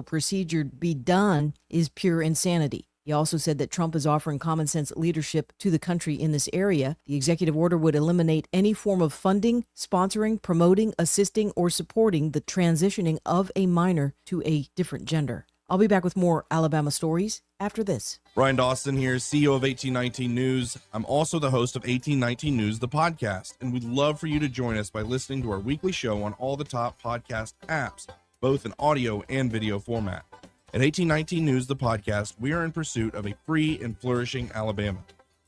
procedure be done is pure insanity. He also said that Trump is offering common sense leadership to the country in this area. The executive order would eliminate any form of funding, sponsoring, promoting, assisting, or supporting the transitioning of a minor to a different gender. I'll be back with more Alabama stories after this. Brian Dawson here, CEO of 1819 News. I'm also the host of 1819 News, the podcast, and we'd love for you to join us by listening to our weekly show on all the top podcast apps, both in audio and video format. At 1819 News, the podcast, we are in pursuit of a free and flourishing Alabama.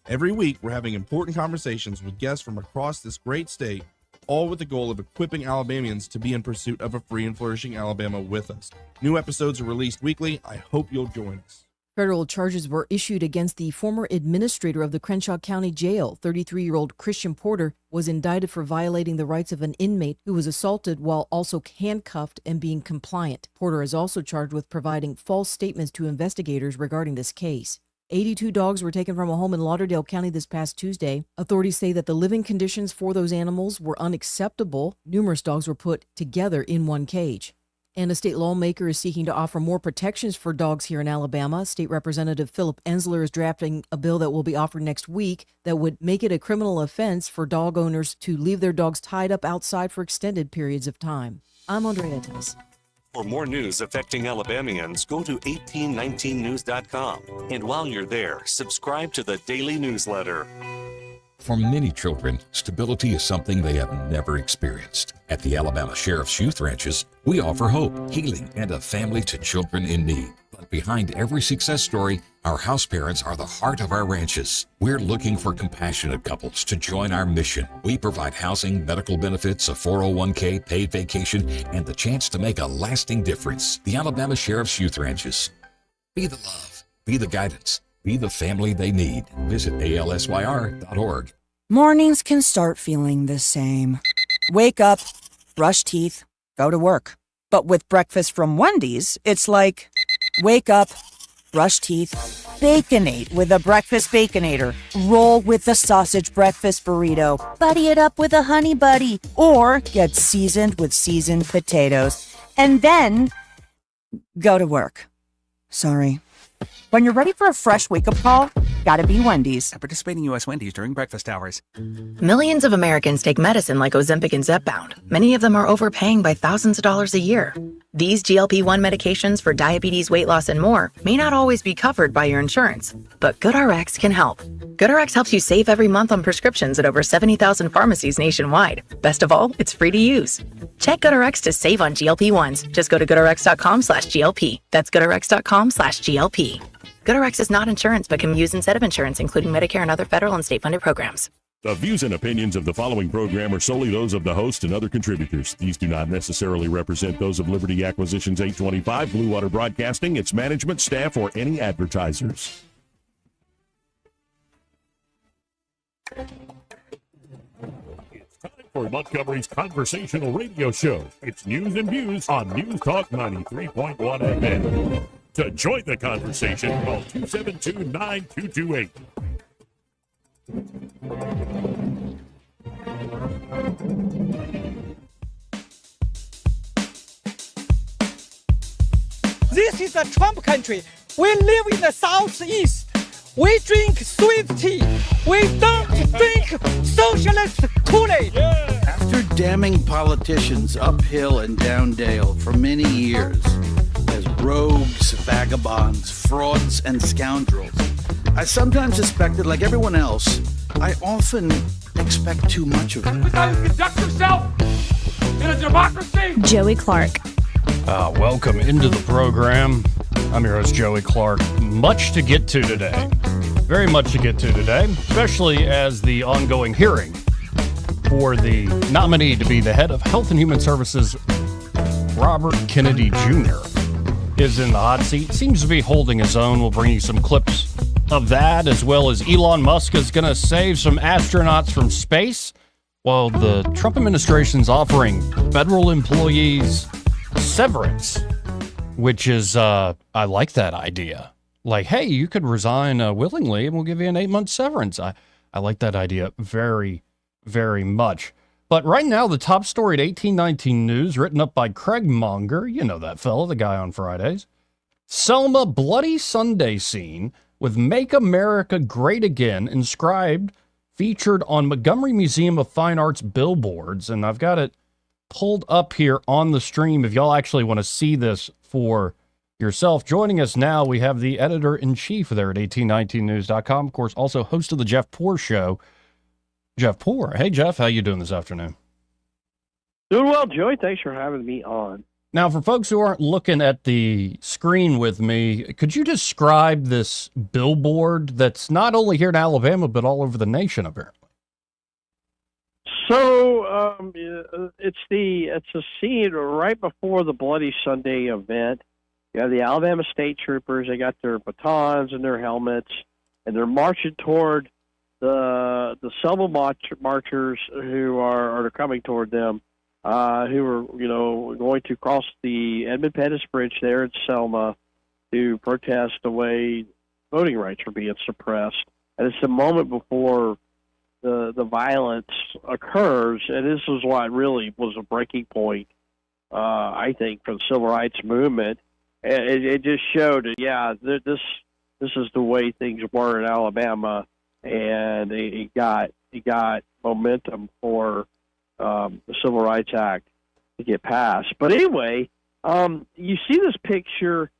Every week, we're having important conversations with guests from across this great state, all with the goal of equipping Alabamians to be in pursuit of a free and flourishing Alabama with us. New episodes are released weekly. I hope you'll join us. Federal charges were issued against the former administrator of the Crenshaw County Jail. 33-year-old Christian Porter was indicted for violating the rights of an inmate who was assaulted while also handcuffed and being compliant. Porter is also charged with providing false statements to investigators regarding this case. 82 dogs were taken from a home in Lauderdale County this past Tuesday. Authorities say that the living conditions for those animals were unacceptable. Numerous dogs were put together in one cage. And a state lawmaker is seeking to offer more protections for dogs here in Alabama. State Representative Philip Ensler is drafting a bill that will be offered next week that would make it a criminal offense for dog owners to leave their dogs tied up outside for extended periods of time. I'm Andrea Tennis. For more news affecting Alabamians, go to 1819news.com. And while you're there, subscribe to the daily newsletter. For many children, stability is something they have never experienced. At the Alabama Sheriff's Youth Ranches, we offer hope, healing, and a family to children in need. But behind every success story, our house parents are the heart of our ranches. We're looking for compassionate couples to join our mission. We provide housing, medical benefits, a 401k, paid vacation, and the chance to make a lasting difference. The Alabama Sheriff's Youth Ranches. Be the love, be the guidance, be the family they need. Visit alsyr.org. Mornings can start feeling the same. Wake up, brush teeth, go to work. But with breakfast from Wendy's, it's like, wake up, brush teeth, Baconate with a breakfast Baconator. Roll with the sausage breakfast burrito. Buddy it up with a honey buddy. Or get seasoned with seasoned potatoes. And then go to work. Sorry. When you're ready for a fresh wake-up call, gotta be Wendy's. At participating U.S. Wendy's during breakfast hours. Millions of Americans take medicine like Ozempic and Zepbound. Many of them are overpaying by thousands of dollars a year. These GLP-1 medications for diabetes, weight loss, and more may not always be covered by your insurance, but GoodRx can help. GoodRx helps you save every month on prescriptions at over 70,000 pharmacies nationwide. Best of all, it's free to use. Check GoodRx to save on GLP-1s. Just go to GoodRx.com/GLP. That's GoodRx.com/GLP. GoodRx is not insurance, but can be used instead of insurance, including Medicare and other federal and state-funded programs. The views and opinions of the following program are solely those of the host and other contributors. These do not necessarily represent those of Liberty Acquisitions 825, Blue Water Broadcasting, its management, staff, or any advertisers. It's time for Montgomery's conversational radio show. It's News and Views on News Talk 93.1 FM. To join the conversation, call 272-9228. This is a Trump country. We live in the Southeast. We drink sweet tea. We don't drink socialist Kool-Aid. Yeah. After damning politicians uphill and down dale for many years as rogues, vagabonds, frauds, and scoundrels, I sometimes suspected, like everyone else, I often expect too much of them. That's how you conduct yourself in a democracy. Joey Clark. Welcome into the program. I'm your host, Joey Clark. Much to get to today. Very much to get to today, especially as the ongoing hearing for the nominee to be the head of Health and Human Services, Robert Kennedy Jr., is in the hot seat. Seems to be holding his own. We'll bring you some clips of that, as well as Elon Musk is going to save some astronauts from space, while the Trump administration's offering federal employees severance, which is, I like that idea. Like, hey, you could resign willingly and we'll give you an 8-month severance. I like that idea very, very much. But right now, the top story at 1819 News, written up by Craig Monger, you know that fella, the guy on Fridays. Selma Bloody Sunday scene with Make America Great Again inscribed, featured on Montgomery Museum of Fine Arts billboards. And I've got it pulled up here on the stream if y'all actually want to see this for yourself. Joining us now, we have the editor-in-chief there at 1819news.com. Of course, also host of the Jeff Poor Show, Jeff Poor. Hey, Jeff, how you doing this afternoon? Doing well, Joey. Thanks for having me on. Now, for folks who aren't looking at the screen with me, could you describe this billboard that's not only here in Alabama, but all over the nation, apparently? So, it's a scene right before the Bloody Sunday event. You have the Alabama State Troopers. They got their batons and their helmets, and they're marching toward the Selma marchers who are coming toward them, who are, going to cross the Edmund Pettus Bridge there in Selma to protest the way voting rights are being suppressed. And it's the moment before the violence occurs, and this is what really was a breaking point, I think, for the civil rights movement. And it just showed that, yeah, this is the way things were in Alabama, and it got momentum for the Civil Rights Act to get passed. But anyway, you see this picture,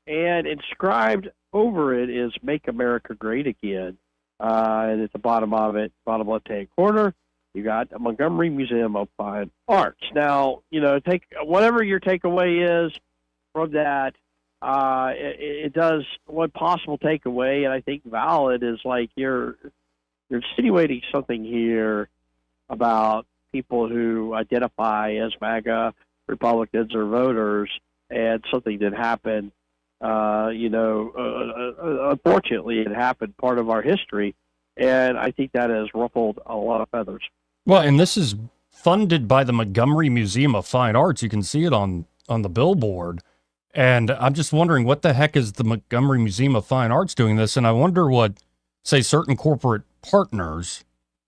and inscribed over it is "Make America Great Again." And at the bottom of it, bottom left-hand corner, you got the Montgomery Museum of Fine Arts. Now, take whatever your takeaway is from that. It does one possible takeaway, and I think valid, is like you're insinuating something here about people who identify as MAGA Republicans or voters, and something that happened. Unfortunately, it happened, part of our history, and I think that has ruffled a lot of feathers. Well, and this is funded by the Montgomery Museum of Fine Arts. You can see it on the billboard. And I'm just wondering, what the heck is the Montgomery Museum of Fine Arts doing this? And I wonder what, say, certain corporate partners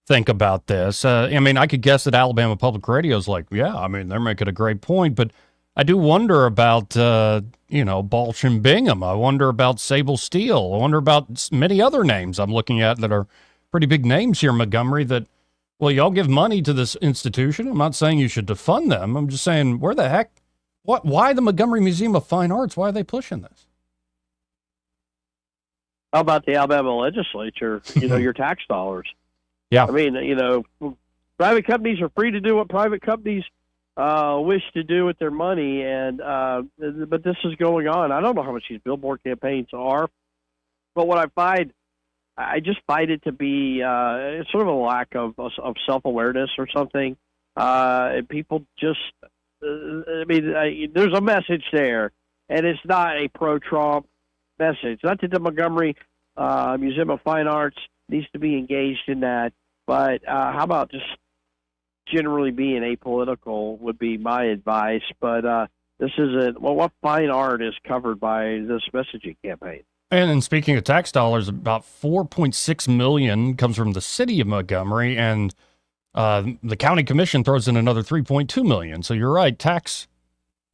think about this. I could guess that Alabama Public Radio is like, yeah, they're making a great point. But I do wonder about, Balch and Bingham. I wonder about Sable Steel. I wonder about many other names I'm looking at that are pretty big names here in Montgomery that, well, y'all give money to this institution. I'm not saying you should defund them. I'm just saying, where the heck? Why the Montgomery Museum of Fine Arts? Why are they pushing this? How about the Alabama legislature? Your tax dollars. Yeah. Private companies are free to do what private companies wish to do with their money, but this is going on. I don't know how much these billboard campaigns are, but what I just find it to be sort of a lack of self-awareness or something. People just, there's a message there, and it's not a pro-Trump message. Not that the Montgomery Museum of Fine Arts needs to be engaged in that, but how about just generally being apolitical would be my advice. But this isn't, what fine art is covered by this messaging campaign? And speaking of tax dollars, about $4.6 million comes from the city of Montgomery, and the county commission throws in another $3.2 million. So you're right, tax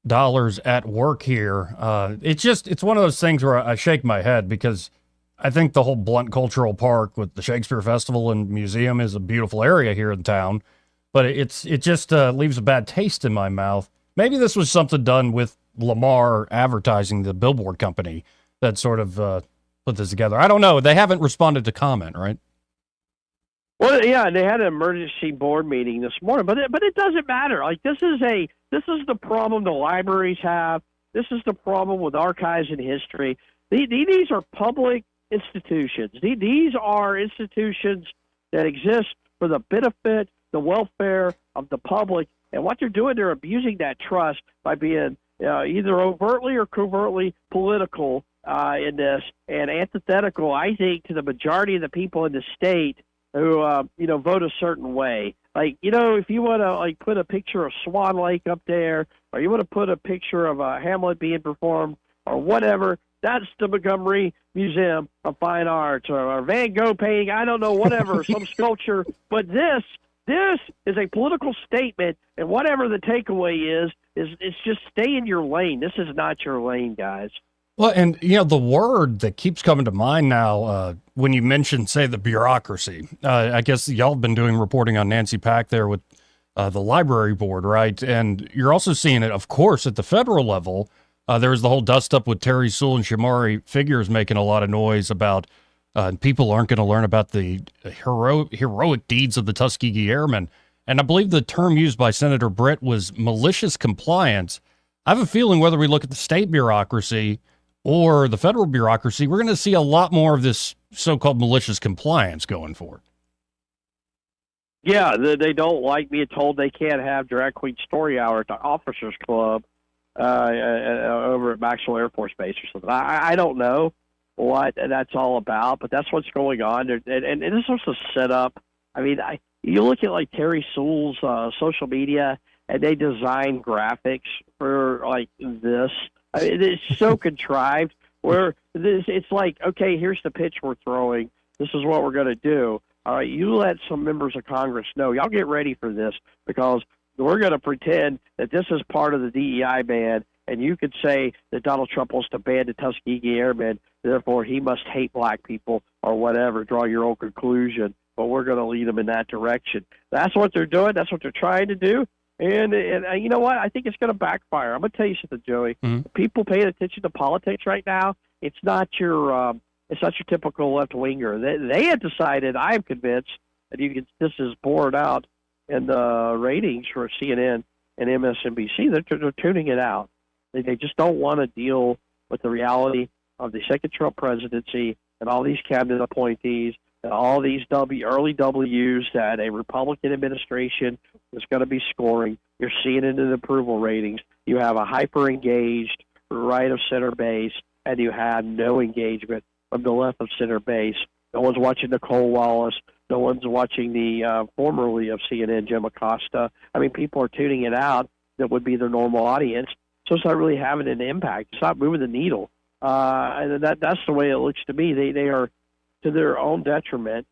dollars at work here. It's one of those things where I shake my head, because I think the whole Blunt Cultural Park with the Shakespeare Festival and Museum is a beautiful area here in town, but it just leaves a bad taste in my mouth. Maybe this was something done with Lamar Advertising, the billboard company, that sort of put this together. I don't know. They haven't responded to comment, right? Well, yeah, they had an emergency board meeting this morning, but it doesn't matter. Like, this is the problem the libraries have. This is the problem with archives and history. These are public institutions. These are institutions that exist for the benefit, the welfare of the public. And what they're doing, they're abusing that trust by being either overtly or covertly political in this, and antithetical, I think, to the majority of the people in the state who vote a certain way. Like, if you want to put a picture of Swan Lake up there, or you want to put a picture of Hamlet being performed, or whatever, that's the Montgomery Museum of Fine Arts, or Van Gogh painting, I don't know, whatever, some sculpture. But this This is a political statement, and whatever the takeaway is it's just stay in your lane. This is not your lane, guys. Well, and, the word that keeps coming to mind now when you mention, say, the bureaucracy, I guess y'all have been doing reporting on Nancy Pack there with the library board, right? And you're also seeing it, of course, at the federal level. There was the whole dust up with Terry Sewell and Shamari Figures making a lot of noise about people aren't going to learn about the heroic deeds of the Tuskegee Airmen. And I believe the term used by Senator Britt was malicious compliance. I have a feeling whether we look at the state bureaucracy or the federal bureaucracy, we're going to see a lot more of this so-called malicious compliance going forward. Yeah, they don't like being told they can't have Drag Queen Story Hour at the Officers Club over at Maxwell Air Force Base or something. I don't know what that's all about, but that's what's going on. And this was a setup. I mean, you look at like Terry Sewell's social media, and they design graphics for like this. I mean, it's so contrived. Where it's like, okay, here's the pitch we're throwing. This is what we're going to do. All right, you let some members of Congress know. Y'all get ready for this because we're going to pretend that this is part of the DEI ban, and you could say that Donald Trump wants to ban the Tuskegee Airmen, therefore he must hate black people or whatever. Draw your own conclusion, but we're going to lead them in that direction. That's what they're doing. That's what they're trying to do. And you know what? I think it's going to backfire. I'm going to tell you something, Joey. Mm-hmm. People paying attention to politics right now, it's not your typical left winger. They had decided. I'm convinced that this is borne out in the ratings for CNN and MSNBC. They're tuning it out. They just don't want to deal with the reality of the second Trump presidency and all these cabinet appointees and all these early W's that a Republican administration is going to be scoring. You're seeing it in the approval ratings. You have a hyper-engaged right of center base, and you have no engagement from the left of center base. No one's watching Nicole Wallace. No one's watching the formerly of CNN, Jim Acosta. I mean, people are tuning it out that would be their normal audience. So it's not really having an impact. It's not moving the needle. And that's the way it looks to me. They are to their own detriment.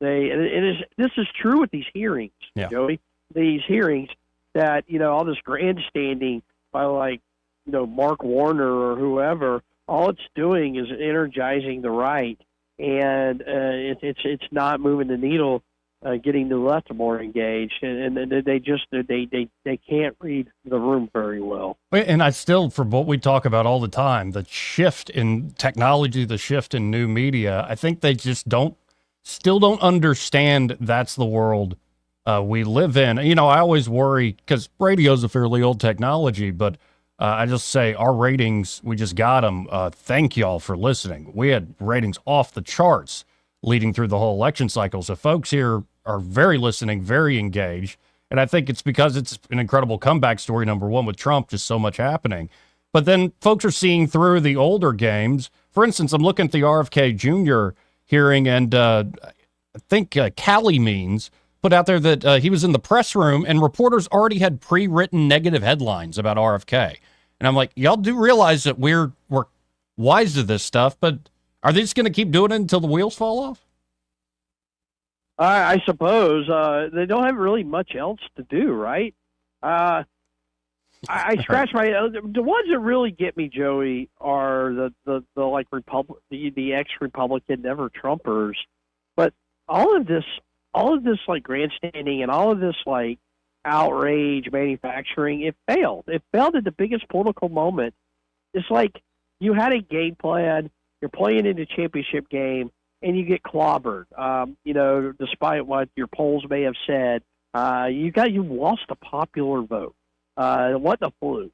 This is true with these hearings, yeah. Joey. These hearings that, all this grandstanding by Mark Warner or whoever, all it's doing is energizing the right, and it's not moving the needle, getting the left more engaged, and they can't read the room very well. And I still, from what we talk about all the time, the shift in technology, the shift in new media, I think they just still don't understand that's the world we live in. I always worry because radio's a fairly old technology, but I just say our ratings, we just got them. Thank y'all for listening. We had ratings off the charts leading through the whole election cycle. So folks here are very listening, very engaged. And I think it's because it's an incredible comeback story, number one, with Trump, just so much happening. But then folks are seeing through the older games. For instance, I'm looking at the RFK Jr. hearing, and I think Callie Means put out there that he was in the press room and reporters already had pre-written negative headlines about RFK. And I'm like, y'all do realize that we're wise to this stuff, but are they just going to keep doing it until the wheels fall off? I suppose they don't have really much else to do, right? I scratch my the ones that really get me, Joey, are the ex-Republican never Trumpers. But all of this like grandstanding and all of this like outrage manufacturing, it failed. It failed at the biggest political moment. It's like you had a game plan, you're playing in a championship game, and you get clobbered. Despite what your polls may have said, you lost a popular vote. What the fluke?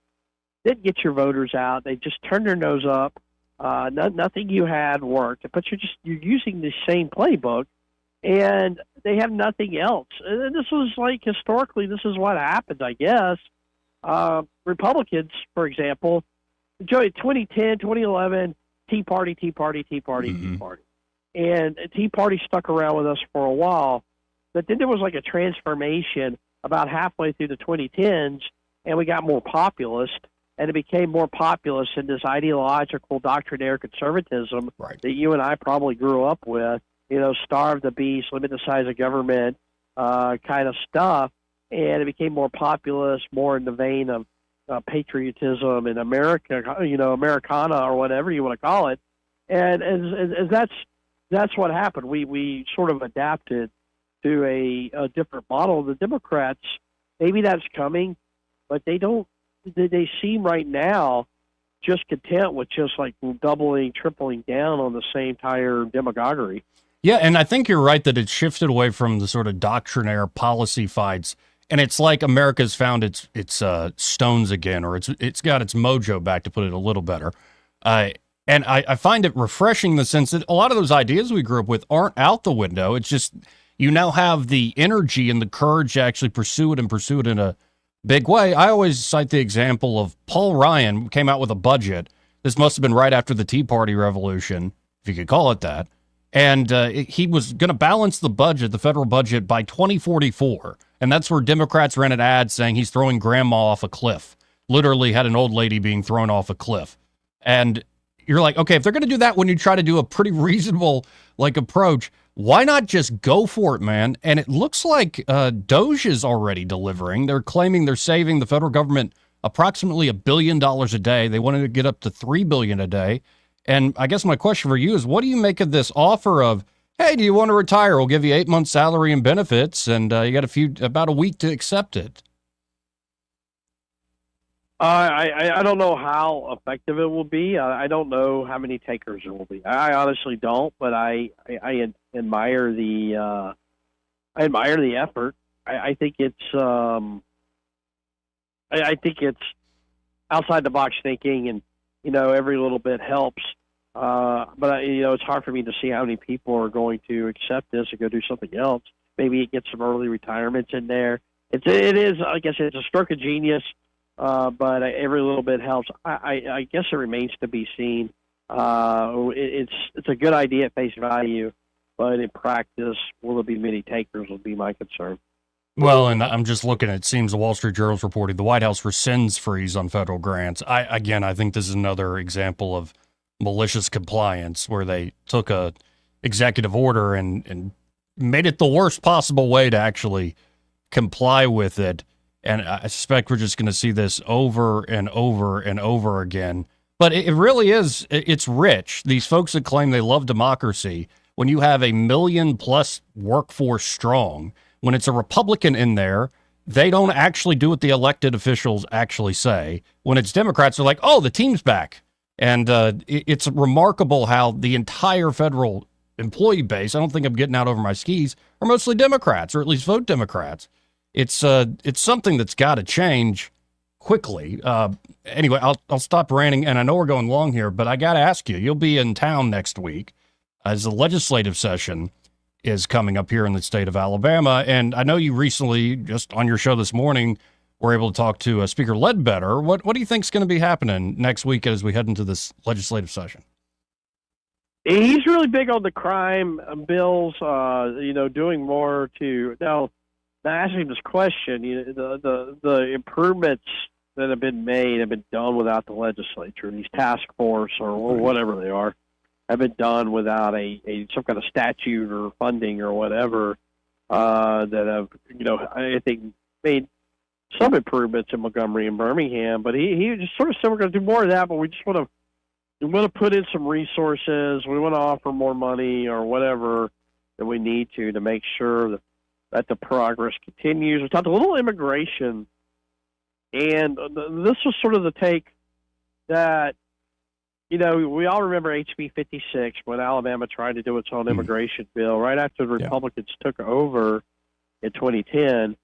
Didn't get your voters out. They just turned their nose up. Nothing you had worked. But you're using the same playbook, and they have nothing else. And this was like historically, this is what happened, I guess. Republicans, for example, Joey, 2010, 2011, Tea Party. And Tea Party stuck around with us for a while, but then there was like a transformation about halfway through the 2010s, and we got more populist, and it became more populist in this ideological, doctrinaire conservatism that you and I probably grew up with. Starve the beast, limit the size of government, kind of stuff, and it became more populist, more in the vein of patriotism and America, Americana or whatever you want to call it. And as that's what happened. We sort of adapted to a different model. The Democrats, maybe that's coming, but they seem right now just content with just like doubling, tripling down on the same tire demagoguery. Yeah, and I think you're right that it's shifted away from the sort of doctrinaire policy fights, and it's like America's found its stones again, or it's got its mojo back, to put it a little better. And I find it refreshing in the sense that a lot of those ideas we grew up with aren't out the window. It's just you now have the energy and the courage to actually pursue it in a big way. I always cite the example of Paul Ryan came out with a budget. This must have been right after the Tea Party revolution, if you could call it that. And he was going to balance the budget, the federal budget, by 2044. And that's where Democrats ran an ad saying he's throwing grandma off a cliff. Literally had an old lady being thrown off a cliff. And you're like, okay, if they're going to do that when you try to do a pretty reasonable approach, why not just go for it, man? And it looks like Doge is already delivering. They're claiming they're saving the federal government approximately $1 billion a day. They wanted to get up to $3 billion a day. And I guess my question for you is, what do you make of this offer of, hey, do you want to retire? We'll give you 8 months salary and benefits, and you got about a week to accept it. I don't know how effective it will be. I don't know how many takers there will be. I honestly don't, but I admire the effort. I think it's outside the box thinking, and every little bit helps. But it's hard for me to see how many people are going to accept this and go do something else. Maybe it gets some early retirements in there. It is, I guess, it's a stroke of genius. But every little bit helps. I guess it remains to be seen. It's a good idea at face value, but in practice, will there be many takers will be my concern. Well, and I'm just looking, it seems the Wall Street Journal's reporting the White House rescinds freeze on federal grants. I think this is another example of malicious compliance where they took a executive order and made it the worst possible way to actually comply with it. And I suspect we're just going to see this over and over and over again. But it really is, it's rich. These folks that claim they love democracy, when you have 1 million plus workforce strong, when it's a Republican in there, they don't actually do what the elected officials actually say. When it's Democrats, they're like, oh, the team's back. And it's remarkable how the entire federal employee base, I don't think I'm getting out over my skis, are mostly Democrats, or at least vote Democrats. It's something that's got to change quickly. Anyway, I'll stop ranting, and I know we're going long here, but I got to ask you, you'll be in town next week as the legislative session is coming up here in the state of Alabama, and I know you recently, just on your show this morning, were able to talk to Speaker Ledbetter. What do you think is going to be happening next week as we head into this legislative session? He's really big on the crime bills, doing more to now asking him this question. The improvements that have been made have been done without the legislature. These task force or whatever they are have been done without some kind of statute or funding or whatever that have I think made some improvements in Montgomery and Birmingham. But he just sort of said we're going to do more of that, but we just want to put in some resources. We want to offer more money or whatever that we need to make sure that the progress continues. We talked a little immigration, and this was sort of the take that, we all remember HB 56 when Alabama tried to do its own immigration bill right after the Republicans took over in 2010,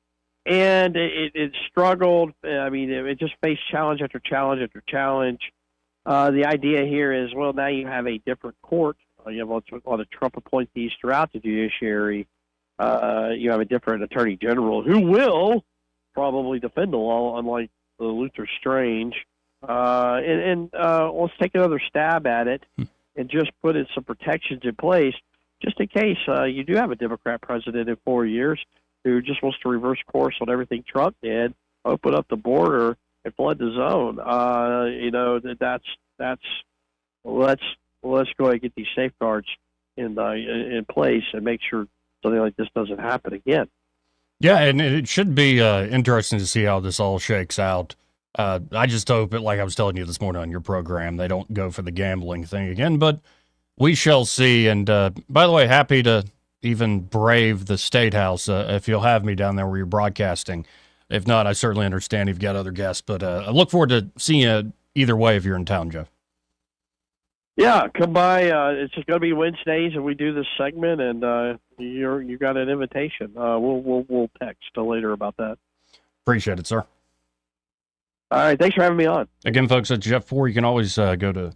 and it struggled. I mean, it just faced challenge after challenge after challenge. The idea here is, well, now you have a different court. You have a lot of Trump appointees throughout the judiciary. You have a different attorney general who will probably defend the law, unlike Luther Strange. Let's take another stab at it and just put in some protections in place, just in case you do have a Democrat president in 4 years who just wants to reverse course on everything Trump did, open up the border and flood the zone. Let's go ahead and get these safeguards in place and make sure something like this doesn't happen again. Yeah, and it should be interesting to see how this all shakes out. I just hope it, like I was telling you this morning on your program, they don't go for the gambling thing again, but we shall see. And by the way, happy to even brave the State House if you'll have me down there where you're broadcasting. If not, I certainly understand you've got other guests, but I look forward to seeing you either way if you're in town, Jeff. Yeah, come by. It's just going to be Wednesdays, and we do this segment, and you got an invitation. We'll text later about that. Appreciate it, sir. All right, thanks for having me on. Again, folks, at Jeff Poor, you can always go to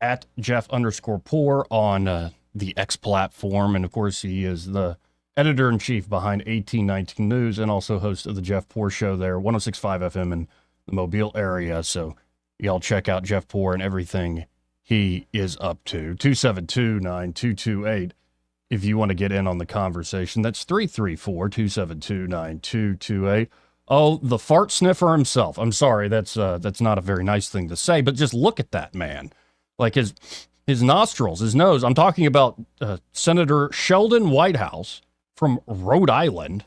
@Jeff_Poor on the X platform, and of course, he is the editor-in-chief behind 1819 News and also host of the Jeff Poor Show there, 106.5 FM in the Mobile area. So y'all check out Jeff Poor and everything he is up to. 272-9228 if you want to get in on the conversation. That's 334-272-9228. Oh, the fart sniffer himself. I'm sorry, that's not a very nice thing to say, but just look at that man. Like his nostrils, his nose. I'm talking about Senator Sheldon Whitehouse from Rhode Island.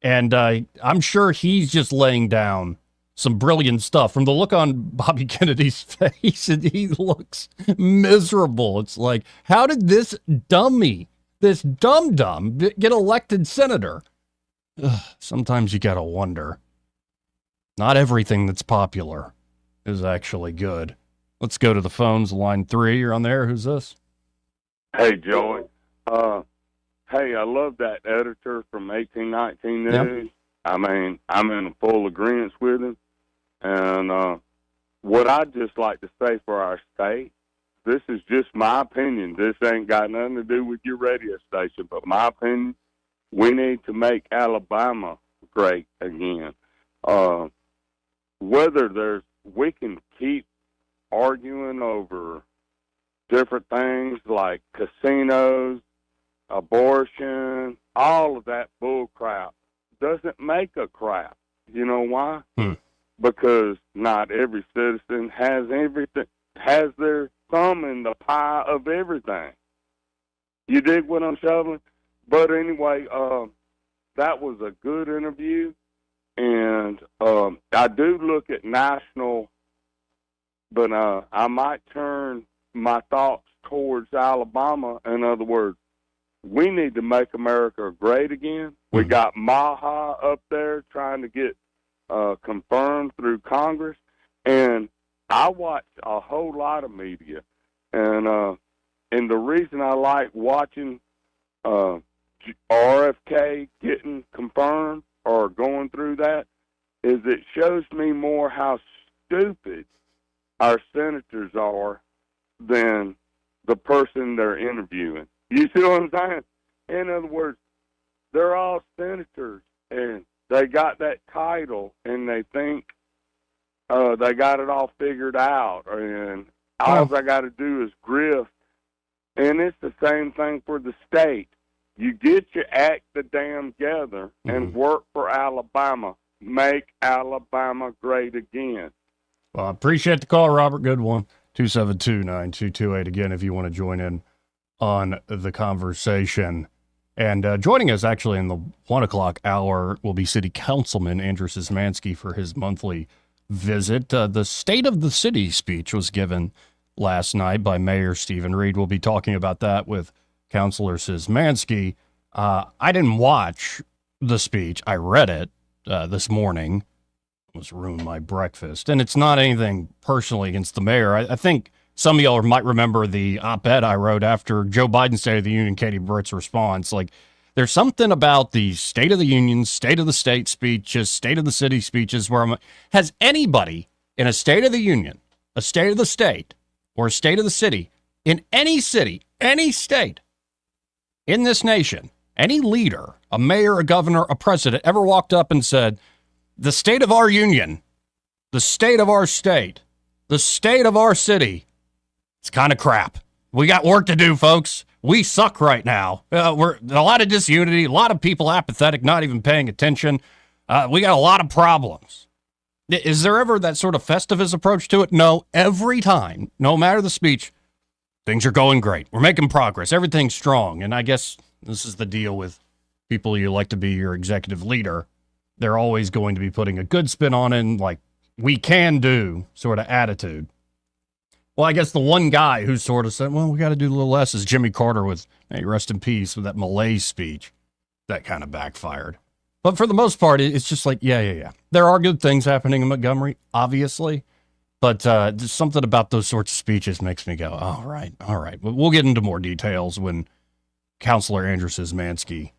And I'm sure he's just laying down some brilliant stuff. From the look on Bobby Kennedy's face, and he looks miserable. It's like, how did this dummy, this dum-dum, get elected senator? Ugh, sometimes you gotta wonder. Not everything that's popular is actually good. Let's go to the phones. Line 3, you're on there. Who's this? Hey, Joey. Hey, I love that editor from 1819 News. Yep. I mean, I'm in full agreement with him. And what I'd just like to say for our state, this is just my opinion. This ain't got nothing to do with your radio station, but my opinion, we need to make Alabama great again. We can keep arguing over different things like casinos, abortion, all of that bull crap doesn't make a crap. You know why? Because not every citizen has their thumb in the pie of everything. You dig what I'm shoveling? But anyway, that was a good interview, and I do look at national, but I might turn my thoughts towards Alabama. In other words, we need to make America great again. We got MAGA up there trying to get confirmed through Congress, and I watch a whole lot of media, and the reason I like watching RFK getting confirmed or going through that is it shows me more how stupid our senators are than the person they're interviewing. You see what I'm saying? In other words, they're all senators, and they got that title, and they think they got it all figured out, and all they got to do is grift. And it's the same thing for the state. You get your act the damn together and work for Alabama. Make Alabama great again. Well, I appreciate the call, Robert. Good one. 272-9228 again if you want to join in on the conversation. And joining us actually in the 1 o'clock hour will be City Councilman Andrew Szymanski for his monthly visit. The State of the City speech was given last night by Mayor Stephen Reed. We'll be talking about that with Councilor Szymanski. I didn't watch the speech. I read it this morning. Almost ruined my breakfast. And it's not anything personally against the mayor. I think some of y'all might remember the op-ed I wrote after Joe Biden's State of the Union, Katie Britt's response. Like, there's something about the State of the Union, State of the State speeches, State of the City speeches where has anybody in a State of the Union, a State of the State, or a State of the City, in any city, any state in this nation, any leader, a mayor, a governor, a president, ever walked up and said, the state of our union, the state of our state, the state of our city, it's kind of crap. We got work to do, folks. We suck right now. We're a lot of disunity, a lot of people apathetic, not even paying attention. We got a lot of problems. Is there ever that sort of Festivus approach to it? No. Every time, no matter the speech, things are going great. We're making progress. Everything's strong. And I guess this is the deal with people you like to be your executive leader, they're always going to be putting a good spin on it, and like, we can do sort of attitude. Well, I guess the one guy who sort of said, well, we got to do a little less is Jimmy Carter with, hey, rest in peace, with that malaise speech. That kind of backfired. But for the most part, it's just like, yeah. There are good things happening in Montgomery, obviously. But just something about those sorts of speeches makes me go, all right. But we'll get into more details when Counselor Andrew Szymanski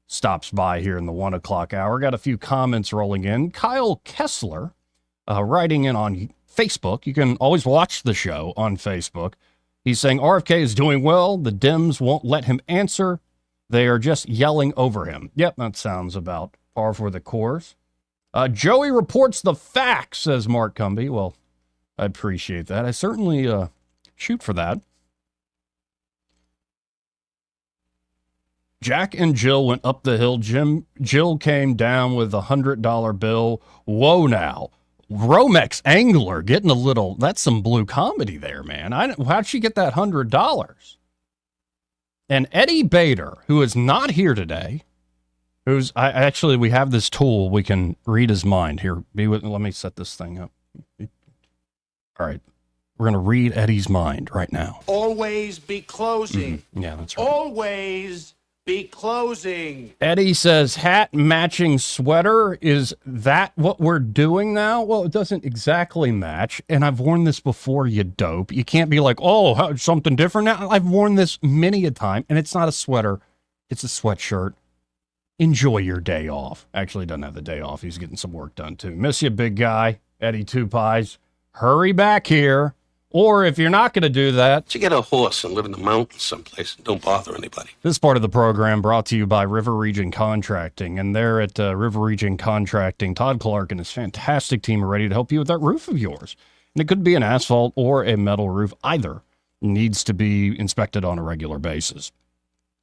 stops by here in the 1 o'clock hour. Got a few comments rolling in. Kyle Kessler writing in on Facebook. You can always watch the show on Facebook. He's saying RFK is doing well. The Dems won't let him answer. They are just yelling over him. Yep, that sounds about par for the course. Joey reports the facts, says Mark Cumby. Well, I appreciate that. I certainly shoot for that. Jack and Jill went up the hill. Jill came down with a $100 bill. Whoa now. Romex Angler getting a little, that's some blue comedy there, man. How'd she get that $100? And Eddie Bader, who is not here today, we have this tool, we can read his mind. Here, let me set this thing up. All right, we're going to read Eddie's mind right now. Always be closing. Mm-hmm. Yeah, that's right. Always be closing. Eddie says, hat matching sweater. Is that what we're doing now? Well, it doesn't exactly match. And I've worn this before, you dope. You can't be like, oh, something different now. I've worn this many a time, and it's not a sweater. It's a sweatshirt. Enjoy your day off. Actually, doesn't have the day off. He's getting some work done, too. Miss you, big guy. Eddie Two Pies. Hurry back here. Or if you're not going to do that, you get a horse and live in the mountains someplace and don't bother anybody. This part of the program brought to you by River Region Contracting. And there at River Region Contracting, Todd Clark and his fantastic team are ready to help you with that roof of yours. And it could be an asphalt or a metal roof. Either needs to be inspected on a regular basis.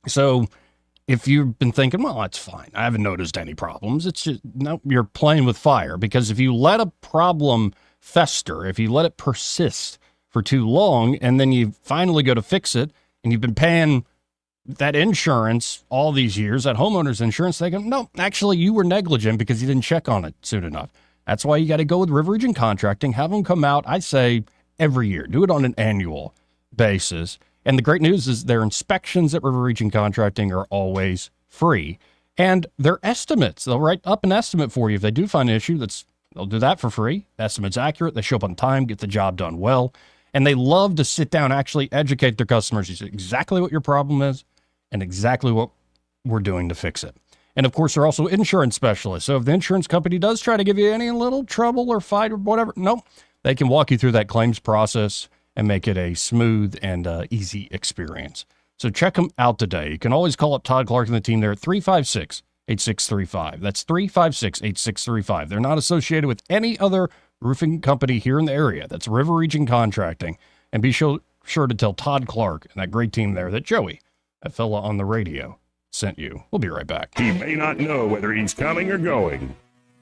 So if you've been thinking, well, that's fine, I haven't noticed any problems, it's just, no, you're playing with fire. Because if you let a problem fester, if you let it persist for too long, and then you finally go to fix it, and you've been paying that insurance all these years, that homeowner's insurance, they go, no, actually, you were negligent because you didn't check on it soon enough. That's why you got to go with River Region Contracting, have them come out, I say, every year. Do it on an annual basis. And the great news is their inspections at River Region Contracting are always free. And their estimates, they'll write up an estimate for you. If they do find an issue, they'll do that for free. The estimate's accurate. They show up on time, get the job done well. And they love to sit down, actually educate their customers. You say exactly what your problem is and exactly what we're doing to fix it. And of course, they're also insurance specialists. So if the insurance company does try to give you any little trouble or fight or whatever, nope, they can walk you through that claims process and make it a smooth and easy experience. So check them out today. You can always call up Todd Clark and the team there at 356-8635. That's 356-8635. They're not associated with any other roofing company here in the area. That's River Region Contracting. And be sure to tell Todd Clark and that great team there that Joey, that fella on the radio, sent you. We'll be right back. He may not know whether he's coming or going,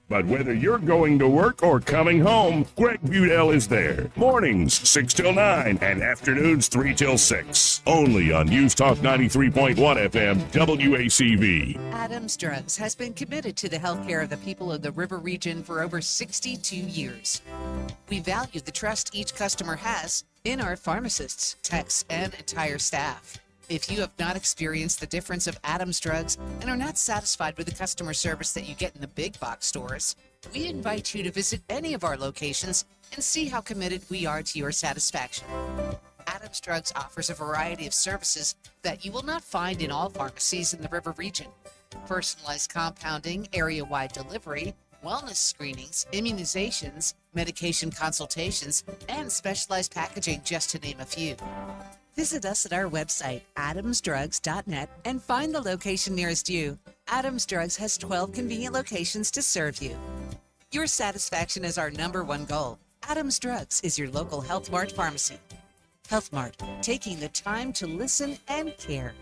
but whether you're going to work or coming home, Greg Budell is there. Mornings 6 till 9 and afternoons 3 till 6. Only on News Talk 93.1 FM WACV. Adams Drugs has been committed to the health care of the people of the River Region for over 62 years. We value the trust each customer has in our pharmacists, techs, and entire staff. If you have not experienced the difference of Adams Drugs and are not satisfied with the customer service that you get in the big box stores, we invite you to visit any of our locations and see how committed we are to your satisfaction. Adams Drugs offers a variety of services that you will not find in all pharmacies in the River Region. Personalized compounding, area-wide delivery, wellness screenings, immunizations, medication consultations, and specialized packaging, just to name a few. Visit us at our website, adamsdrugs.net, and find the location nearest you. Adams Drugs has 12 convenient locations to serve you. Your satisfaction is our #1 goal. Adams Drugs is your local Health Mart pharmacy. Health Mart, taking the time to listen and care.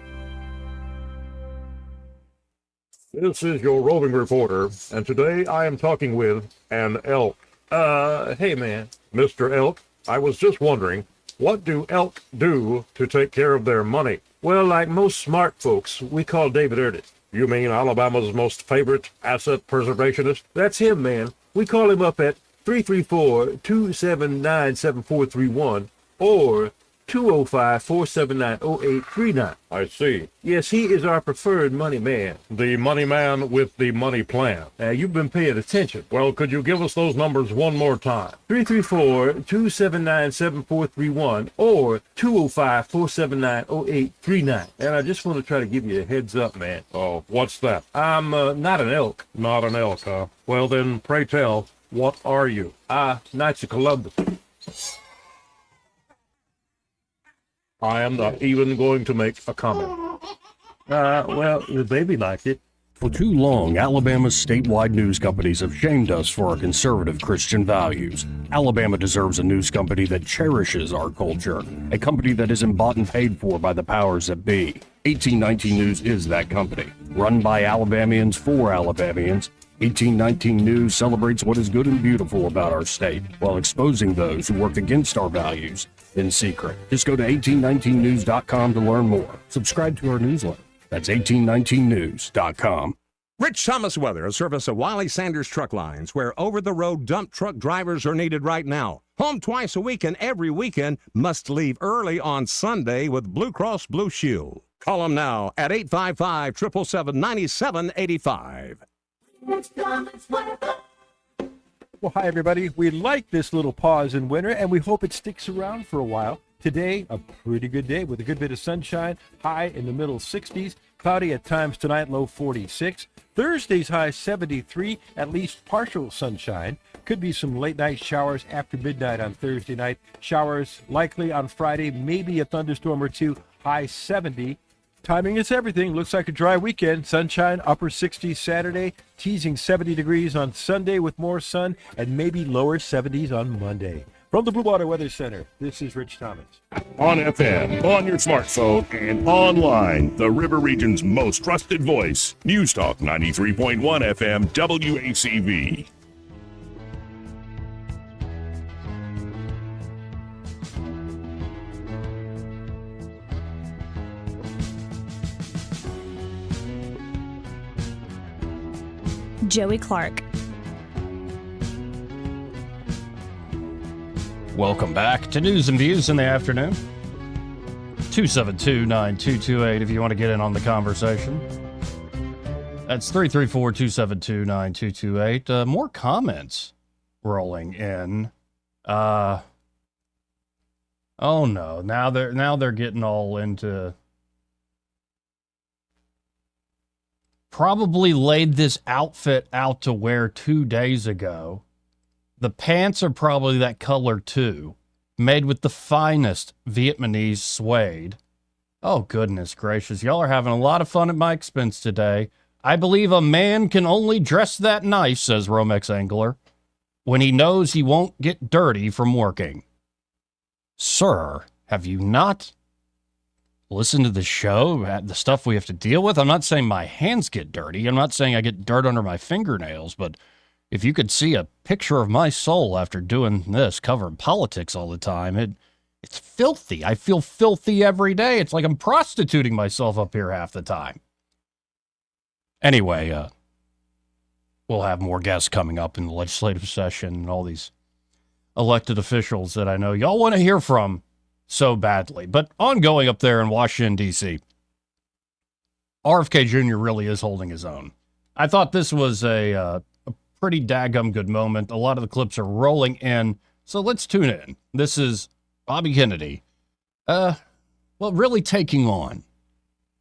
This is your roving reporter, and today I am talking with an elk. Hey man. Mr. Elk, I was just wondering, what do elk do to take care of their money? Well, like most smart folks, we call David Erdit. You mean Alabama's most favorite asset preservationist? That's him, man. We call him up at 334-279-7431 or 205-479-0839. I see. Yes, he is our preferred money man. The money man with the money plan. Now, you've been paying attention. Well, could you give us those numbers one more time? 334-279-7431 or 205-479-0839. And I just want to try to give you a heads up, man. Oh, what's that? I'm not an elk. Not an elk, huh? Well, then, pray tell, what are you? Knights of Columbus. I am not even going to make a comment. Well, the baby liked it. For too long, Alabama's statewide news companies have shamed us for our conservative Christian values. Alabama deserves a news company that cherishes our culture, a company that isn't bought and paid for by the powers that be. 1819 News is that company. Run by Alabamians for Alabamians, 1819 News celebrates what is good and beautiful about our state, while exposing those who work against our values in secret. Just go to 1819news.com to learn more. Subscribe to our newsletter. That's 1819news.com. Rich Thomas Weather, a service of Wiley Sanders Truck Lines, where over-the-road dump truck drivers are needed right now. Home twice a week and every weekend, must leave early on Sunday with Blue Cross Blue Shield. Call them now at 855-777-9785. Well, hi, everybody. We like this little pause in winter, and we hope it sticks around for a while. Today, a pretty good day with a good bit of sunshine, high in the middle 60s, cloudy at times tonight, low 46. Thursday's high 73, at least partial sunshine. Could be some late night showers after midnight on Thursday night. Showers likely on Friday, maybe a thunderstorm or two, high 70. Timing is everything. Looks like a dry weekend. Sunshine, upper 60s Saturday, teasing 70 degrees on Sunday with more sun, and maybe lower 70s on Monday. From the Blue Water Weather Center, this is Rich Thomas. On FM, on your smartphone, and online, the River Region's most trusted voice. News Talk 93.1 FM WACV. Joey Clark. Welcome back to News and Views in the afternoon. 272-9228 if you want to get in on the conversation. That's 334-272-9228. More comments rolling in. Oh no, now they're getting all into probably laid this outfit out to wear 2 days ago. The pants are probably that color too, made with the finest Vietnamese suede. Oh, goodness gracious. Y'all are having a lot of fun at my expense today. I believe a man can only dress that nice, says Romex Angler, when he knows he won't get dirty from working. Sir, have you not listened to the show, the stuff we have to deal with? I'm not saying my hands get dirty. I'm not saying I get dirt under my fingernails, but if you could see a picture of my soul after doing this, covering politics all the time, it's filthy. I feel filthy every day. It's like I'm prostituting myself up here half the time. Anyway, we'll have more guests coming up in the legislative session and all these elected officials that I know y'all want to hear from so badly. But ongoing up there in Washington, D.C., RFK Jr. really is holding his own. I thought this was a pretty daggum good moment. A lot of the clips are rolling in, so let's tune in. This is Bobby Kennedy, really taking on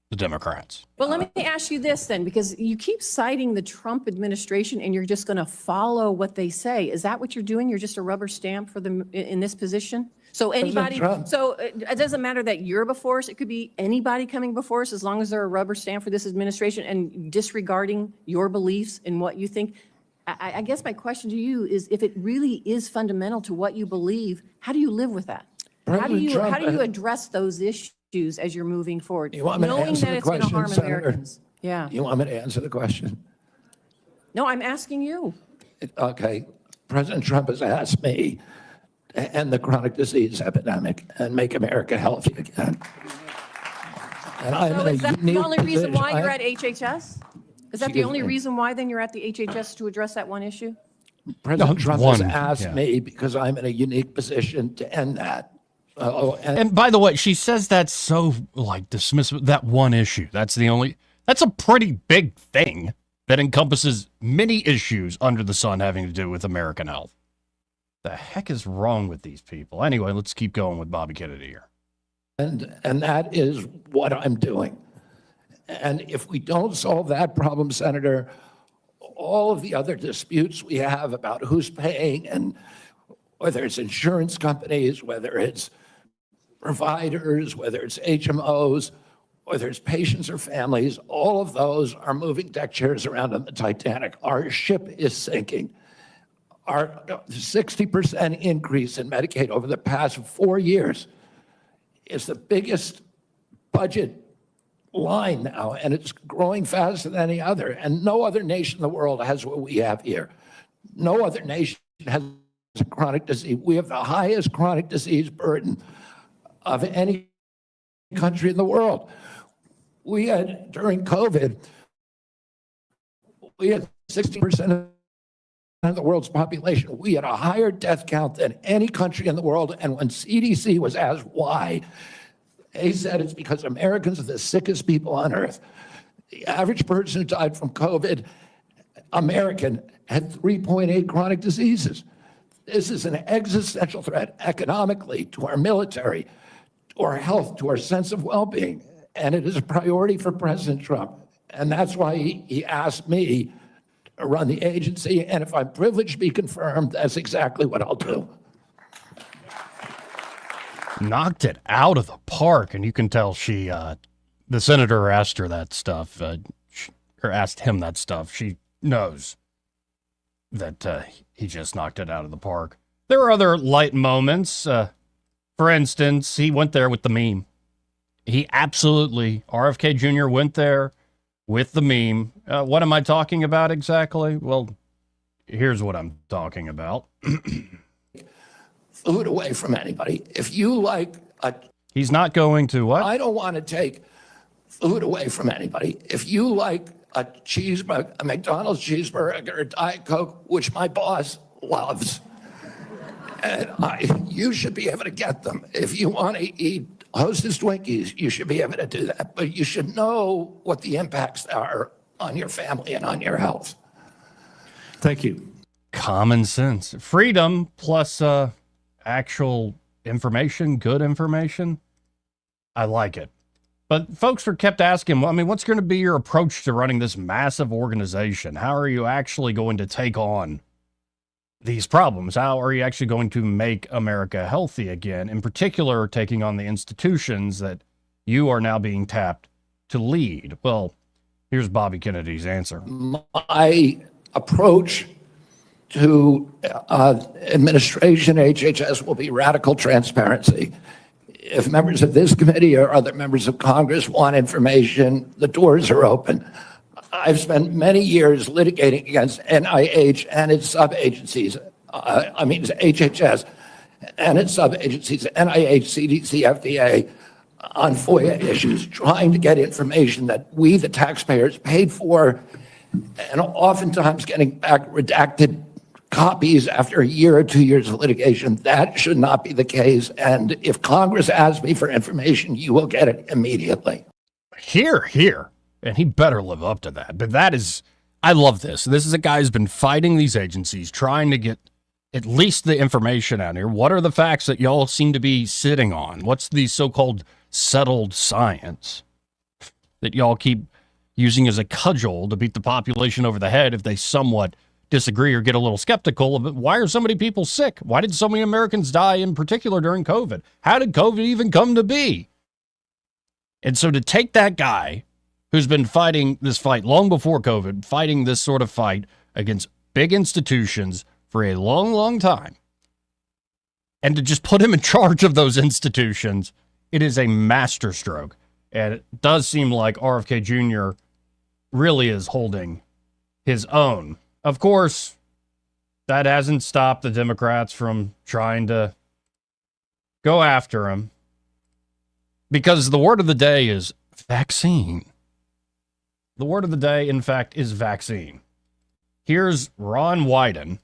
the Democrats. Well, let me ask you this then, because you keep citing the Trump administration and you're just going to follow what they say. Is that what you're doing? You're just a rubber stamp for them in this position? So anybody, so it doesn't matter that you're before us. It could be anybody coming before us as long as they're a rubber stamp for this administration and disregarding your beliefs and what you think. I guess my question to you is, if it really is fundamental to what you believe, how do you live with that? How do you address those issues as you're moving forward, You want me to knowing answer that the it's going to question, harm Senator? Americans? Yeah. You want me to answer the question? No, I'm asking you. Okay. President Trump has asked me to end the chronic disease epidemic and make America healthy again. And I'm So in a is that the unique only reason position. why you're at HHS? Is that the Excuse only me. reason why then you're at the HHS to address that one issue? President No, Trump one, has asked yeah. me because I'm in a unique position to end that. And by the way, she says that's so like dismissive. That one issue. That's a pretty big thing that encompasses many issues under the sun having to do with American health. The heck is wrong with these people? Anyway, let's keep going with Bobby Kennedy here. And that is what I'm doing. And if we don't solve that problem, Senator, all of the other disputes we have about who's paying, and whether it's insurance companies, whether it's providers, whether it's HMOs, whether it's patients or families, all of those are moving deck chairs around on the Titanic. Our ship is sinking. Our 60% increase in Medicaid over the past 4 years is the biggest budget line now, and it's growing faster than any other. And no other nation in the world has what we have here. No other nation has a chronic disease. We have the highest chronic disease burden of any country in the world. We had, during COVID, we had 60% of the world's population. We had a higher death count than any country in the world. And when CDC was asked why, they said it's because Americans are the sickest people on earth. The average person who died from COVID, American, had 3.8 chronic diseases. This is an existential threat economically, to our military, to our health, to our sense of well-being. And it is a priority for President Trump. And that's why he asked me to run the agency. And if I'm privileged to be confirmed, that's exactly what I'll do. Knocked it out of the park, and you can tell she, the senator asked her that stuff, or asked him that stuff. She knows that he just knocked it out of the park. There were other light moments. For instance, he went there with the meme. He absolutely, RFK Jr. went there with the meme. What am I talking about exactly? Well, here's what I'm talking about. Food away from anybody. If you like a... He's not going to what? I don't want to take food away from anybody. If you like a cheeseburger, a McDonald's cheeseburger, or Diet Coke, which my boss loves, and you should be able to get them. If you want to eat Hostess Twinkies, you should be able to do that. But you should know what the impacts are on your family and on your health. Thank you. Common sense. Freedom plus actual information, good information. I like it. But folks were kept asking, well, I mean, what's going to be your approach to running this massive organization? How are you actually going to take on these problems? How are you actually going to make America healthy again? In particular, taking on the institutions that you are now being tapped to lead. Well, here's Bobby Kennedy's answer. My approach to administration, HHS, will be radical transparency. If members of this committee or other members of Congress want information, the doors are open. I've spent many years litigating against NIH and its sub-agencies. It's HHS and its sub-agencies, NIH, CDC, FDA, on FOIA issues, trying to get information that we, the taxpayers, paid for, and oftentimes getting back redacted copies after a year or 2 years of litigation. That should not be the case. And if Congress asks me for information, you will get it immediately. Here. And he better live up to that. But that is, I love this. This is a guy who's been fighting these agencies, trying to get at least the information out here. What are the facts that y'all seem to be sitting on? What's the so-called settled science that y'all keep using as a cudgel to beat the population over the head if they somewhat disagree or get a little skeptical of it? Why are so many people sick? Why did so many Americans die in particular during COVID? How did COVID even come to be? And so to take that guy who's been fighting this fight long before COVID, fighting this sort of fight against big institutions for a long, long time, and to just put him in charge of those institutions, it is a masterstroke. And it does seem like RFK Jr. really is holding his own. Of course, that hasn't stopped the Democrats from trying to go after him, because the word of the day is vaccine. The word of the day, in fact, is vaccine. Here's Ron Wyden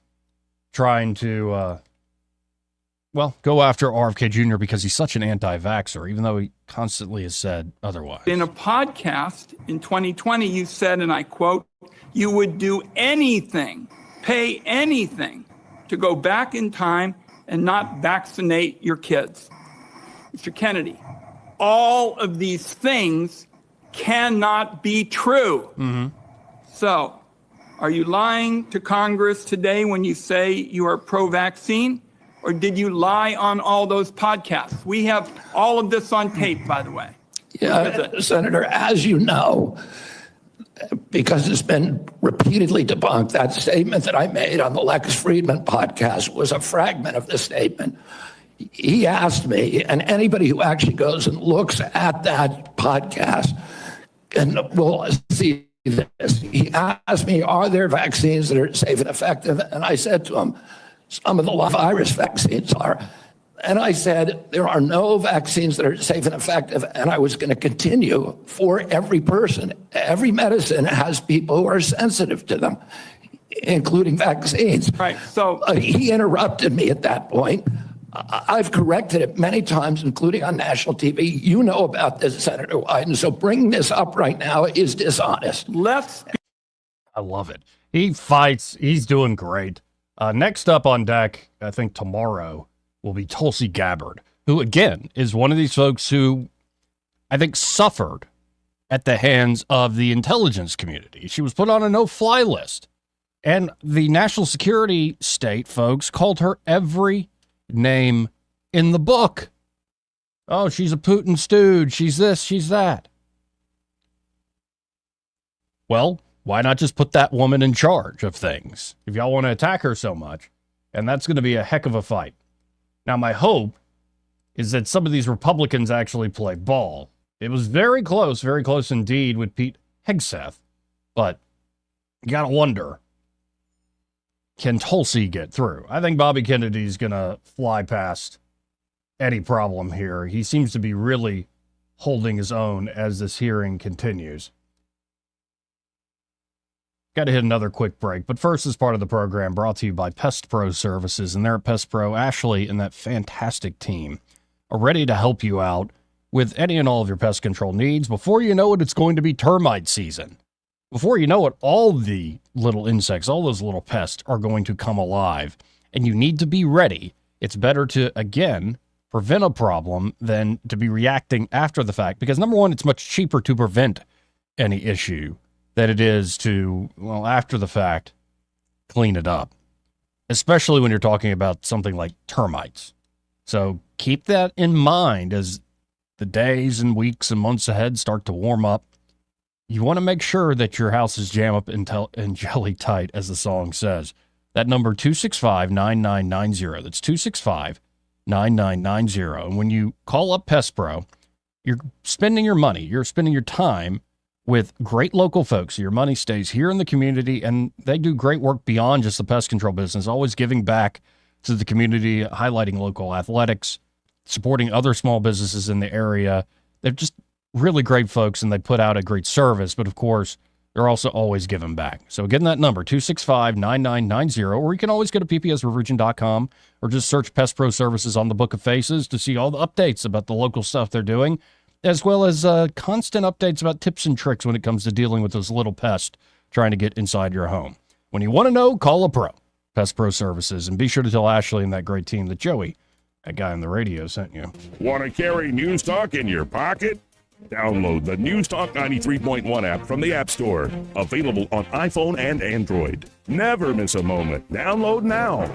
trying to, go after RFK Jr. because he's such an anti-vaxxer, even though he constantly has said otherwise. In a podcast in 2020, you said, and I quote, you would do anything, pay anything to go back in time and not vaccinate your kids. Mr. Kennedy, all of these things cannot be true. Mm-hmm. So, are you lying to Congress today when you say you are pro-vaccine? Or did you lie on all those podcasts? We have all of this on tape, by the way. Yeah, Senator, as you know, because it's been repeatedly debunked, that statement that I made on the Lex Friedman podcast was a fragment of the statement. He asked me, and anybody who actually goes and looks at that podcast and will see this. He asked me, are there vaccines that are safe and effective? And I said to him, some of the virus vaccines are. And I said, there are no vaccines that are safe and effective. And I was going to continue for every person. Every medicine has people who are sensitive to them, including vaccines. Right. So he interrupted me at that point. I've corrected it many times, including on national TV. You know about this, Senator Wyden. So bringing this up right now is dishonest. I love it. He fights. He's doing great. Next up on deck, I think tomorrow, will be Tulsi Gabbard, who, again, is one of these folks who I think suffered at the hands of the intelligence community. She was put on a no-fly list. And the national security state folks called her every name in the book. Oh, she's a Putin stooge. She's this, she's that. Well, why not just put that woman in charge of things if y'all want to attack her so much? And that's going to be a heck of a fight. Now, my hope is that some of these Republicans actually play ball. It was very close indeed with Pete Hegseth. But you got to wonder, can Tulsi get through? I think Bobby Kennedy's going to fly past any problem here. He seems to be really holding his own as this hearing continues. Got to hit another quick break, but first, as part of the program, brought to you by Pest Pro Services, and they're at Pest Pro. Ashley and that fantastic team are ready to help you out with any and all of your pest control needs. Before you know it, it's going to be termite season. Before you know it, all the little insects, all those little pests are going to come alive, and you need to be ready. It's better to, again, prevent a problem than to be reacting after the fact, because number one, it's much cheaper to prevent any issue than it is to, well, after the fact, clean it up, especially when you're talking about something like termites. So keep that in mind as the days and weeks and months ahead start to warm up. You want to make sure that your house is jam up and jelly tight, as the song says. That number, 265-9990. That's 265-9990. And when you call up Pest Pro, you're spending your money. You're spending your time with great local folks. Your money stays here in the community, and they do great work beyond just the pest control business, always giving back to the community, highlighting local athletics, supporting other small businesses in the area. They're just really great folks, and they put out a great service, but of course, they're also always giving back. So again, that number, 265-9990, or you can always go to ppsrevision.com or just search Pest Pro Services on the Book of Faces to see all the updates about the local stuff they're doing, as well as constant updates about tips and tricks when it comes to dealing with those little pests trying to get inside your home. When you want to know, call a pro, Pest Pro Services, and be sure to tell Ashley and that great team that Joey, that guy on the radio, sent you. Want to carry News Talk in your pocket? Download the News Talk 93.1 app from the App Store. Available on iPhone and Android. Never miss a moment. Download now.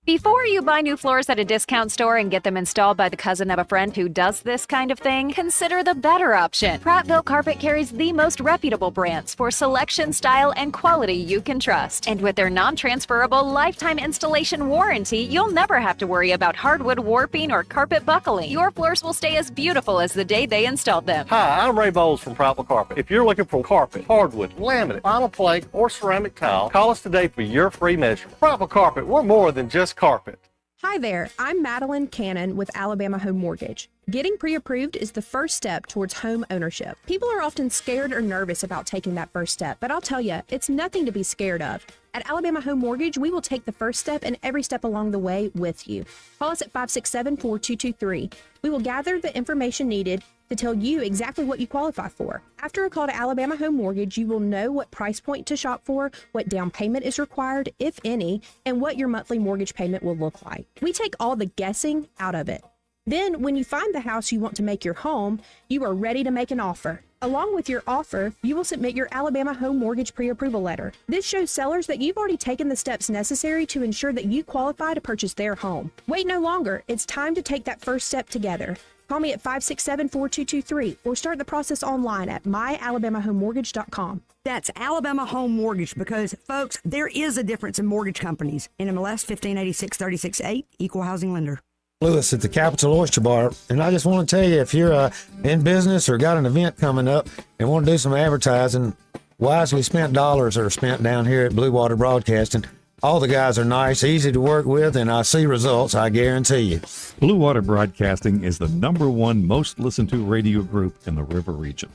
Before you buy new floors at a discount store and get them installed by the cousin of a friend who does this kind of thing, consider the better option. Prattville Carpet carries the most reputable brands for selection, style, and quality you can trust. And with their non-transferable lifetime installation warranty, you'll never have to worry about hardwood warping or carpet buckling. Your floors will stay as beautiful as the day they installed them. Hi, I'm Ray Bowles from Prattville Carpet. If you're looking for carpet, hardwood, laminate, vinyl plank, or ceramic tile, call us today for your free measurement. Prattville Carpet, we're more than just carpet. Hi there, I'm Madeline Cannon with Alabama Home Mortgage. Getting pre-approved is the first step towards home ownership. People are often scared or nervous about taking that first step, but I'll tell you, it's nothing to be scared of. At Alabama Home Mortgage, we will take the first step and every step along the way with you. Call us at 567-4223. We will gather the information needed to tell you exactly what you qualify for. After a call to Alabama Home Mortgage, you will know what price point to shop for, what down payment is required, if any, and what your monthly mortgage payment will look like. We take all the guessing out of it. Then, when you find the house you want to make your home, you are ready to make an offer. Along with your offer, you will submit your Alabama Home Mortgage pre-approval letter. This shows sellers that you've already taken the steps necessary to ensure that you qualify to purchase their home. Wait no longer. It's time to take that first step together. Call me at 567-4223 or start the process online at myalabamahomemortgage.com. That's Alabama Home Mortgage because, folks, there is a difference in mortgage companies. NMLS 1586-36-8, Equal Housing Lender. Lewis at the Capital Oyster Bar, and I just want to tell you, if you're in business or got an event coming up and want to do some advertising, wisely spent dollars are spent down here at Blue Water Broadcasting. All the guys are nice, easy to work with, and I see results, I guarantee you. Blue Water Broadcasting is the #1 most listened to radio group in the River region.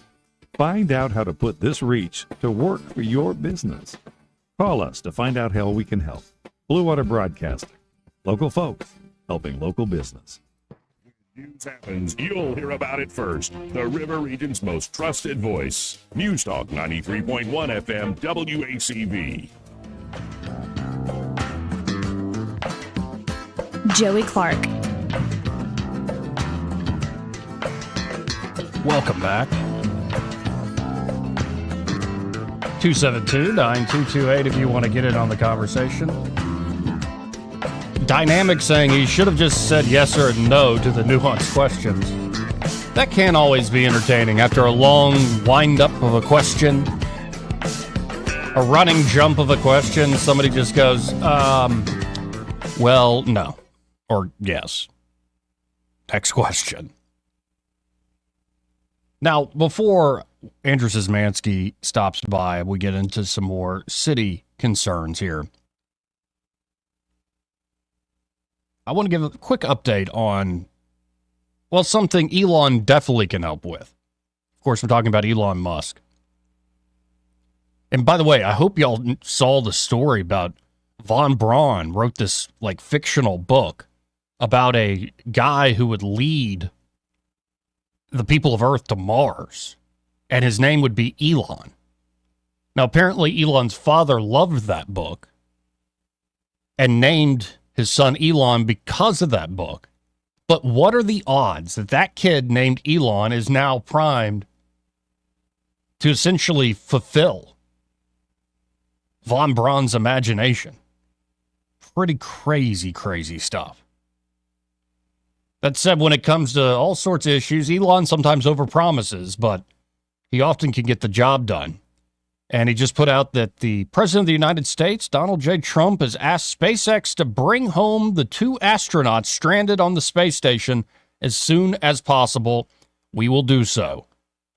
Find out how to put this reach to work for your business. Call us to find out how we can help. Blue Water Broadcasting. Local folks helping local business. News happens, you'll hear about it first. The River Region's most trusted voice. News Talk 93.1 FM WACV. Joey Clark. Welcome back. 272-9228 if you want to get in on the conversation. Dynamic saying he should have just said yes or no to the nuanced questions. That can't always be entertaining after a long wind-up of a question. A running jump of a question. Somebody just goes, well, no. Or yes. Next question. Now, before Andrew Szymanski stops by, we get into some more city concerns here. I want to give a quick update on, well, something Elon definitely can help with. Of course, we're talking about Elon Musk. And by the way, I hope y'all saw the story about Von Braun wrote this like fictional book about a guy who would lead the people of Earth to Mars, and his name would be Elon. Now, apparently Elon's father loved that book and named his son Elon because of that book. But what are the odds that that kid named Elon is now primed to essentially fulfill Von Braun's imagination? Pretty crazy, crazy stuff. That said, when it comes to all sorts of issues, Elon sometimes overpromises, but he often can get the job done. And he just put out that the President of the United States, Donald J. Trump, has asked SpaceX to bring home the 2 astronauts stranded on the space station as soon as possible. We will do so.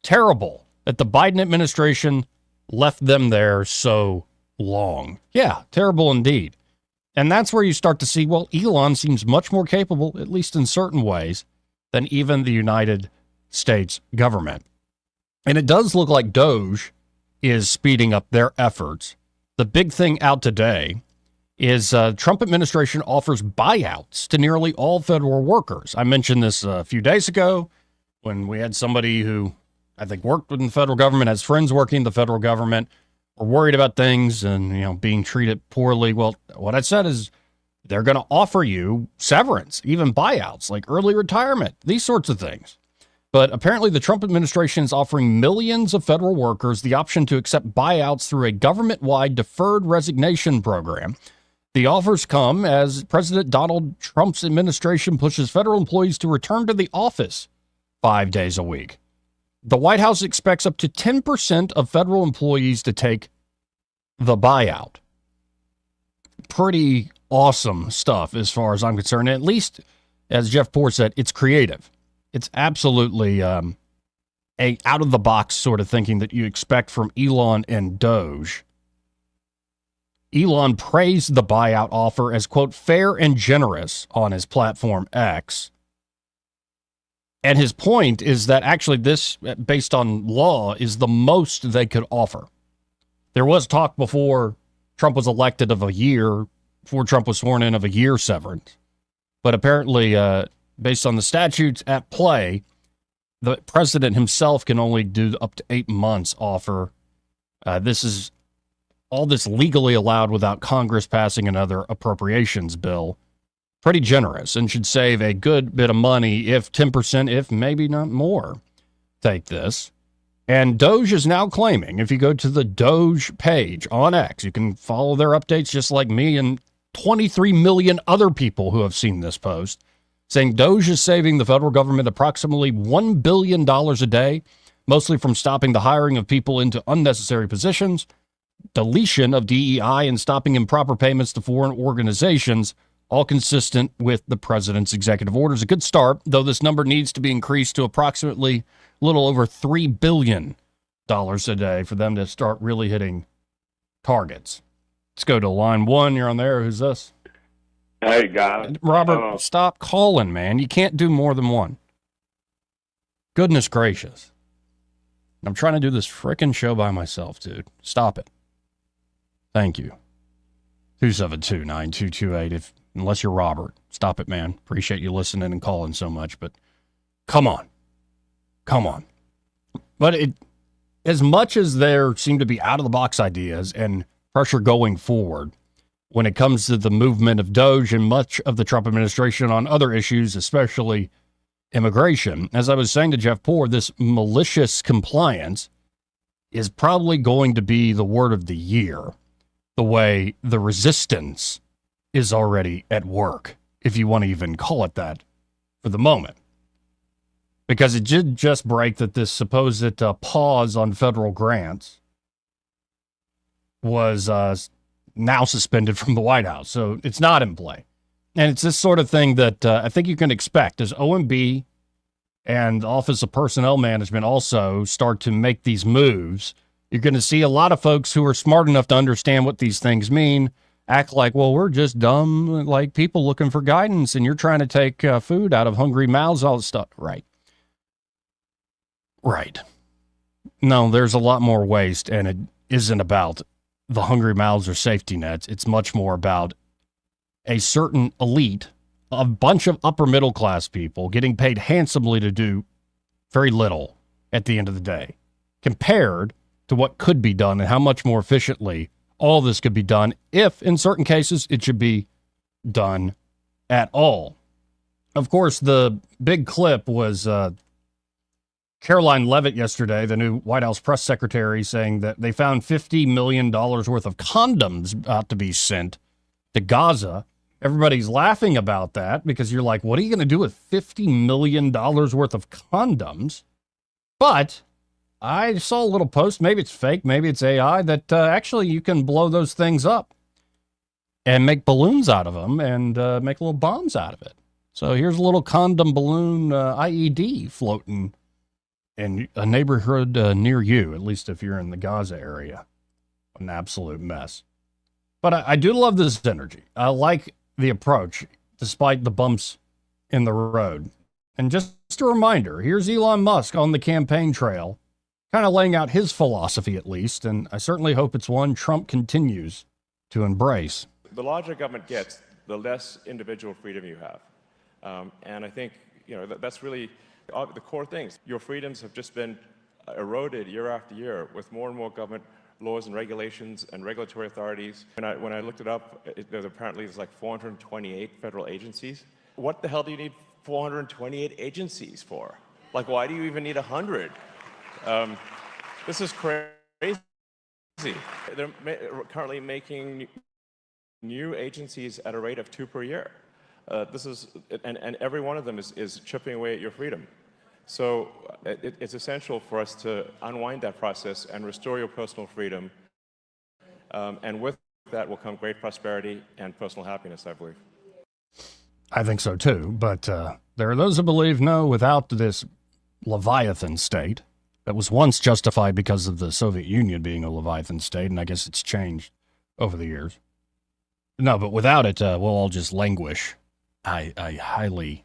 Terrible that the Biden administration left them there so long. Yeah, terrible indeed. And that's where you start to see, well, Elon seems much more capable, at least in certain ways, than even the United States government. And it does look like Doge is speeding up their efforts. The big thing out today is Trump administration offers buyouts to nearly all federal workers. I mentioned this a few days ago when we had somebody who I think worked in the federal government, has friends working in the federal government, were worried about things and, being treated poorly. Well, what I said is they're going to offer you severance, even buyouts, like early retirement, these sorts of things. But apparently the Trump administration is offering millions of federal workers the option to accept buyouts through a government-wide deferred resignation program. The offers come as President Donald Trump's administration pushes federal employees to return to the office 5 days a week. The White House expects up to 10% of federal employees to take the buyout. Pretty awesome stuff as far as I'm concerned. At least, as Jeff Poor said, it's creative. It's absolutely a out-of-the-box sort of thinking that you expect from Elon and Doge. Elon praised the buyout offer as, quote, fair and generous on his platform X. And his point is that actually this, based on law, is the most they could offer. There was talk before Trump was elected of a year, before Trump was sworn in, of a year severance. But apparently, based on the statutes at play, the president himself can only do up to 8 months offer. This is all this legally allowed without Congress passing another appropriations bill. Pretty generous and should save a good bit of money if 10%, if maybe not more, take this. And Doge is now claiming, if you go to the Doge page on X, you can follow their updates just like me and 23 million other people who have seen this post, saying Doge is saving the federal government approximately $1 billion a day, mostly from stopping the hiring of people into unnecessary positions, deletion of DEI, and stopping improper payments to foreign organizations, all consistent with the president's executive orders. A good start, though this number needs to be increased to approximately a little over $3 billion a day for them to start really hitting targets. Let's go to line one. You're on there. Who's this? Hey, guys. Robert, stop calling, man. You can't do more than one. Goodness gracious. I'm trying to do this frickin' show by myself, dude. Stop it. Thank you. 272-9228. Unless you're Robert. Stop it, man. Appreciate you listening and calling so much, but come on. Come on. But as much as there seem to be out-of-the-box ideas and pressure going forward when it comes to the movement of Doge and much of the Trump administration on other issues, especially immigration, as I was saying to Jeff Poor, this malicious compliance is probably going to be the word of the year, the way the resistance is already at work, if you want to even call it that for the moment. Because it did just break that this supposed pause on federal grants was now suspended from the White House. So it's not in play. And it's this sort of thing that I think you can expect as OMB and the Office of Personnel Management also start to make these moves. You're going to see a lot of folks who are smart enough to understand what these things mean act like, well, we're just dumb, like people looking for guidance, and you're trying to take food out of hungry mouths, all this stuff. Right. Right. No, there's a lot more waste, and it isn't about the hungry mouths or safety nets. It's much more about a certain elite, a bunch of upper middle class people getting paid handsomely to do very little at the end of the day, compared to what could be done and how much more efficiently all this could be done if, in certain cases, it should be done at all. Of course, the big clip was Caroline Leavitt yesterday, the new White House press secretary, saying that they found $50 million worth of condoms about to be sent to Gaza. Everybody's laughing about that because you're like, what are you going to do with $50 million worth of condoms? But I saw a little post, maybe it's fake, maybe it's AI, that actually you can blow those things up and make balloons out of them and make little bombs out of it. So here's a little condom balloon IED floating in a neighborhood near you, at least if you're in the Gaza area. An absolute mess. But I do love this energy. I like the approach, despite the bumps in the road. And just a reminder, here's Elon Musk on the campaign trail, kind of laying out his philosophy at least, and I certainly hope it's one Trump continues to embrace. The larger government gets, the less individual freedom you have. And I think, that's really the core things. Your freedoms have just been eroded year after year with more and more government laws and regulations and regulatory authorities. When I looked it up, there's like 428 federal agencies. What the hell do you need 428 agencies for? Like, why do you even need 100? This is crazy. They're currently making new agencies at a rate of 2 per year. And every one of them is chipping away at your freedom. So it's essential for us to unwind that process and restore your personal freedom. And with that will come great prosperity and personal happiness, I believe. I think so too. But there are those who believe, no, without this Leviathan state that was once justified because of the Soviet Union being a Leviathan state, and I guess it's changed over the years. No, but without it, we'll all just languish. I highly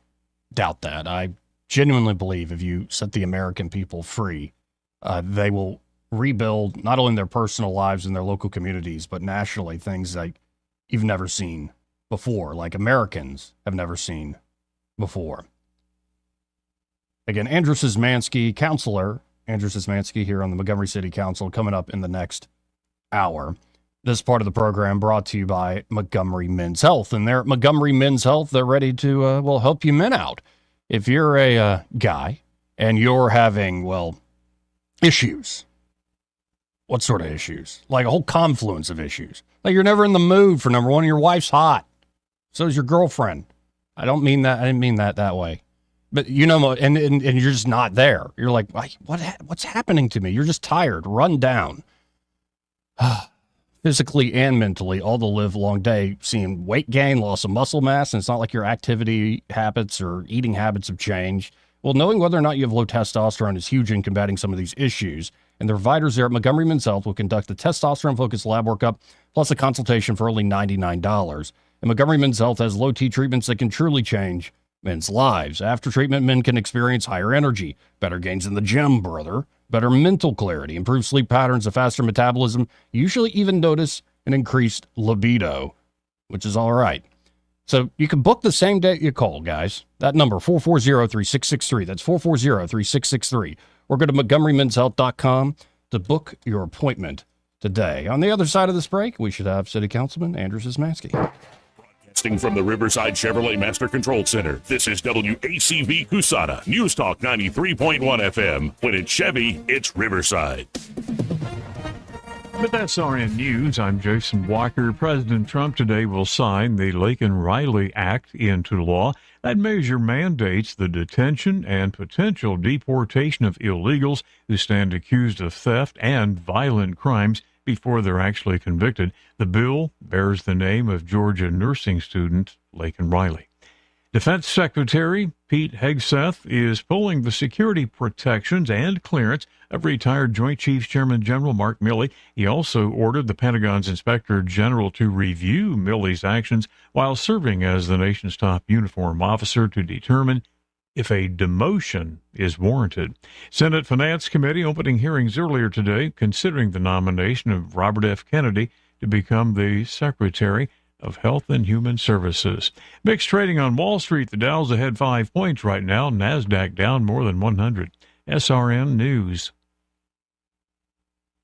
doubt that. I genuinely believe if you set the American people free, they will rebuild not only their personal lives and their local communities, but nationally, things like you've never seen before, like Americans have never seen before. Again, Andrew Szymanski, counselor, Andrew Szymanski here on the Montgomery City Council, coming up in the next hour. This part of the program brought to you by Montgomery Men's Health. And they're at Montgomery Men's Health. They're ready to, help you men out. If you're a guy and you're having, issues, what sort of issues? Like a whole confluence of issues. Like you're never in the mood for number one, your wife's hot. So is your girlfriend. I didn't mean that way. But you know, and you're just not there. You're like, what's happening to me? You're just tired, run down. Physically and mentally, all the live long day, seeing weight gain, loss of muscle mass, and it's not like your activity habits or eating habits have changed. Well, knowing whether or not you have low testosterone is huge in combating some of these issues. And the providers there at Montgomery Men's Health will conduct a testosterone-focused lab workup, plus a consultation for only $99. And Montgomery Men's Health has low-T treatments that can truly change men's lives. After treatment, men can experience higher energy, better gains in the gym, brother, better mental clarity, improved sleep patterns, a faster metabolism, usually even notice an increased libido, which is all right. So you can book the same day you call, guys. That number, 440-3663. That's 440-3663. Or go to MontgomeryMen'sHealth.com to book your appointment today. On the other side of this break, we should have City Councilman Andrew Szymanski. Broadcasting from the Riverside Chevrolet Master Control Center, this is WACV Cusana, News Talk 93.1 FM. When it's Chevy, it's Riverside. With SRN News, I'm Jason Walker. President Trump today will sign the Laken-Riley Act into law. That measure mandates the detention and potential deportation of illegals who stand accused of theft and violent crimes before they're actually convicted. The bill bears the name of Georgia nursing student Laken Riley. Defense Secretary Pete Hegseth is pulling the security protections and clearance of retired Joint Chiefs Chairman General Mark Milley. He also ordered the Pentagon's Inspector General to review Milley's actions while serving as the nation's top uniform officer to determine if a demotion is warranted. Senate Finance Committee opening hearings earlier today considering the nomination of Robert F. Kennedy to become the Secretary of Health and Human Services. Mixed trading on Wall Street. The Dow's ahead 5 points right now. NASDAQ down more than 100. SRN News.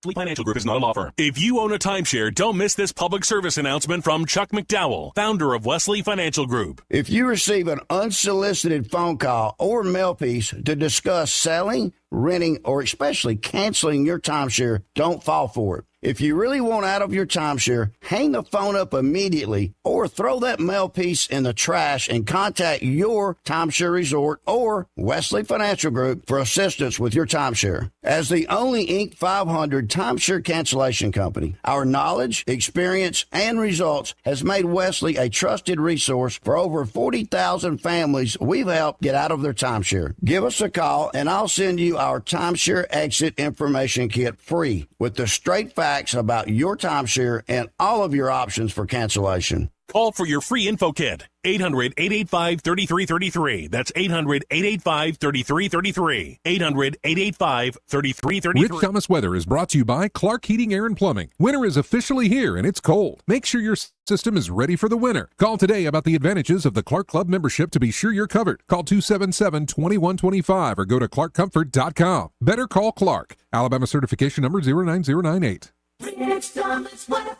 Wesley Financial Group is not a law firm. If you own a timeshare, don't miss this public service announcement from Chuck McDowell, founder of Wesley Financial Group. If you receive an unsolicited phone call or mail piece to discuss selling, renting, or especially canceling your timeshare, don't fall for it. If you really want out of your timeshare, hang the phone up immediately or throw that mail piece in the trash and contact your timeshare resort or Wesley Financial Group for assistance with your timeshare. As the only Inc. 500 timeshare cancellation company, our knowledge, experience, and results has made Wesley a trusted resource for over 40,000 families we've helped get out of their timeshare. Give us a call and I'll send you our timeshare exit information kit free with the straight facts about your timeshare and all of your options for cancellation. Call for your free info kit. 800-885-3333. That's 800-885-3333. 800-885-3333. Rich Thomas Weather is brought to you by Clark Heating, Air, and Plumbing. Winter is officially here and it's cold. Make sure your system is ready for the winter. Call today about the advantages of the Clark Club membership to be sure you're covered. Call 277-2125 or go to clarkcomfort.com. Better call Clark. Alabama certification number 09098. Rich Thomas Weather.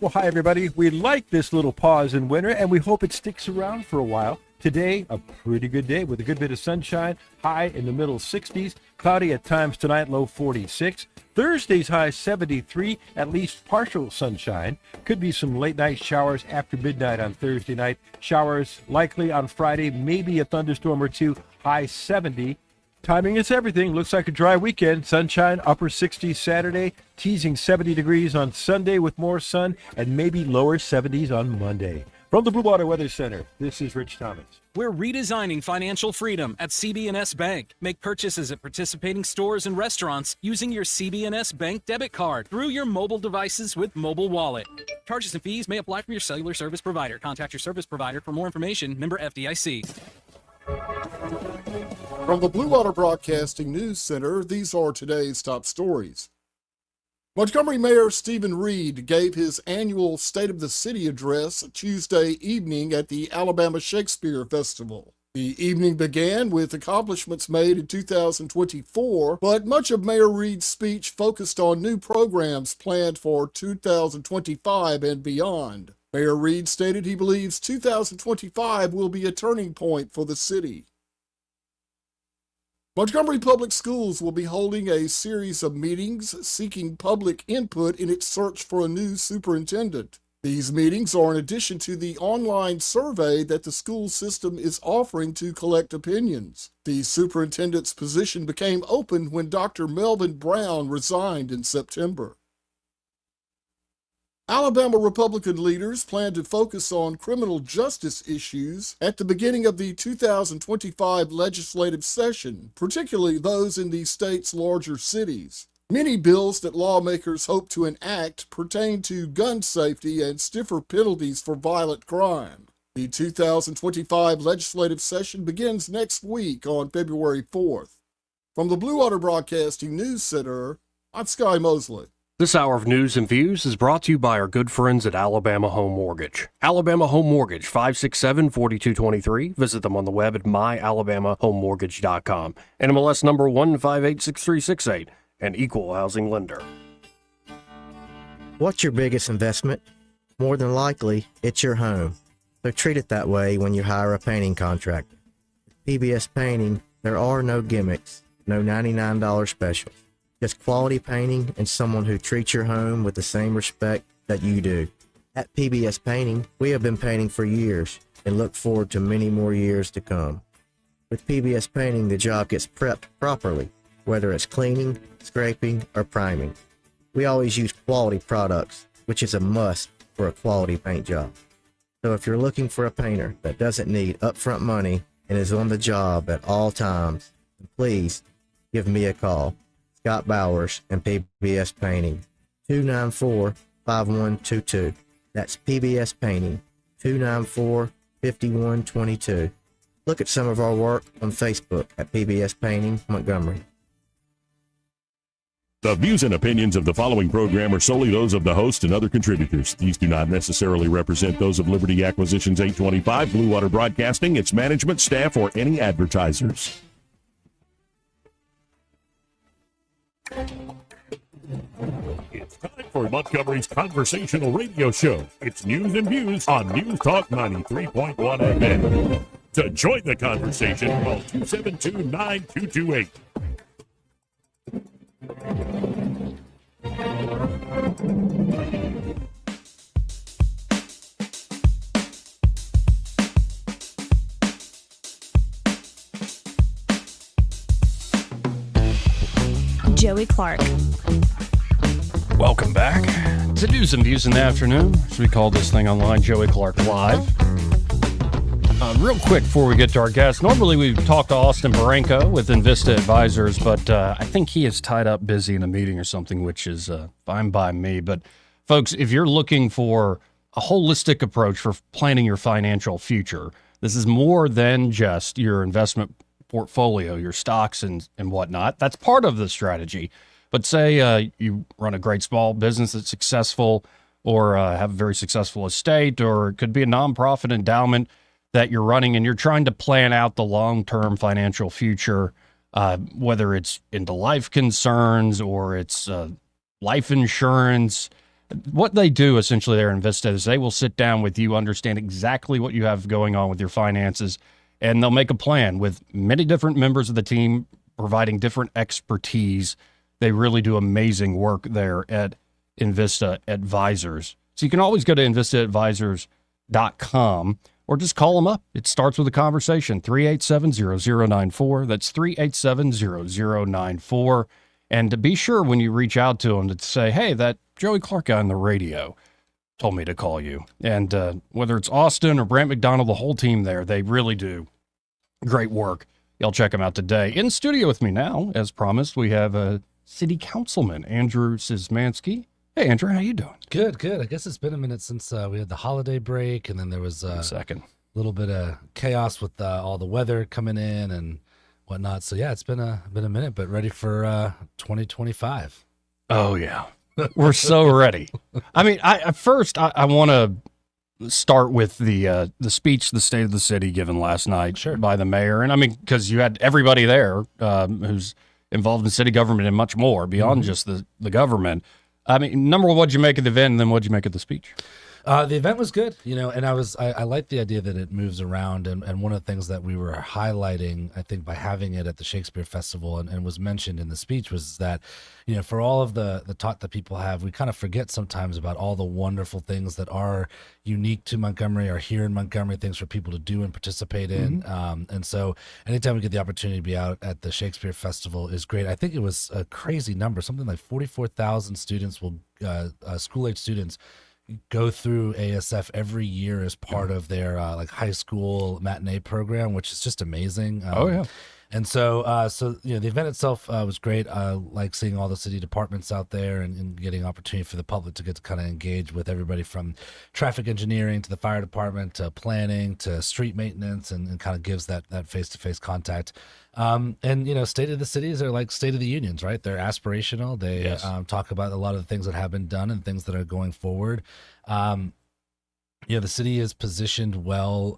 Well, hi, everybody. We like this little pause in winter, and we hope it sticks around for a while. Today, a pretty good day with a good bit of sunshine, high in the middle 60s, cloudy at times tonight, low 46. Thursday's high 73, at least partial sunshine. Could be some late night showers after midnight on Thursday night. Showers likely on Friday, maybe a thunderstorm or two, high 70. Timing is everything. Looks like a dry weekend. Sunshine, upper 60s Saturday, teasing 70 degrees on Sunday with more sun, and maybe lower 70s on Monday. From the Blue Water Weather Center, this is Rich Thomas. We're redesigning financial freedom at CB&S Bank. Make purchases at participating stores and restaurants using your CB&S Bank debit card through your mobile devices with Mobile Wallet. Charges and fees may apply for your cellular service provider. Contact your service provider for more information. Member FDIC. From the Blue Water Broadcasting News Center, these are today's top stories. Montgomery Mayor Stephen Reed gave his annual State of the City address Tuesday evening at the Alabama Shakespeare Festival. The evening began with accomplishments made in 2024, but much of Mayor Reed's speech focused on new programs planned for 2025 and beyond. Mayor Reed stated he believes 2025 will be a turning point for the city. Montgomery Public Schools will be holding a series of meetings seeking public input in its search for a new superintendent. These meetings are in addition to the online survey that the school system is offering to collect opinions. The superintendent's position became open when Dr. Melvin Brown resigned in September. Alabama Republican leaders plan to focus on criminal justice issues at the beginning of the 2025 legislative session, particularly those in the state's larger cities. Many bills that lawmakers hope to enact pertain to gun safety and stiffer penalties for violent crime. The 2025 legislative session begins next week on February 4th. From the Blue Water Broadcasting News Center, I'm Sky Mosley. This hour of news and views is brought to you by our good friends at Alabama Home Mortgage. Alabama Home Mortgage, 567-4223. Visit them on the web at myalabamahomemortgage.com. NMLS number 1586368, an equal housing lender. What's your biggest investment? More than likely, it's your home. So treat it that way when you hire a painting contractor. With PBS Painting, there are no gimmicks, no $99 specials. Just quality painting and someone who treats your home with the same respect that you do. At PBS Painting, we have been painting for years and look forward to many more years to come. With PBS Painting, the job gets prepped properly, whether it's cleaning, scraping, or priming. We always use quality products, which is a must for a quality paint job. So if you're looking for a painter that doesn't need upfront money and is on the job at all times, please give me a call. Scott Bowers and PBS Painting, 294-5122. That's PBS Painting, 294-5122. Look at some of our work on Facebook at PBS Painting Montgomery. The views and opinions of the following program are solely those of the host and other contributors. These do not necessarily represent those of Liberty Acquisitions 825, Blue Water Broadcasting, its management, staff, or any advertisers. It's time for Montgomery's conversational radio show. It's news and views on News Talk 93.1 FM. To join the conversation, call 272-9228. Joey Clark. Welcome back to News and Views in the Afternoon, as we call this thing online, Joey Clark Live. Real quick before we get to our guest, normally we talk to Austin Baranko with Invista Advisors, but I think he is tied up busy in a meeting or something, which is fine by me. But folks, if you're looking for a holistic approach for planning your financial future, this is more than just your investment portfolio, your stocks and whatnot. That's part of the strategy. But say you run a great small business that's successful, or have a very successful estate, or it could be a nonprofit endowment that you're running, and you're trying to plan out the long-term financial future, whether it's into life concerns or it's life insurance. What they do essentially there in Invista is they will sit down with you, understand exactly what you have going on with your finances, and they'll make a plan with many different members of the team providing different expertise. They really do amazing work there at Invista Advisors. So you can always go to InvistaAdvisors.com, or just call them up. It starts with a conversation, 387-0094. That's 387-0094. And to be sure when you reach out to them to say, hey, that Joey Clark guy on the radio told me to call you. And whether it's Austin or Brant McDonald, the whole team there, they really do great work. Y'all check them out today. In studio with me now, as promised, we have a city councilman, Andrew Szymanski. Hey, Andrew, how you doing? Good, good. I guess it's been a minute since we had the holiday break, and then there was a little bit of chaos with all the weather coming in and whatnot. So yeah, it's been a minute, but ready for 2025. Oh yeah, we're so ready. I mean, I want to start with the speech, the State of the City given last night by the mayor, and I mean because you had everybody there who's involved in city government and much more beyond just the government. I mean, number one, what'd you make of the event, and then what'd you make of the speech? The event was good, and I like the idea that it moves around, and one of the things that we were highlighting, I think, by having it at the Shakespeare Festival and was mentioned in the speech was that, for all of the talk that people have, we kind of forget sometimes about all the wonderful things that are unique to Montgomery, or here in Montgomery, things for people to do and participate in. And so anytime we get the opportunity to be out at the Shakespeare Festival is great. I think it was a crazy number, something like 44,000 students school-age students go through ASF every year as part of their high school matinee program, which is just amazing. And so the event itself was great. I like seeing all the city departments out there and getting opportunity for the public to get to kind of engage with everybody from traffic engineering to the fire department to planning to street maintenance, and kind of gives that face-to-face contact. And State of the Cities are like State of the Unions, right? They're aspirational. They talk about a lot of the things that have been done and things that are going forward. The city is positioned well,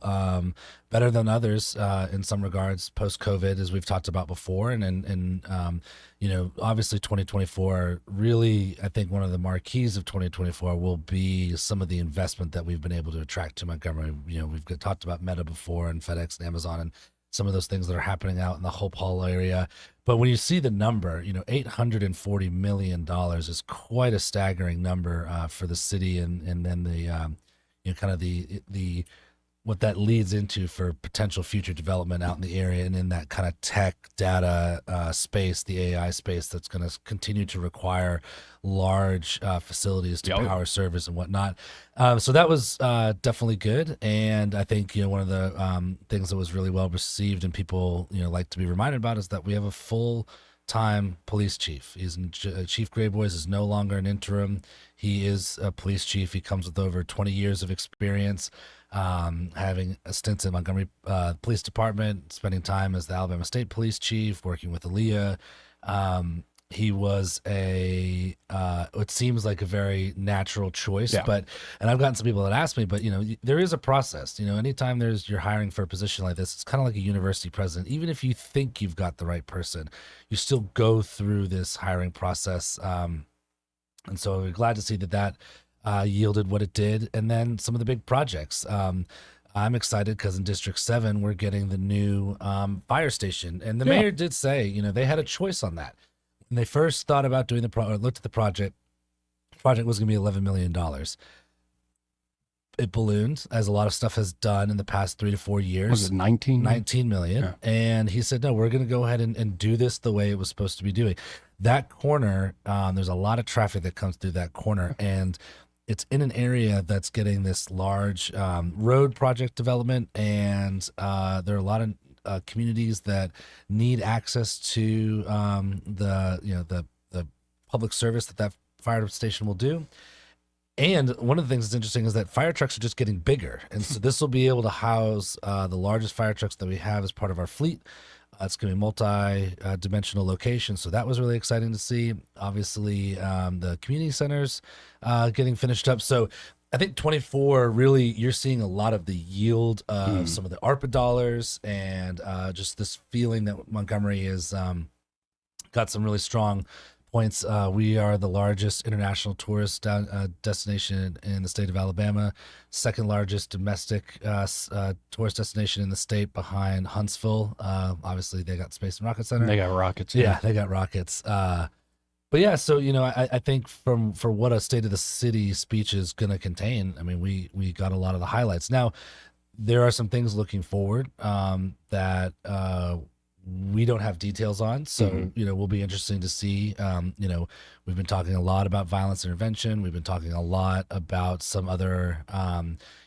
better than others in some regards post-COVID, as we've talked about before. And obviously 2024, really, I think one of the marquees of 2024 will be some of the investment that we've been able to attract to Montgomery. We've talked about Meta before, and FedEx and Amazon, and some of those things that are happening out in the Hope Hall area. But when you see the number, $840 million is quite a staggering number for the city, and then the kind of the what that leads into for potential future development out in the area and in that kind of tech data space, the AI space that's going to continue to require large facilities to power servers and whatnot. So that was definitely good. And I think, one of the things that was really well received and people, like to be reminded about is that we have a full-time police chief. Chief Grayboys is no longer an interim. He is a police chief. He comes with over 20 years of experience, having a stint in Montgomery Police Department, spending time as the Alabama State Police Chief, working with Aaliyah. He was it seems like a very natural choice, and I've gotten some people that ask me, but there is a process. Anytime you're hiring for a position like this, it's kind of like a university president. Even if you think you've got the right person, you still go through this hiring process. And so we're glad to see that yielded what it did. And then some of the big projects. I'm excited because in District 7, we're getting the new fire station. And the mayor did say, they had a choice on that. When they first thought about doing looked at the project was going to be $11 million. It ballooned, as a lot of stuff has done in the past 3 to 4 years. Was it 19? 19 million. Yeah. And he said, no, we're going to go ahead and do this the way it was supposed to be doing. That corner, there's a lot of traffic that comes through that corner, and it's in an area that's getting this large road project development, and there are a lot of communities that need access to the public service that fire station will do. And one of the things that's interesting is that fire trucks are just getting bigger, and so this will be able to house the largest fire trucks that we have as part of our fleet. It's going to be multi-dimensional location, so that was really exciting to see. Obviously, the community centers getting finished up. So I think 24, really, you're seeing a lot of the yield of some of the ARPA dollars, and just this feeling that Montgomery has got some really strong points. We are the largest international tourist destination in the state of Alabama, second largest domestic tourist destination in the state behind Huntsville. Obviously, they got Space and Rocket Center. They got rockets. Yeah, they got rockets. But yeah, so I think for what a State of the City speech is going to contain, I mean, we got a lot of the highlights. Now, there are some things looking forward that we don't have details on. So, will be interesting to see. We've been talking a lot about violence intervention. We've been talking a lot about some other,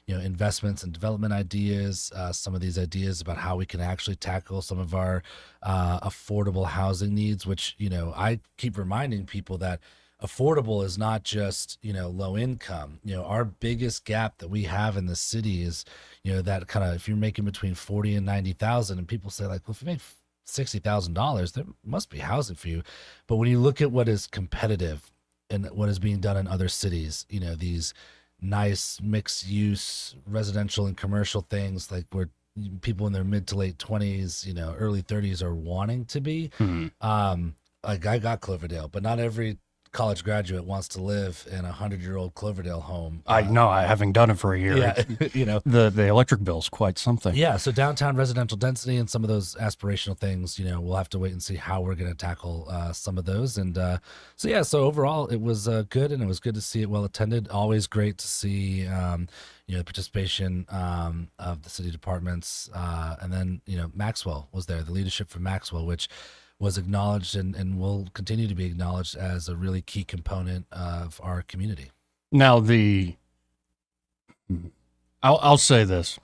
investments and development ideas, some of these ideas about how we can actually tackle some of our affordable housing needs, which, I keep reminding people that affordable is not just, low income. Our biggest gap that we have in the city is, that kind of, if you're making between 40 and 90,000, and people say like, well, if you make $60,000, there must be housing for you. But when you look at what is competitive and what is being done in other cities, these nice mixed use residential and commercial things, like where people in their mid to late 20s, early 30s are wanting to be. Like I got Cloverdale, but not every college graduate wants to live in 100-year-old Cloverdale home. I know, having done it for a year. Yeah, the electric bill's quite something. Yeah, so downtown residential density and some of those aspirational things, we'll have to wait and see how we're going to tackle some of those. And so overall, it was good, and it was good to see it well attended. Always great to see, the participation of the city departments, and then Maxwell was there, the leadership from Maxwell, which was acknowledged and will continue to be acknowledged as a really key component of our community. Now, I'll say this,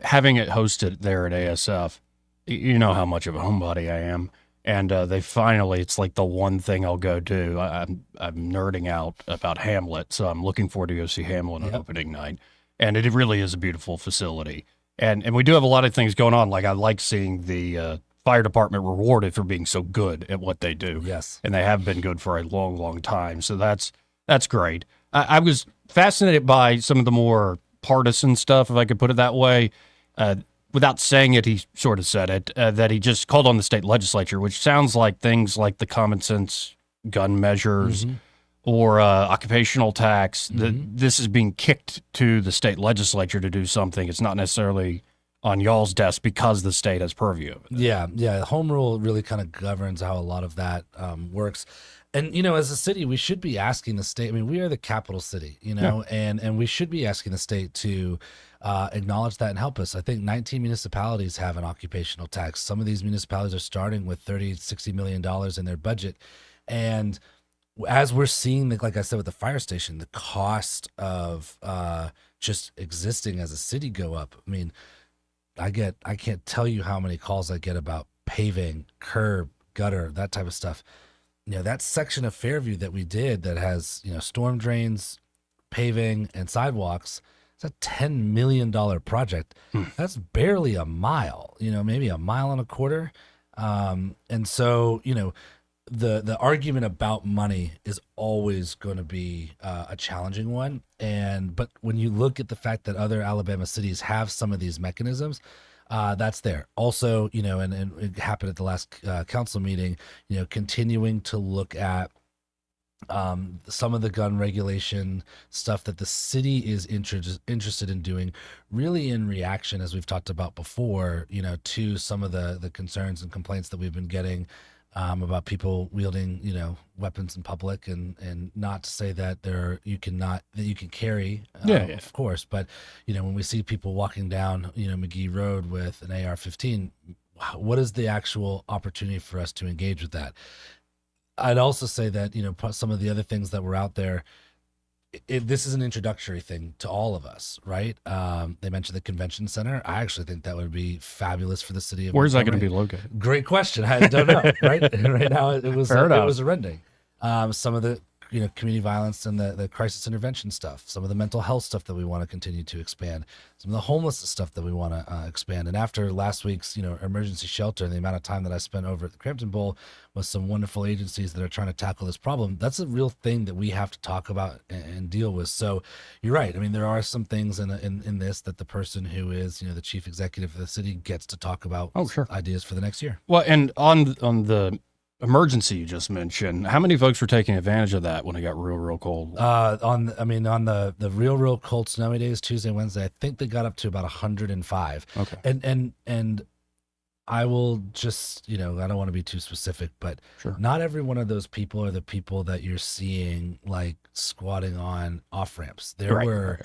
having it hosted there at ASF, you know how much of a homebody I am. And it's like the one thing I'll go do. I'm nerding out about Hamlet, so I'm looking forward to go see Hamlet on opening night. And it really is a beautiful facility. And we do have a lot of things going on. Like I like seeing the fire department rewarded for being so good at what they do. Yes. And they have been good for a long, long time. So that's great. I was fascinated by some of the more partisan stuff, if I could put it that way. Without saying it, he sort of said it, that he just called on the state legislature, which sounds like things like the common sense gun measures or occupational tax. This is being kicked to the state legislature to do something. It's not necessarily on y'all's desk because the state has purview of it. Yeah. Home rule really kind of governs how a lot of that works. And, as a city, we should be asking the state, we are the capital city, and we should be asking the state to acknowledge that and help us. I think 19 municipalities have an occupational tax. Some of these municipalities are starting with $60 million in their budget. And as we're seeing, like I said, with the fire station, the cost of just existing as a city go up. I can't tell you how many calls I get about paving, curb, gutter, that type of stuff. That section of Fairview that we did that has, storm drains, paving, and sidewalks, it's a $10 million project. That's barely a mile, maybe a mile and a quarter. And so, the argument about money is always going to be a challenging one. But when you look at the fact that other Alabama cities have some of these mechanisms, that's there. Also, and it happened at the last council meeting, continuing to look at some of the gun regulation stuff that the city is interested in doing, really in reaction, as we've talked about before, to some of the concerns and complaints that we've been getting about people wielding, weapons in public, and not to say that you can carry, of course, but when we see people walking down, McGee Road with an AR-15, what is the actual opportunity for us to engage with that? I'd also say that some of the other things that were out there, this is an introductory thing to all of us, right? They mentioned the convention center. I actually think that would be fabulous for the city of Where's Montgomery. that going to be located? Great question. I don't know, right? Right now it was a rendering. Some of the community violence and the crisis intervention stuff, some of the mental health stuff that we want to continue to expand, some of the homelessness stuff that we want to expand. And after last week's emergency shelter and the amount of time that I spent over at the Crampton Bowl with some wonderful agencies that are trying to tackle this problem, that's a real thing that we have to talk about and deal with. So you're right. There are some things in this that the person who is the chief executive of the city gets to talk about. Ideas for the next year. Well, and on the emergency you just mentioned, how many folks were taking advantage of that when it got real cold? On the real cold snowy days, Tuesday, Wednesday, I think they got up to about 105. Okay. And I will just, I don't want to be too specific, but not every one of those people are the people that you're seeing like squatting on off ramps. There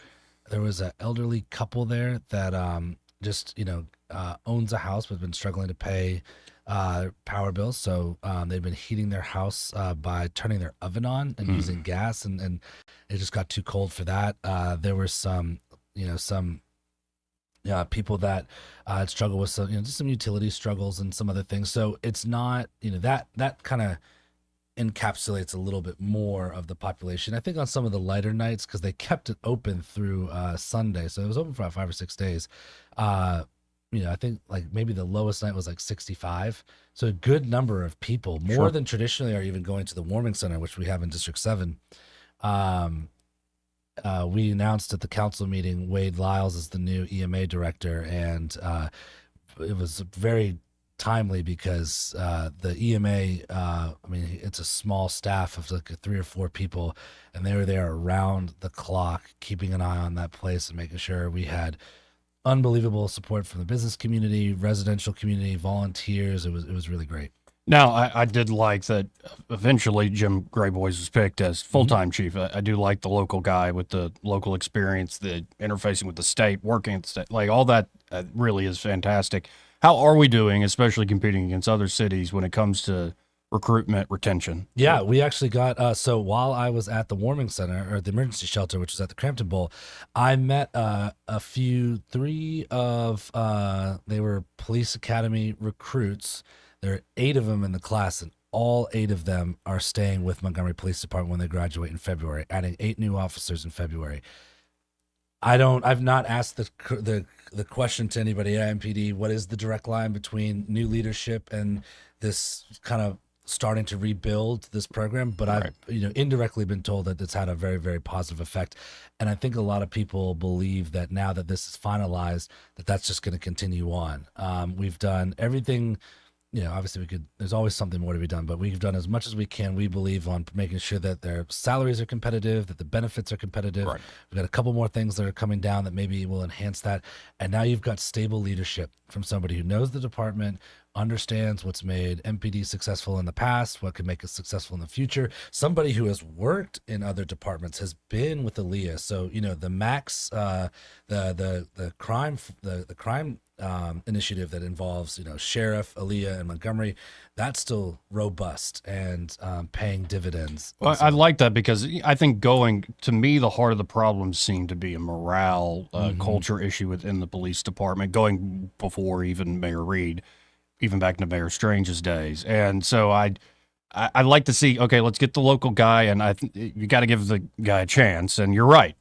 was an elderly couple there that just owns a house but been struggling to pay power bills. So they've been heating their house by turning their oven on and using gas, and it just got too cold for that. There were some people that struggle with some, just some utility struggles and some other things. So it's not, that kind of encapsulates a little bit more of the population. I think on some of the lighter nights, because they kept it open through Sunday, so it was open for about 5 or 6 days. I think like maybe the lowest night was like 65. So a good number of people, more than traditionally, are even going to the warming center, which we have in District 7. We announced at the council meeting Wade Lyles is the new EMA director, and it was very timely because the EMA, it's a small staff of like 3 or 4 people, and they were there around the clock, keeping an eye on that place and making sure we had unbelievable support from the business community, residential community, volunteers. It was really great. Now, I did like that eventually Jim Grayboys was picked as full-time chief. I do like the local guy with the local experience, the interfacing with the state, working at the state. Like, all that really is fantastic. How are we doing, especially competing against other cities, when it comes to recruitment, retention? Yeah, we actually got, so while I was at the warming center, or the emergency shelter, which was at the Crampton Bowl, I met 3 of, they were police academy recruits. There are 8 of them in the class, and all 8 of them are staying with Montgomery Police Department when they graduate in February, adding 8 new officers in February. I've not asked the question to anybody at MPD, what is the direct line between new leadership and this kind of starting to rebuild this program, but I've indirectly been told that it's had a very, very positive effect. And I think a lot of people believe that now that this is finalized, that's just going to continue on. We've done everything. Obviously there's always something more to be done, but we've done as much as we can, we believe, on making sure that their salaries are competitive, that the benefits are competitive. Right. We've got a couple more things that are coming down that maybe will enhance that. And now you've got stable leadership from somebody who knows the department, understands what's made MPD successful in the past, what could make us successful in the future. Somebody who has worked in other departments, has been with Aaliyah. So, the Max, the crime initiative that involves, Sheriff, Aaliyah, and Montgomery, that's still robust and paying dividends. Well, I like that, because I think to me, the heart of the problem seemed to be a morale culture issue within the police department, going before even Mayor Reed, even back into Mayor Strange's days. And so I like to see, okay, let's get the local guy, and you got to give the guy a chance. And you're right.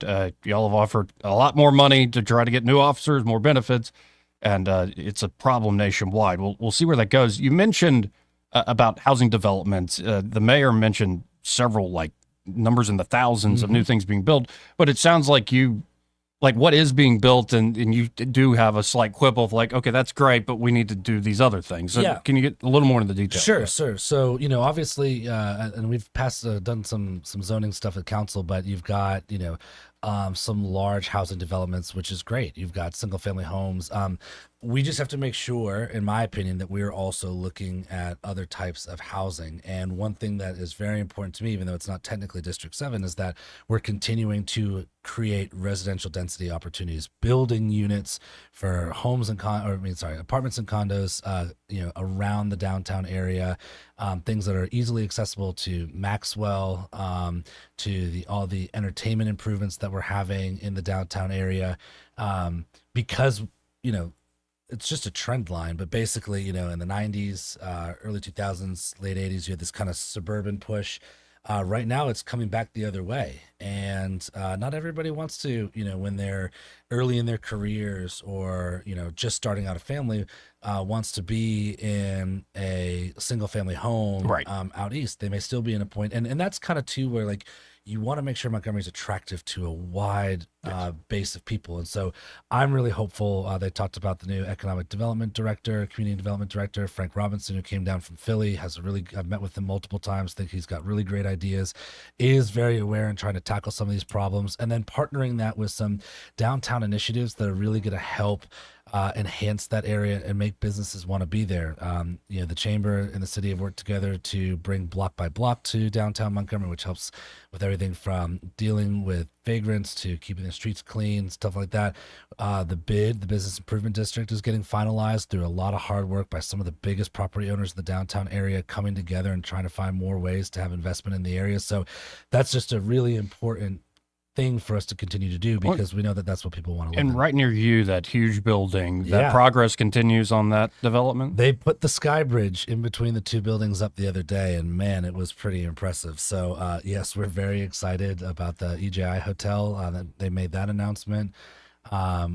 Y'all have offered a lot more money to try to get new officers, more benefits, and it's a problem nationwide. We'll see where that goes. You mentioned about housing developments. The mayor mentioned several numbers in the thousands of new things being built, but it sounds like what is being built, and you do have a slight quibble of okay, that's great, but we need to do these other things. So can you get a little more into the details? Sure. So, obviously, and we've done some zoning stuff at council, but you've got, some large housing developments, which is great. You've got single family homes. We just have to make sure, in my opinion, that we're also looking at other types of housing. And one thing that is very important to me, even though it's not technically District 7, is that we're continuing to create residential density opportunities, building units for homes and apartments and condos, around the downtown area, things that are easily accessible to Maxwell, to all the entertainment improvements that we're having in the downtown area, because it's just a trend line. But basically, in the 90s, early 2000s, late 80s, you had this kind of suburban push. Right now it's coming back the other way, and not everybody wants to, when they're early in their careers or, just starting out a family, wants to be in a single family home out east. They may still be in a point, and that's kind of too where you want to make sure Montgomery's attractive to a wide base of people. And so I'm really hopeful. They talked about the new economic development director, community development director, Frank Robinson, who came down from Philly, I've met with him multiple times, think he's got really great ideas, is very aware and trying to tackle some of these problems, and then partnering that with some downtown initiatives that are really going to help enhance that area and make businesses want to be there. The chamber and the city have worked together to bring Block by Block to downtown Montgomery, which helps with everything from dealing with vagrants to keeping the streets clean, stuff like that. The Business Improvement District, is getting finalized through a lot of hard work by some of the biggest property owners in the downtown area coming together and trying to find more ways to have investment in the area. So that's just a really important thing for us to continue to do, because we know that that's what people want to live in. And right near you, that huge building, that progress continues on that development? They put the Sky Bridge in between the two buildings up the other day, and man, it was pretty impressive. So yes, we're very excited about the EJI Hotel. That they made that announcement,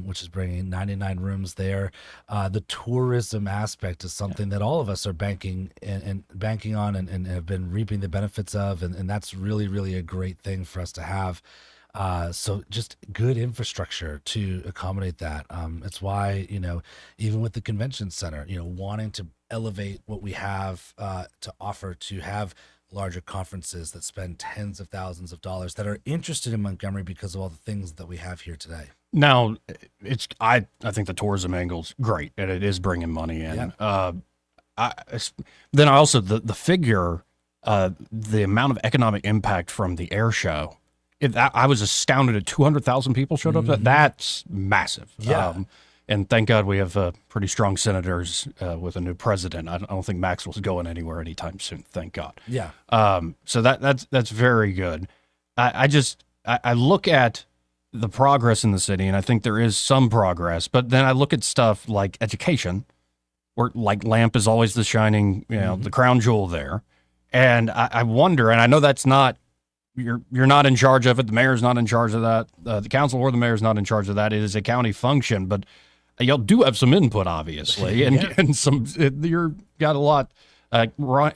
which is bringing 99 rooms there. The tourism aspect is something that all of us are banking on and have been reaping the benefits of, and that's really, really a great thing for us to have. So just good infrastructure to accommodate that. It's why, even with the convention center, wanting to elevate what we have to offer, to have larger conferences that spend tens of thousands of dollars that are interested in Montgomery because of all the things that we have here today. Now, I think the tourism angle's great, and it is bringing money in. Yeah. Then also the figure, the amount of economic impact from the air show. I was astounded at 200,000 people showed up. That's massive. Yeah. And thank God we have pretty strong senators with a new president. I don't think Maxwell's going anywhere anytime soon. Thank God. Yeah. So that's very good. I look at the progress in the city, and I think there is some progress. But then I look at stuff like education, where like LAMP is always the shining, the crown jewel there. And I wonder, and I know that's not. You're not in charge of it. The mayor's not in charge of that. The council or the mayor's not in charge of that. It is a county function, but y'all do have some input, obviously, and some. You're got a lot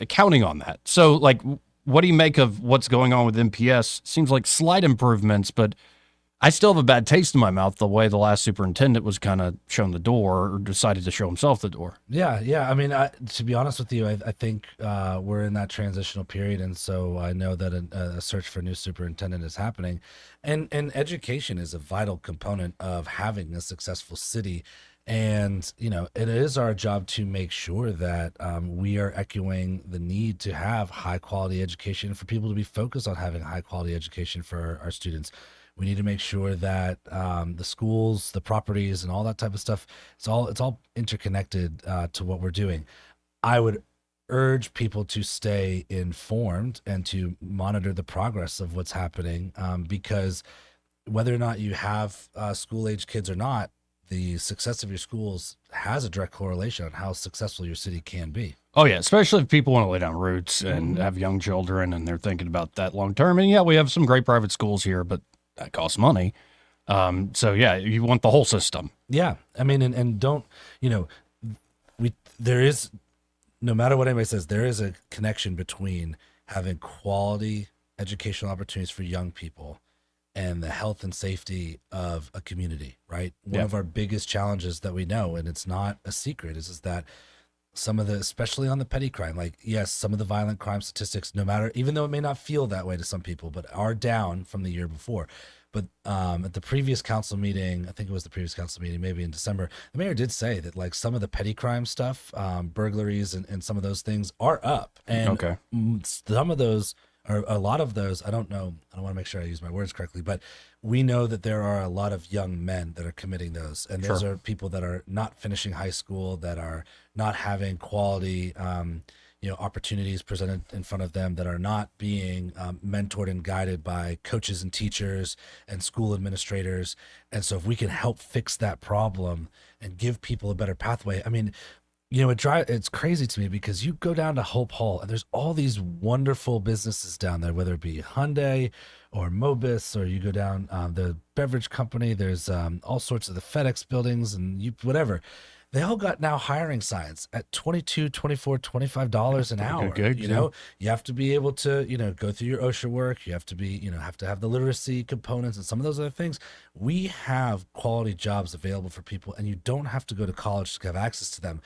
counting on that. So, like, what do you make of what's going on with MPS? Seems like slight improvements, but I still have a bad taste in my mouth the way the last superintendent was kind of shown the door, or decided to show himself the door. Yeah. I mean, to be honest with you, I think we're in that transitional period, and so I know that a search for a new superintendent is happening, and education is a vital component of having a successful city. And, it is our job to make sure that we are echoing the need to have high quality education, for people to be focused on having high quality education for our students. We need to make sure that the schools, the properties, and all that type of stuff, it's all interconnected to what we're doing. I would urge people to stay informed and to monitor the progress of what's happening, because whether or not you have school-age kids or not, the success of your schools has a direct correlation on how successful your city can be. Oh, yeah, especially if people want to lay down roots and have young children, and they're thinking about that long term. And, yeah, we have some great private schools here, but that costs money. So yeah, you want the whole system. Yeah. I mean, and don't, there is, no matter what anybody says, there is a connection between having quality educational opportunities for young people and the health and safety of a community, right? One of our biggest challenges that we know, and it's not a secret, is that some of the, especially on the petty crime, like, yes, some of the violent crime statistics, no matter, even though it may not feel that way to some people, but are down from the year before. But at the previous council meeting, I think it was the previous council meeting, maybe in December, the mayor did say that, like, some of the petty crime stuff, burglaries and some of those things are up. And some of those, or a lot of those, I don't know, I don't want to make sure I use my words correctly, but we know that there are a lot of young men that are committing those. And those are people that are not finishing high school, that are not having quality, opportunities presented in front of them, that are not being mentored and guided by coaches and teachers and school administrators. And so if we can help fix that problem and give people a better pathway, I mean, it's crazy to me, because you go down to Hope Hall and there's all these wonderful businesses down there, whether it be Hyundai or Mobis, or you go down the beverage company, there's all sorts of the FedEx buildings and whatever. They all got now hiring signs at $22, $24, $25 an hour. You have to be able to, go through your OSHA work. You have to be, have to have the literacy components and some of those other things. We have quality jobs available for people, and you don't have to go to college to have access to them.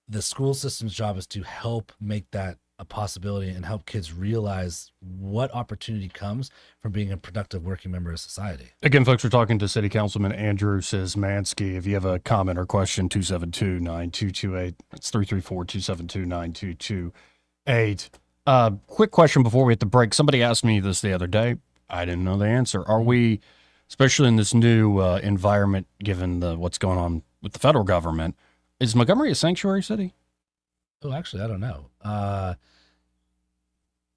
The school system's job is to help make that a possibility and help kids realize what opportunity comes from being a productive working member of society. Again, folks, we're talking to City Councilman Andrew Szymanski. If you have a comment or question, 272-9228. That's 334-272-9228. Quick question before we hit the break. Somebody asked me this the other day. I didn't know the answer. Are we, especially in this new environment, given what's going on with the federal government, is Montgomery a sanctuary city? Oh, actually, I don't know. I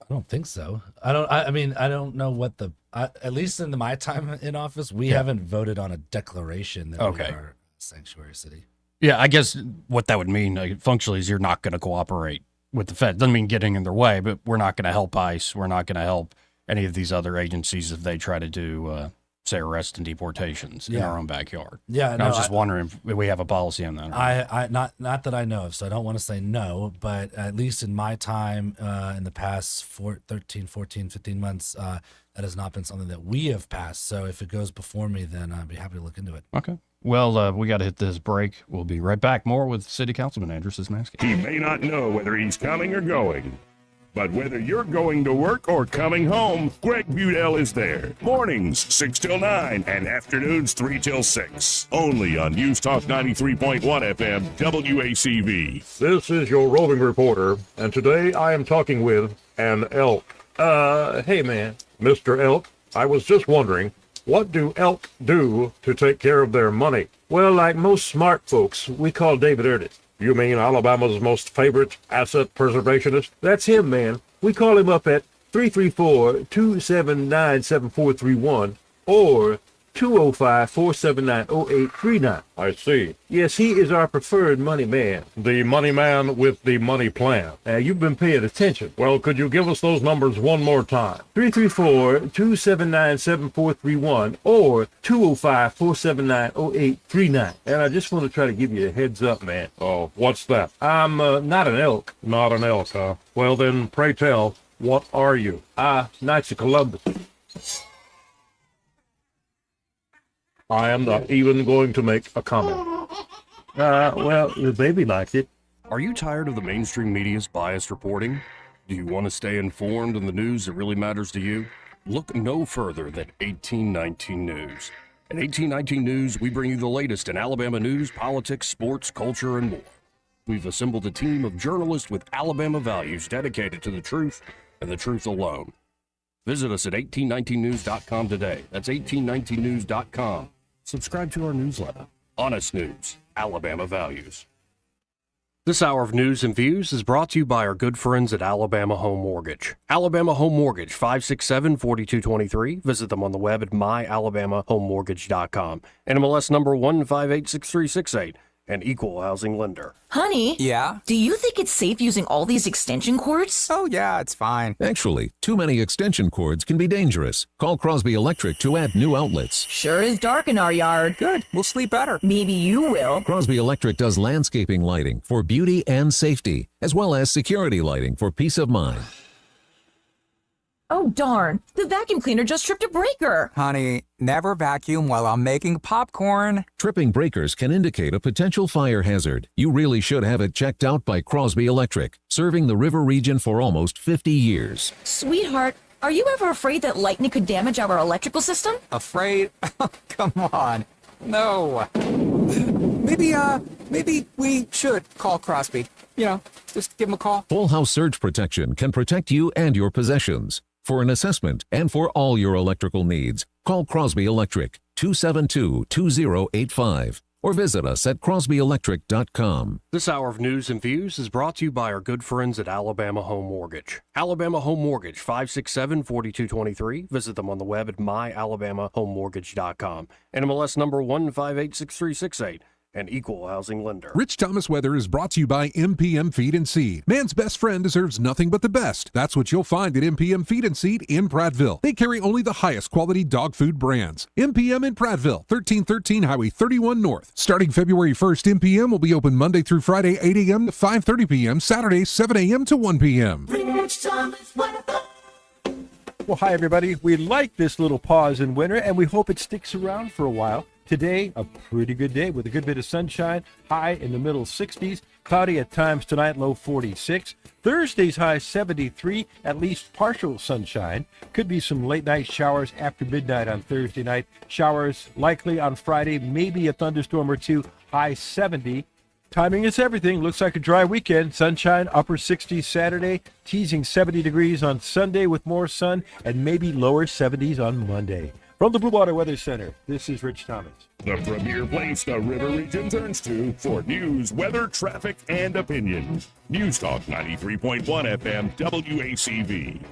don't think so. I mean, I don't know what at least in my time in office, we haven't voted on a declaration that we are a sanctuary city. Yeah, I guess what that would mean functionally is you're not going to cooperate with the Fed. Doesn't mean getting in their way, but we're not going to help ICE. We're not going to help any of these other agencies if they try to do, say, arrest and deportations in our own backyard. Yeah, and I was just wondering if we have a policy on that. I not that I know of, so I don't want to say no, but at least in my time in the past 13, 14, 15 months, that has not been something that we have passed. So if it goes before me, then I'd be happy to look into it. Okay. Well, we got to hit this break. We'll be right back. More with City Councilman Andrew Szymanski. He may not know whether he's coming or going, but whether you're going to work or coming home, Greg Budell is there. Mornings, 6 till 9, and afternoons, 3 till 6. Only on News Talk 93.1 FM, WACV. This is your roving reporter, and today I am talking with an elk. Hey man, Mr. Elk, I was just wondering, what do elk do to take care of their money? Well, like most smart folks, we call David Ernest. You mean Alabama's most favorite asset preservationist? That's him, man. We call him up at 334-279-7431 or 205-479-0839. I see. Yes, he is our preferred money man. The money man with the money plan. You've been paying attention. Well, could you give us those numbers one more time? 334-279-7431 or 205-479-0839. And I just want to try to give you a heads up, man. Oh, what's that? I'm not an elk. Not an elk, huh? Well, then, pray tell, what are you? Knights of Columbus. I am not even going to make a comment. Well, the baby likes it. Are you tired of the mainstream media's biased reporting? Do you want to stay informed on the news that really matters to you? Look no further than 1819 News. At 1819 News, we bring you the latest in Alabama news, politics, sports, culture, and more. We've assembled a team of journalists with Alabama values dedicated to the truth and the truth alone. Visit us at 1819news.com today. That's 1819news.com. Subscribe to our newsletter. Honest News, Alabama Values. This hour of news and views is brought to you by our good friends at Alabama Home Mortgage. Alabama Home Mortgage, 567-4223. Visit them on the web at myalabamahomemortgage.com. NMLS number 1586368. An equal housing lender. Honey? Yeah? Do you think it's safe using all these extension cords? Oh, yeah, it's fine. Actually, too many extension cords can be dangerous. Call Crosby Electric to add new outlets. Sure is dark in our yard. Good. We'll sleep better. Maybe you will. Crosby Electric does landscaping lighting for beauty and safety, as well as security lighting for peace of mind. Oh, darn. The vacuum cleaner just tripped a breaker. Honey, never vacuum while I'm making popcorn. Tripping breakers can indicate a potential fire hazard. You really should have it checked out by Crosby Electric, serving the river region for almost 50 years. Sweetheart, are you ever afraid that lightning could damage our electrical system? Afraid? Come on. No. Maybe we should call Crosby. You know, just give him a call. Whole house surge protection can protect you and your possessions. For an assessment and for all your electrical needs, call Crosby Electric 272-2085 or visit us at crosbyelectric.com. This hour of news and views is brought to you by our good friends at Alabama Home Mortgage. Alabama Home Mortgage, 567-4223. Visit them on the web at myalabamahomemortgage.com. NMLS number 1586368. An equal housing lender. Rich Thomas Weather is brought to you by MPM Feed and Seed. Man's best friend deserves nothing but the best. That's what you'll find at MPM Feed and Seed in Prattville. They carry only the highest quality dog food brands. MPM in Prattville, 1313 Highway 31 North. Starting February 1st, MPM will be open Monday through Friday, 8 a.m. to 5:30 p.m., Saturday, 7 a.m. to 1 p.m. Rich Thomas Weather. Well, hi, everybody. We like this little pause in winter, and we hope it sticks around for a while. Today, a pretty good day with a good bit of sunshine, high in the middle 60s, cloudy at times tonight, low 46. Thursday's high 73, at least partial sunshine. Could be some late night showers after midnight on Thursday night. Showers likely on Friday, maybe a thunderstorm or two, high 70. Timing is everything. Looks like a dry weekend. Sunshine, upper 60s Saturday, teasing 70 degrees on Sunday with more sun, and maybe lower 70s on Monday. From the Blue Water Weather Center, this is Rich Thomas. The premier place the River Region turns to for news, weather, traffic, and opinion. News Talk 93.1 FM WACV.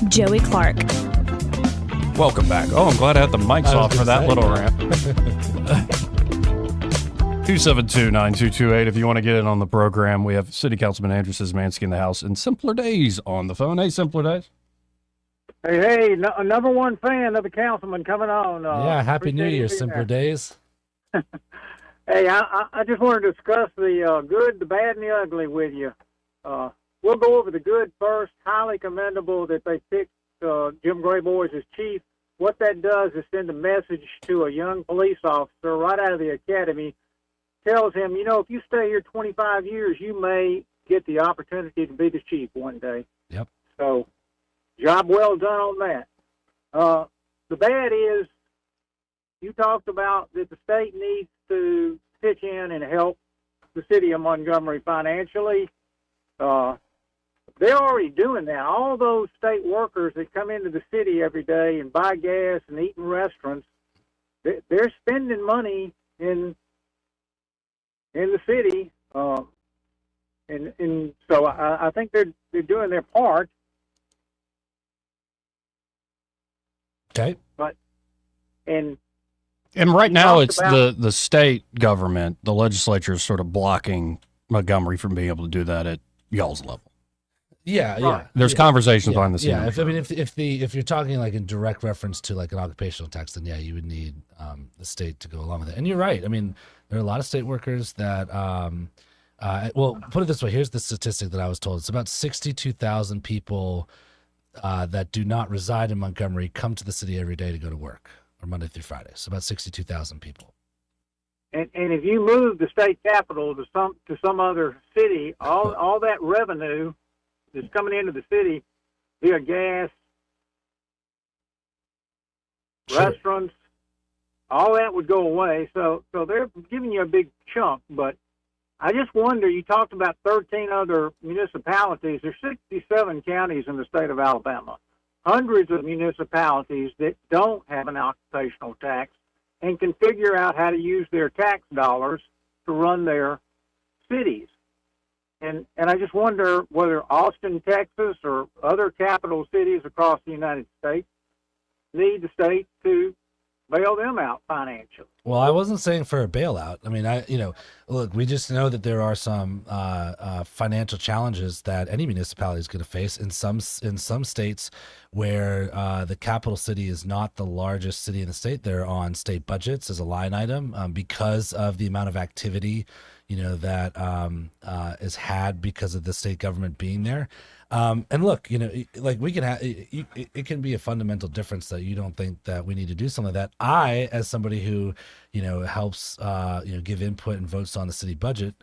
Joey Clark. Welcome back. Oh, I'm glad I had the mics off for that little rant. 272-9228 if you want to get in on the program. We have City Councilman Andrew Szymanski in the house and Simpler Days on the phone. Hey, Simpler Days. Hey, number one fan of the councilman coming on. Yeah, Happy New Year, Simpler Days. Hey, I just want to discuss the good, the bad, and the ugly with you. We'll go over the good first. Highly commendable that they picked Jim Grayboys as chief. What that does is send a message to a young police officer right out of the academy. Tells him, you know, if you stay here 25 years, you may get the opportunity to be the chief one day. Yep. So, job well done on that. The bad is, you talked about that the state needs to pitch in and help the city of Montgomery financially. They're already doing that. All those state workers that come into the city every day and buy gas and eat in restaurants, they're spending money in the city, and so I think they're doing their part. Okay. But and right now it's the state government, the legislature is sort of blocking Montgomery from being able to do that at y'all's level. Yeah, yeah. There's conversations behind the scenes. Yeah, if you're talking like in direct reference to like an occupational tax, then yeah, you would need the state to go along with it. And you're right. I mean, there are a lot of state workers that, well, put it this way. Here's the statistic that I was told. It's about 62,000 people that do not reside in Montgomery come to the city every day to go to work, or Monday through Friday. So about 62,000 people. And if you move the state capital to some other city, all that revenue that's coming into the city via gas, restaurants, all that would go away. So they're giving you a big chunk. But I just wonder, you talked about 13 other municipalities. There's 67 counties in the state of Alabama, hundreds of municipalities that don't have an occupational tax and can figure out how to use their tax dollars to run their cities. And I just wonder whether Austin, Texas, or other capital cities across the United States need the state to bail them out financially. Well, I wasn't saying for a bailout. I mean, look, we just know that there are some financial challenges that any municipality is going to face in some states where the capital city is not the largest city in the state. They're on state budgets as a line item because of the amount of activity, that is had because of the state government being there. And look, like we can have, it can be a fundamental difference that you don't think that we need to do something like that. I, as somebody who, helps, give input and votes on the city budget,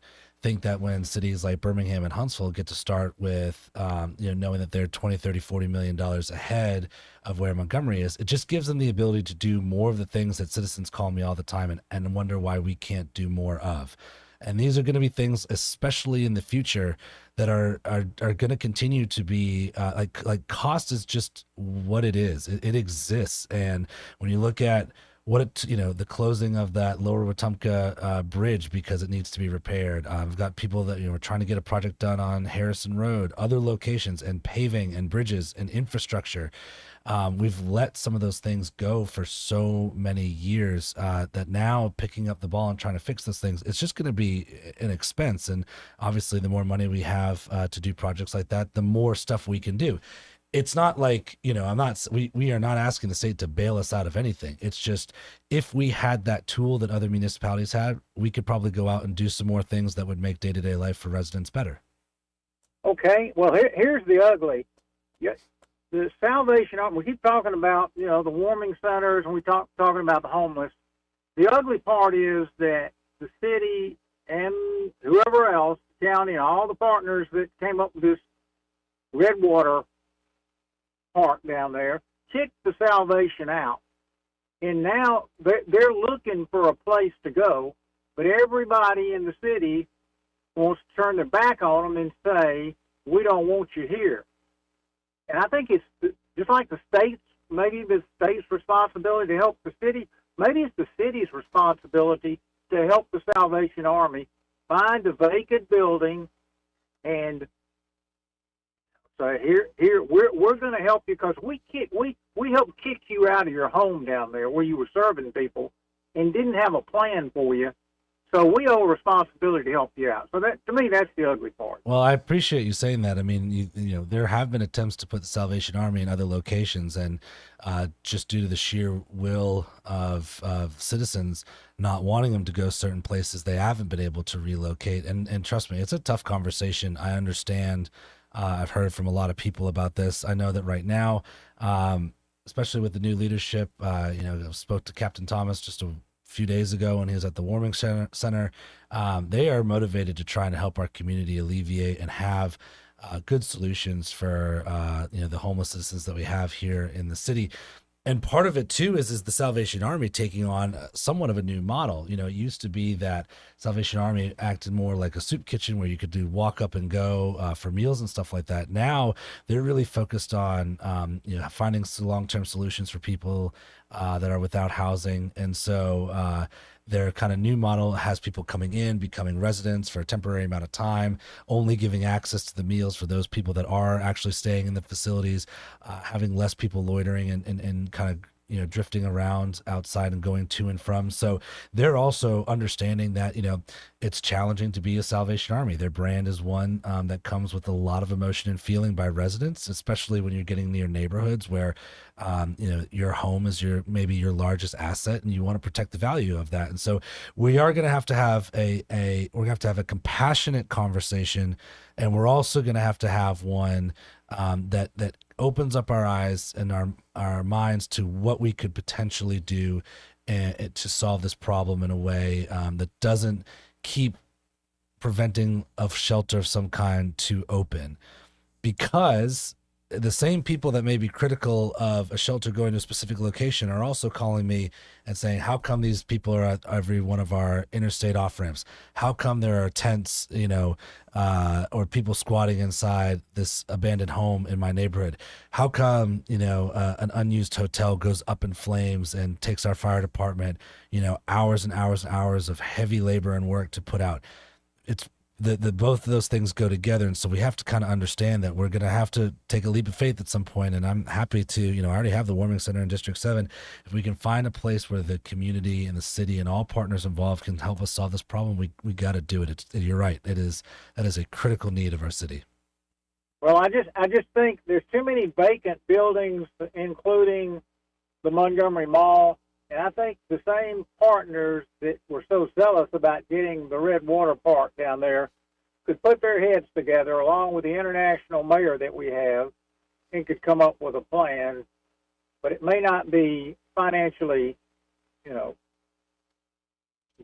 think that when cities like Birmingham and Huntsville get to start with, knowing that they're 20, 30, $40 million ahead of where Montgomery is, it just gives them the ability to do more of the things that citizens call me all the time and wonder why we can't do more of. And these are going to be things, especially in the future, that are going to continue to be like cost is just what it is. It exists. And when you look at the closing of that Lower Wetumpka bridge because it needs to be repaired. We've got people that are trying to get a project done on Harrison Road, other locations, and paving and bridges and infrastructure. We've let some of those things go for so many years that now picking up the ball and trying to fix those things, it's just going to be an expense. And obviously, the more money we have to do projects like that, the more stuff we can do. It's not like, we are not asking the state to bail us out of anything. It's just, if we had that tool that other municipalities had, we could probably go out and do some more things that would make day-to-day life for residents better. Okay, well, here's the ugly. The Salvation Army, we keep talking about, the warming centers, and we talking about the homeless. The ugly part is that the city and whoever else, the county, and all the partners that came up with this Redwater Park down there, kicked the Salvation out. And now they're looking for a place to go, but everybody in the city wants to turn their back on them and say, we don't want you here. And I think it's just like the state's, maybe the state's responsibility to help the city, maybe it's the city's responsibility to help the Salvation Army find a vacant building. And so here we're going to help you, because we helped kick you out of your home down there where you were serving people and didn't have a plan for you. So we owe a responsibility to help you out. So that, to me, that's the ugly part. Well, I appreciate you saying that. I mean, there have been attempts to put the Salvation Army in other locations, and just due to the sheer will of citizens not wanting them to go certain places, they haven't been able to relocate. And trust me, it's a tough conversation. I understand. I've heard from a lot of people about this. I know that right now, especially with the new leadership, I spoke to Captain Thomas just a few days ago when he was at the warming center. They are motivated to try and help our community alleviate and have good solutions for the homeless citizens that we have here in the city. And part of it too is the Salvation Army taking on somewhat of a new model. It used to be that Salvation Army acted more like a soup kitchen where you could do walk up and go for meals and stuff like that. Now they're really focused on finding long-term solutions for people that are without housing. And so their kind of new model has people coming in, becoming residents for a temporary amount of time, only giving access to the meals for those people that are actually staying in the facilities, having less people loitering and kind of drifting around outside and going to and from. So they're also understanding that it's challenging to be a Salvation Army. Their brand is one that comes with a lot of emotion and feeling by residents, especially when you're getting near neighborhoods where your home is maybe your largest asset, and you want to protect the value of that. And so we are going to have to have a compassionate conversation, and we're also going to have one that opens up our eyes and our minds to what we could potentially do to solve this problem in a way that doesn't keep preventing a shelter of some kind to open. Because the same people that may be critical of a shelter going to a specific location are also calling me and saying, how come these people are at every one of our interstate off-ramps? How come there are tents, or people squatting inside this abandoned home in my neighborhood? How come, an unused hotel goes up in flames and takes our fire department, hours and hours and hours of heavy labor and work to put out? It's the both of those things go together, and so we have to kind of understand that we're going to have to take a leap of faith at some point. And I'm happy to, I already have the warming center in District 7. If we can find a place where the community and the city and all partners involved can help us solve this problem, we got to do it. You're right. That is a critical need of our city. Well, I just think there's too many vacant buildings, including the Montgomery Mall. And I think the same partners that were so zealous about getting the Redwater Park down there could put their heads together, along with the international mayor that we have, and could come up with a plan. But it may not be financially,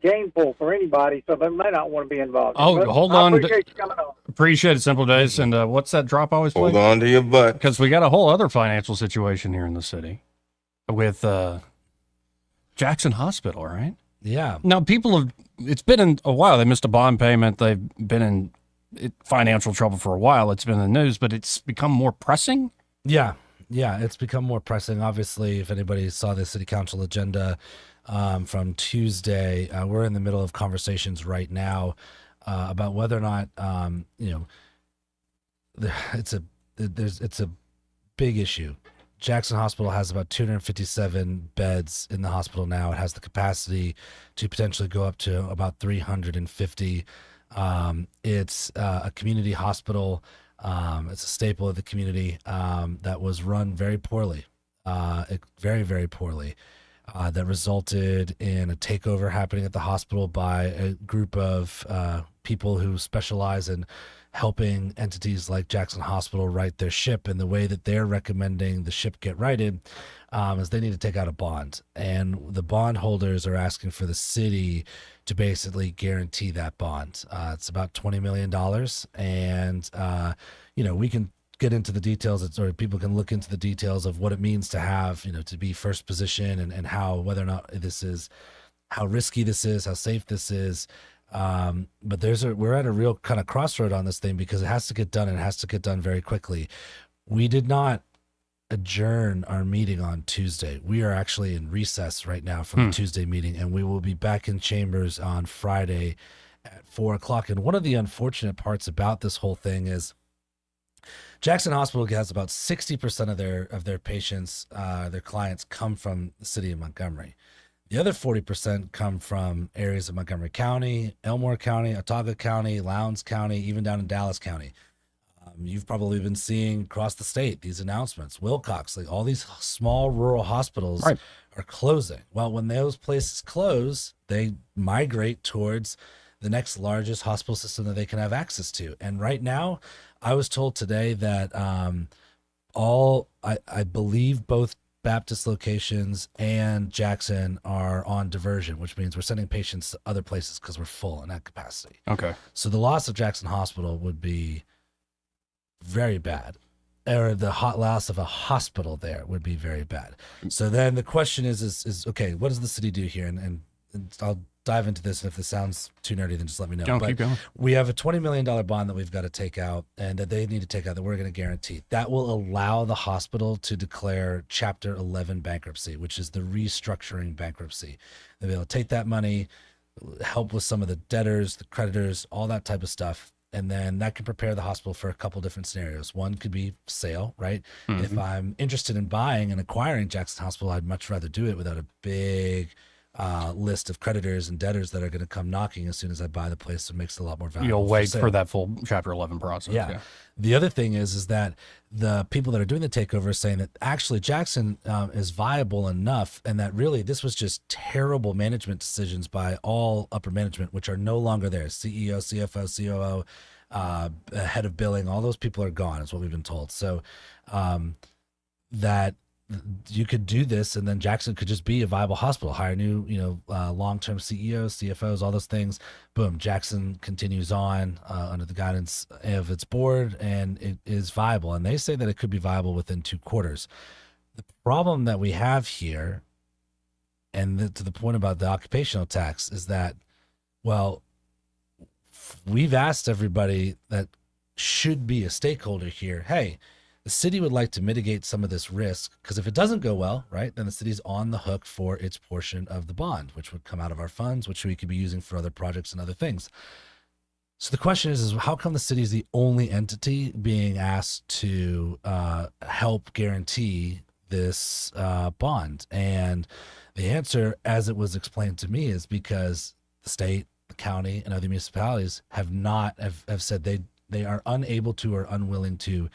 gainful for anybody, so they may not want to be involved. Oh, hold on. I appreciate you coming on. Appreciate it, Simple Days. And what's that drop always play? Hold on to your butt. Because we got a whole other financial situation here in the city with Jackson Hospital, right? Yeah. Now, it's been in a while. They missed a bond payment. They've been in financial trouble for a while. It's been in the news, but it's become more pressing. Yeah. Yeah, it's become more pressing. Obviously, if anybody saw the city council agenda from Tuesday, we're in the middle of conversations right now about whether or not it's a big issue. Jackson Hospital has about 257 beds in the hospital now. It has the capacity to potentially go up to about 350. It's a community hospital. It's a staple of the community that was run very poorly, very, very poorly. That resulted in a takeover happening at the hospital by a group of people who specialize in helping entities like Jackson Hospital right their ship. And the way that they're recommending the ship get righted is they need to take out a bond. And the bond holders are asking for the city to basically guarantee that bond. It's about $20 million. And, we can get into the details, or people can look into the details of what it means to have, to be first position and how, whether or not how risky this is, how safe this is. But we're at a real kind of crossroad on this thing because it has to get done and it has to get done very quickly. We did not adjourn our meeting on Tuesday. We are actually in recess right now from the Tuesday meeting, and we will be back in chambers on Friday at 4:00. And one of the unfortunate parts about this whole thing is Jackson Hospital has about 60% of their patients, their clients come from the city of Montgomery. The other 40% come from areas of Montgomery County, Elmore County, Otago County, Lowndes County, even down in Dallas County. You've probably been seeing across the state these announcements. Wilcox, like all these small rural hospitals are closing. Well, when those places close, they migrate towards the next largest hospital system that they can have access to. And right now, I was told today that I believe both Baptist locations and Jackson are on diversion, which means we're sending patients to other places because we're full in that capacity. Okay. So the loss of Jackson Hospital would be very bad, or the loss of a hospital there would be very bad. So then the question is okay, what does the city do here? And I'll dive into this, and if this sounds too nerdy, then just let me know. Keep going. We have a $20 million bond that we've got to take out, and that they need to take out, that we're going to guarantee. That will allow the hospital to declare Chapter 11 bankruptcy, which is the restructuring bankruptcy. They'll be able to take that money, help with some of the debtors, the creditors, all that type of stuff. And then that can prepare the hospital for a couple different scenarios. One could be sale, right? Mm-hmm. If I'm interested in buying and acquiring Jackson Hospital, I'd much rather do it without a big list of creditors and debtors that are going to come knocking as soon as I buy the place. So it makes it a lot more valuable. You'll wait for that full Chapter 11 process. Yeah. The other thing is that the people that are doing the takeover are saying that actually Jackson is viable enough, and that really this was just terrible management decisions by all upper management, which are no longer there. CEO, CFO, COO, head of billing, all those people are gone, is what we've been told. So that you could do this, and then Jackson could just be a viable hospital, hire new, long-term CEOs, CFOs, all those things. Boom, Jackson continues on under the guidance of its board, and it is viable. And they say that it could be viable within 2 quarters. The problem that we have here, and to the point about the occupational tax, is that, well, we've asked everybody that should be a stakeholder here, hey, the city would like to mitigate some of this risk, because if it doesn't go well, right, then the city's on the hook for its portion of the bond, which would come out of our funds, which we could be using for other projects and other things. So the question is how come the city is the only entity being asked to help guarantee this bond? And the answer, as it was explained to me, is because the state, the county, and other municipalities have said they are unable to or unwilling to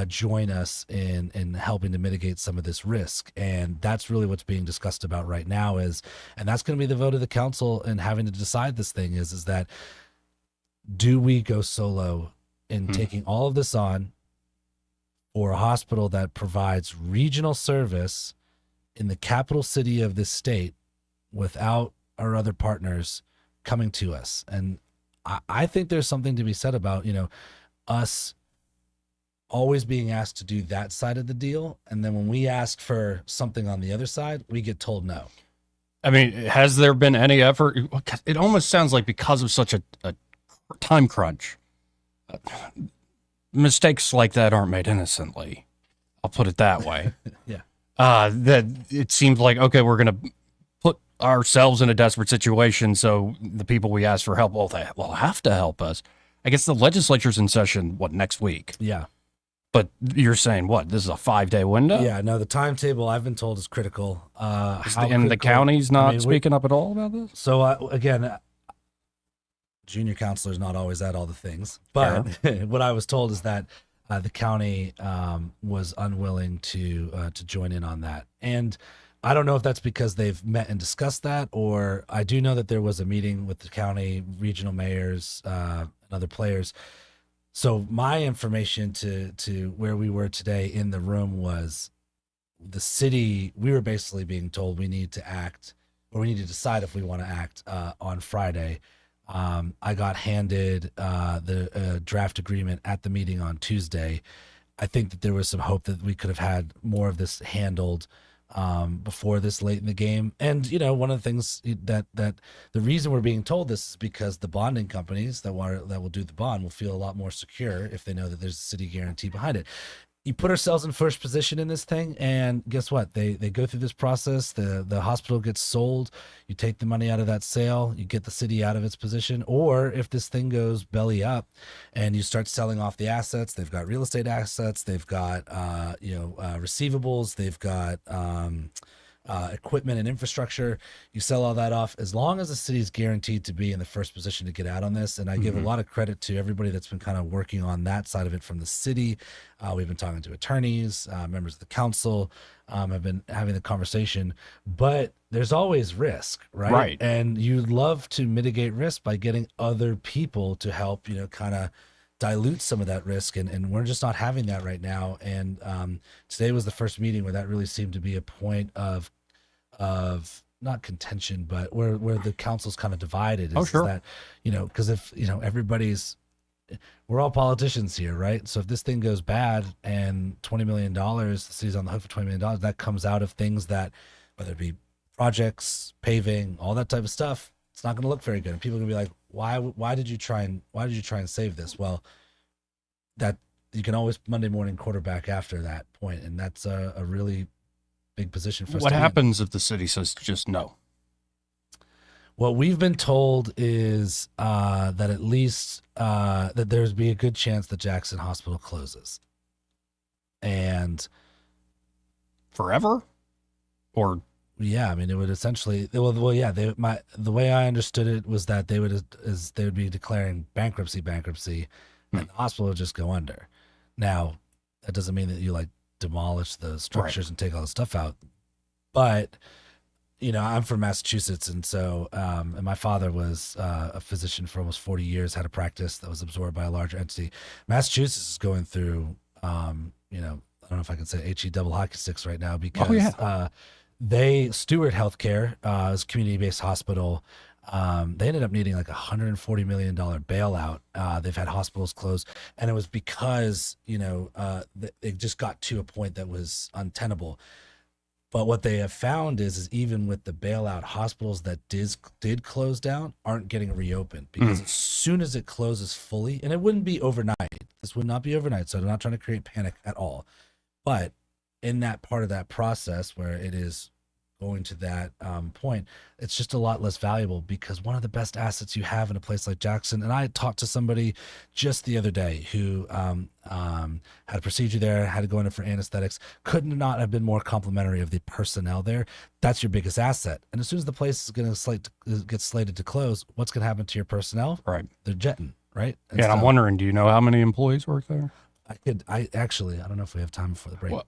join us in helping to mitigate some of this risk. And that's really what's being discussed about right now and that's going to be the vote of the council and having to decide this thing is that, do we go solo in taking all of this on for a hospital that provides regional service in the capital city of this state without our other partners coming to us? And I think there's something to be said about, us always being asked to do that side of the deal, and then when we ask for something on the other side, we get told no. I mean, has there been any effort? It almost sounds like because of such a time crunch, mistakes like that aren't made innocently. I'll put it that way. Yeah. That it seems like, okay, we're going to put ourselves in a desperate situation, so the people we ask for help, well, they will have to help us. I guess the legislature's in session, next week? Yeah. But you're saying, this is a 5-day window? Yeah, no, the timetable I've been told is critical. And the county's not speaking up at all about this? So, again, junior counselor's not always at all the things. But what I was told is that the county was unwilling to join in on that. And I don't know if that's because they've met and discussed that, or I do know that there was a meeting with the county, regional mayors, and other players. So my information to where we were today in the room was the city, we were basically being told we need to act, or we need to decide if we want to act on Friday. I got handed the draft agreement at the meeting on Tuesday. I think that there was some hope that we could have had more of this handled before this late in the game. And, one of the things that the reason we're being told this is because the bonding companies that will do the bond will feel a lot more secure if they know that there's a city guarantee behind it. You put ourselves in first position in this thing, and guess what? They go through this process. The hospital gets sold. You take the money out of that sale. You get the city out of its position. Or if this thing goes belly up, and you start selling off the assets, they've got real estate assets. They've got receivables. They've got equipment and infrastructure. You sell all that off. As long as the city is guaranteed to be in the first position to get out on this, and I give a lot of credit to everybody that's been kind of working on that side of it from the city. We've been talking to attorneys, members of the council. I've been having the conversation, but there's always risk, right? Right. And you love to mitigate risk by getting other people to help, kind of dilute some of that risk, and we're just not having that right now. And today was the first meeting where that really seemed to be a point of not contention, but where the council's kind of divided. Is that, because if we're all politicians here, right? So if this thing goes bad and $20 million, the city's on the hook for $20 million, that comes out of things that, whether it be projects, paving, all that type of stuff, it's not going to look very good. And people are going to be like, why did you try and save this? Well, that you can always Monday morning quarterback after that point, and that's a really big position for us. What happens if the city says just no? What we've been told is that at least that there's be a good chance that Jackson Hospital closes, and forever, or yeah, I mean it would essentially. Well, yeah. The way I understood it was that they would be declaring bankruptcy, and the hospital would just go under. Now, that doesn't mean that you demolish the structures and take all the stuff out, but I'm from Massachusetts, and so and my father was a physician for almost 40 years, had a practice that was absorbed by a larger entity. Massachusetts is going through I don't know if I can say HE double hockey sticks right now, because they Steward Healthcare is a community-based hospital. They ended up needing $140 million bailout. They've had hospitals close, and it was because it just got to a point that was untenable. But what they have found is even with the bailout, hospitals that did close down aren't getting reopened, because as soon as it closes fully, and it wouldn't be overnight. This would not be overnight, so I'm not trying to create panic at all. But in that part of that process where it is going to that point, it's just a lot less valuable, because one of the best assets you have in a place like Jackson, and I talked to somebody just the other day who had a procedure there, had to go in for anesthetics, could not have been more complimentary of the personnel there. That's your biggest asset. And as soon as the place is going to get slated to close, what's going to happen to your personnel? Right. They're jetting, right? And I'm wondering, do you know how many employees work there? I don't know if we have time before the break, but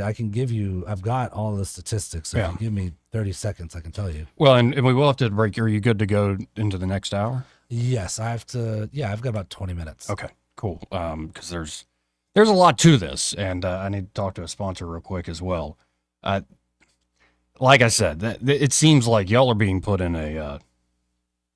I can give you, I've got all the statistics. So if you give me 30 seconds, I can tell you. Well, and we will have to break. Are you good to go into the next hour? Yes, I have to. Yeah, I've got about 20 minutes. Okay, cool. Because there's a lot to this, and I need to talk to a sponsor real quick as well. Like I said, it seems like y'all are being put in a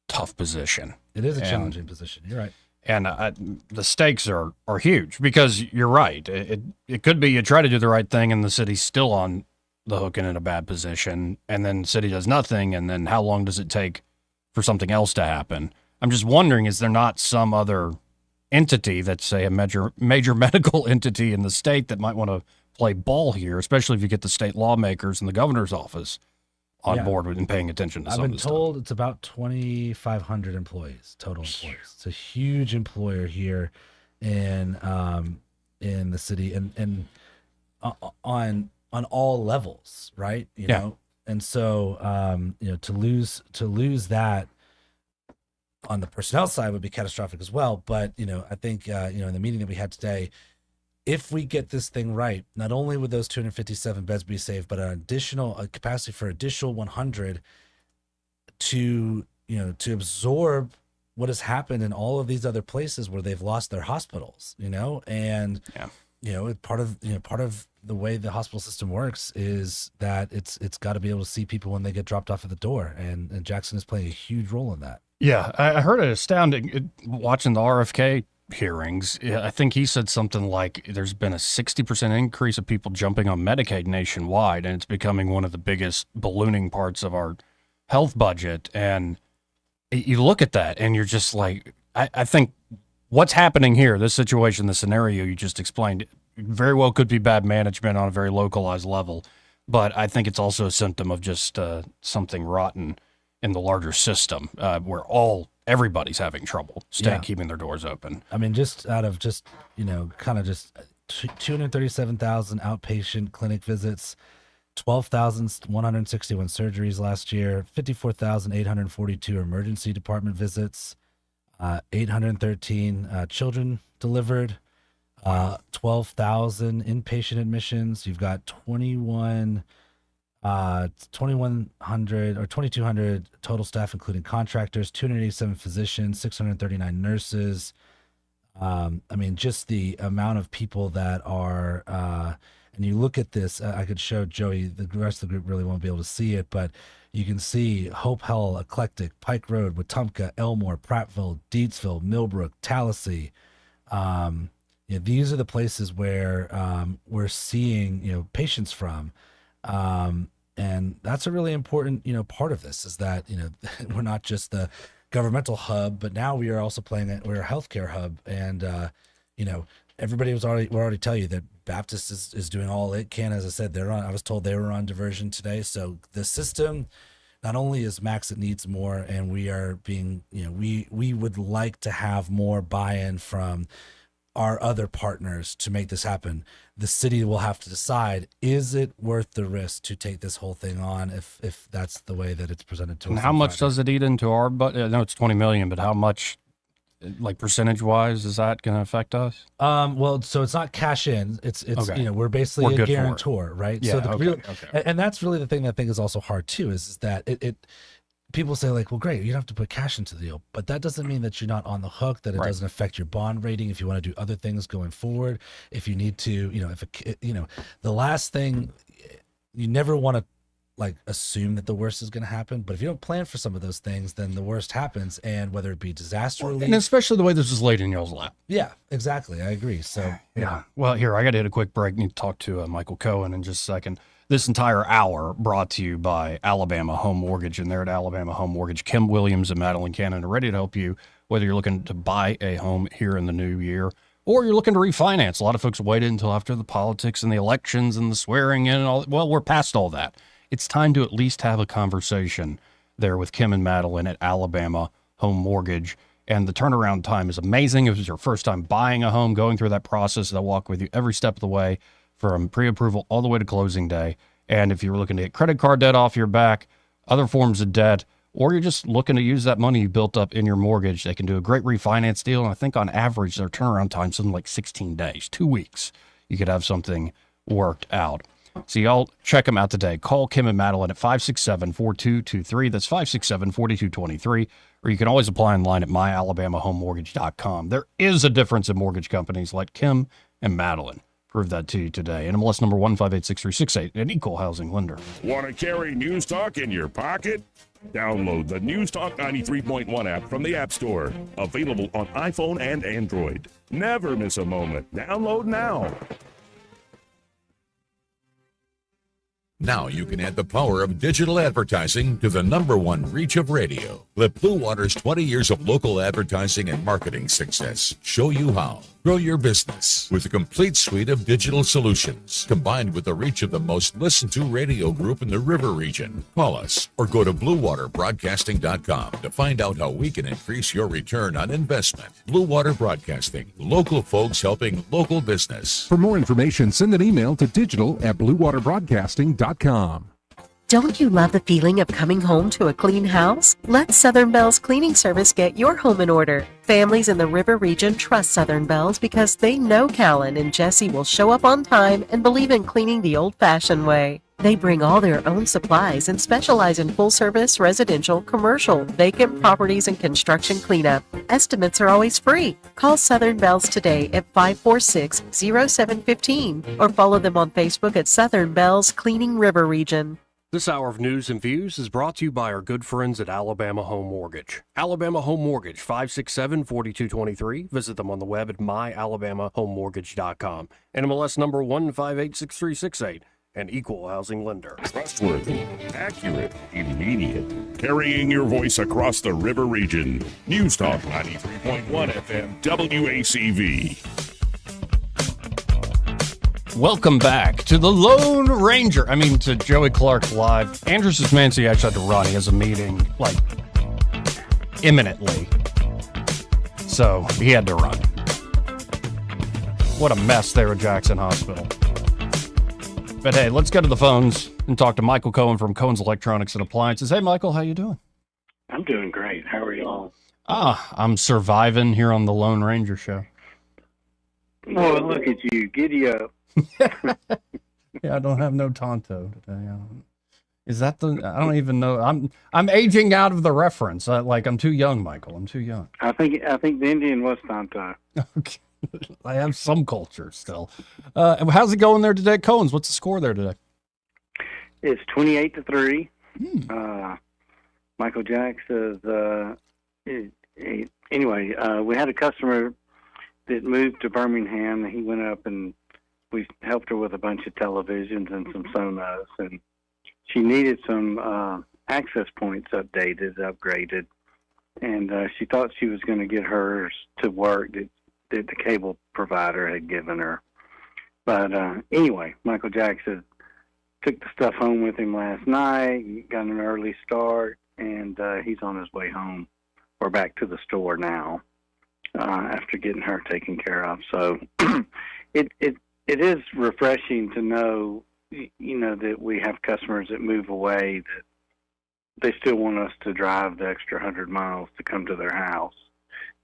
tough position. It is a challenging position. You're right. And the stakes are huge, because you're right. It could be you try to do the right thing and the city's still on the hook and in a bad position, and then the city does nothing, and then how long does it take for something else to happen? I'm just wondering, is there not some other entity that's, say, a major medical entity in the state that might want to play ball here, especially if you get the state lawmakers and the governor's office on board with and paying attention to I've some been of this stuff. told it's about 2,500 employees, total employees. It's a huge employer here in the city and on all levels, right? You know, and so you know, to lose that on the personnel side would be catastrophic as well. But you know, I think you know, in the meeting that we had today, if we get this thing right, not only would those 257 beds be saved, but an additional capacity for additional 100 to, you know, to absorb what has happened in all of these other places where they've lost their hospitals, you know, and you know, part of the way the hospital system works is that it's got to be able to see people when they get dropped off at the door, and Jackson is playing a huge role in that. Yeah, I heard it astounding watching the RFK hearings. I think he said something like there's been a 60% increase of people jumping on Medicaid nationwide, and it's becoming one of the biggest ballooning parts of our health budget. And you look at that and you're just like, I think what's happening here, this situation, the scenario you just explained, very well could be bad management on a very localized level. But I think it's also a symptom of just something rotten in the larger system, where everybody's having trouble keeping their doors open. I mean, just out of you know, kind of just 237,000 outpatient clinic visits, 12,161 surgeries last year, 54,842 emergency department visits, 813 children delivered, 12,000 inpatient admissions. You've got 2,200 total staff, including contractors, 287 physicians, 639 nurses. I mean, just the amount of people that are, and you look at this, I could show Joey, the rest of the group really won't be able to see it, but you can see Hope Hall, Eclectic, Pike Road, Wetumpka, Elmore, Prattville, Deatsville, Millbrook, Tallahassee. You know, these are the places where we're seeing, you know, patients from. And that's a really important, you know, part of this is that, you know, we're not just the governmental hub, but now we are also we're a healthcare hub. And, you know, everybody will already tell you that Baptist is doing all it can. As I said, I was told they were on diversion today. So the system not only is max, it needs more. And we are being, you know, we would like to have more buy-in from our other partners to make this happen. The city will have to decide, is it worth the risk to take this whole thing on if that's the way that it's presented to us? And how much does it eat into our budget? I know it's 20 million, but how much, like percentage wise, is that going to affect us? Well, so it's not cash in. It's Okay. You know, we're basically a guarantor, right? Yeah, So the okay. and that's really the thing that I think is also hard too, is that it people say like, well, great, you don't have to put cash into the deal, but that doesn't mean that you're not on the hook, that it doesn't affect your bond rating if you want to do other things going forward. If you need to, you know, the last thing, you never want to like assume that the worst is going to happen, but if you don't plan for some of those things, then the worst happens. And whether it be disaster relief, And especially the way this is laid in y'all's lap. yeah, exactly. I agree. So Yeah. Well, here, I got to hit a quick break. Need to talk to Michael Cohen in just a second. This entire hour brought to you by Alabama Home Mortgage, and they're at Alabama Home Mortgage. Kim Williams and Madeline Cannon are ready to help you, whether you're looking to buy a home here in the new year or you're looking to refinance. A lot of folks waited until after the politics and the elections and the swearing in and all. Well, we're past all that. It's time to at least have a conversation there with Kim and Madeline at Alabama Home Mortgage. And the turnaround time is amazing. If it's your first time buying a home, going through that process, they'll walk with you every step of the way from pre-approval all the way to closing day. And if you're looking to get credit card debt off your back, other forms of debt, or you're just looking to use that money you built up in your mortgage, they can do a great refinance deal. And I think on average, their turnaround time is something like 16 days, 2 weeks. You could have something worked out. So y'all check them out today. Call Kim and Madeline at 567-4223. That's 567-4223. Or you can always apply online at myalabamahomemortgage.com. There is a difference in mortgage companies like Kim and Madeline. Prove that to you today. NMLS number 1586368, an equal housing lender. Want to carry News Talk in your pocket? Download the News Talk 93.1 app from the App Store. Available on iPhone and Android. Never miss a moment. Download now. Now you can add the power of digital advertising to the #1 reach of radio. Let Blue Water's 20 years of local advertising and marketing success show you how. Grow your business with a complete suite of digital solutions, combined with the reach of the most listened to radio group in the River region. Call us or go to BlueWaterBroadcasting.com to find out how we can increase your return on investment. Blue Water Broadcasting, local folks helping local business. For more information, send an email to digital@bluewaterbroadcasting.com. Don't you love the feeling of coming home to a clean house? Let Southern Bell's cleaning service get your home in order. Families in the River region trust Southern Bell's because they know Callan and Jesse will show up on time and believe in cleaning the old-fashioned way. They bring all their own supplies and specialize in full-service, residential, commercial, vacant properties, and construction cleanup. Estimates are always free. Call Southern Bells today at 546-0715 or follow them on Facebook at Southern Bells Cleaning River Region. This hour of news and views is brought to you by our good friends at Alabama Home Mortgage. Alabama Home Mortgage, 567-4223. Visit them on the web at myalabamahomemortgage.com. NMLS number 1586368. An equal housing lender. Trustworthy, accurate, immediate. Carrying your voice across the River region. News Talk 93.1 FM WACV. Welcome back to the Lone Ranger. To Joey Clark Live. Andrew Szymanski actually had to run. He has a meeting, imminently. So, he had to run. What a mess there at Jackson Hospital. But hey, let's go to the phones and talk to Michael Cohen from Cohen's Electronics and Appliances. Hey, Michael, how you doing? I'm doing great. How are y'all? I'm surviving here on the Lone Ranger show. Oh, look at you. Giddy up. Yeah, I don't have no Tonto today. Is that the? I don't even know. I'm aging out of the reference. I'm too young, Michael. I'm too young. I think the Indian was Tonto. Okay. I have some culture still. How's it going there today, Cohen's? What's the score there today? It's 28-3. Michael Jack says. Anyway, we had a customer that moved to Birmingham. He went up and we helped her with a bunch of televisions and some Sonos, and she needed some access points upgraded, and she thought she was going to get hers to work that the cable provider had given her. But anyway, Michael Jackson took the stuff home with him last night, got an early start, and he's on his way home. We're back to the store now after getting her taken care of. So it is refreshing to know, that we have customers that move away, that they still want us to drive the extra 100 miles to come to their house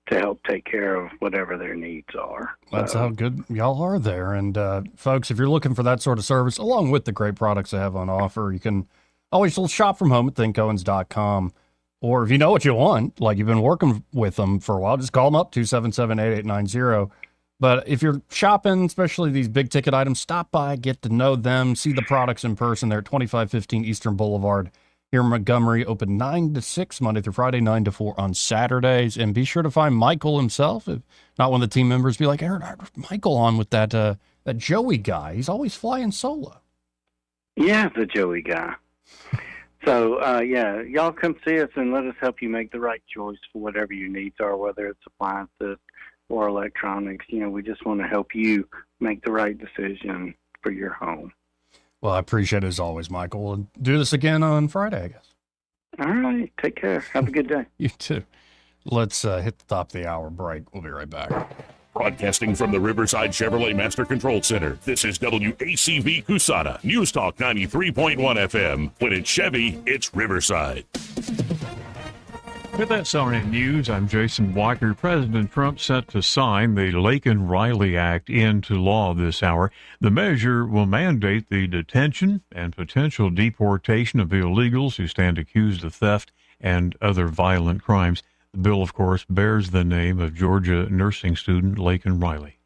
to help take care of whatever their needs are. That's how good y'all are there. And folks, if you're looking for that sort of service, along with the great products they have on offer, you can always shop from home at thinkcohens.com. Or if you know what you want, like you've been working with them for a while, just call them up, 277-8890. But if you're shopping, especially these big ticket items, stop by, get to know them, see the products in person. They're at 2515 Eastern Boulevard here in Montgomery, open 9 to 6, Monday through Friday, 9 to 4 on Saturdays. And be sure to find Michael himself, if not one of the team members. Be like, Aaron, Michael on with that Joey guy. He's always flying solo. Yeah, the Joey guy. So, y'all come see us and let us help you make the right choice for whatever your needs are, whether it's appliances or electronics. We just want to help you make the right decision for your home. Well, I appreciate it as always, Michael. And do this again on Friday, I guess. All right. Take care. Have a good day. You too. Let's hit the top of the hour break. We'll be right back. Broadcasting from the Riverside Chevrolet Master Control Center, this is WACV Cusana, News Talk 93.1 FM. When it's Chevy, it's Riverside. With that summary of news, I'm Jason Walker. President Trump set to sign the Laken-Riley Act into law this hour. The measure will mandate the detention and potential deportation of illegals who stand accused of theft and other violent crimes. The bill, of course, bears the name of Georgia nursing student Laken Riley.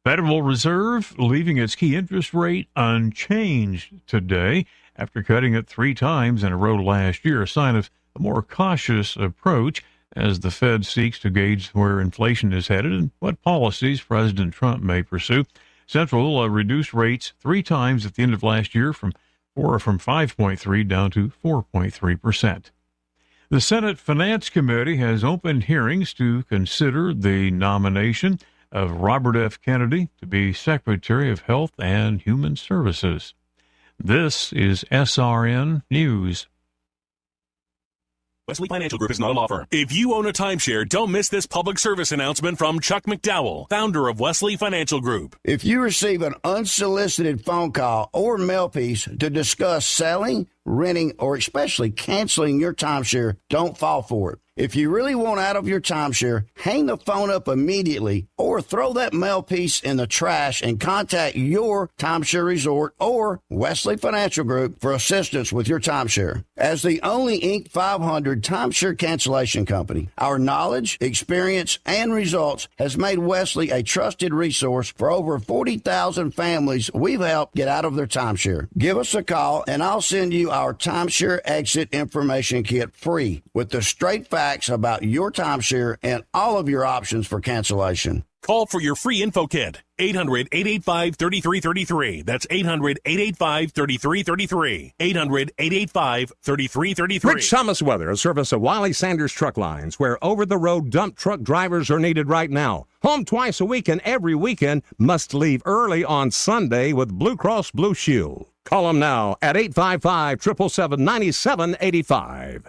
Federal Reserve leaving its key interest rate unchanged today after cutting it 3 times in a row last year, a sign of a more cautious approach as the Fed seeks to gauge where inflation is headed and what policies President Trump may pursue. Central reduced rates 3 times at the end of last year from or from 5.3 down to 4.3%. The Senate Finance Committee has opened hearings to consider the nomination of Robert F. Kennedy to be Secretary of Health and Human Services. This is SRN News. Wesley Financial Group is not a law firm. If you own a timeshare, don't miss this public service announcement from Chuck McDowell, founder of Wesley Financial Group. If you receive an unsolicited phone call or mail piece to discuss selling, renting, or especially canceling your timeshare, don't fall for it. If you really want out of your timeshare, hang the phone up immediately or throw that mail piece in the trash and contact your timeshare resort or Wesley Financial Group for assistance with your timeshare. As the only Inc. 500 timeshare cancellation company, our knowledge, experience, and results has made Wesley a trusted resource for over 40,000 families we've helped get out of their timeshare. Give us a call and I'll send you our timeshare exit information kit free with the straight facts about your timeshare and all of your options for cancellation. Call for your free info kit. 800-885-3333. That's 800-885-3333. 800-885-3333. Rich Thomas Weather, a service of Wiley Sanders Truck Lines, where over-the-road dump truck drivers are needed right now. Home twice a week and every weekend. Must leave early on Sunday with Blue Cross Blue Shield. Call them now at 855-777-9785.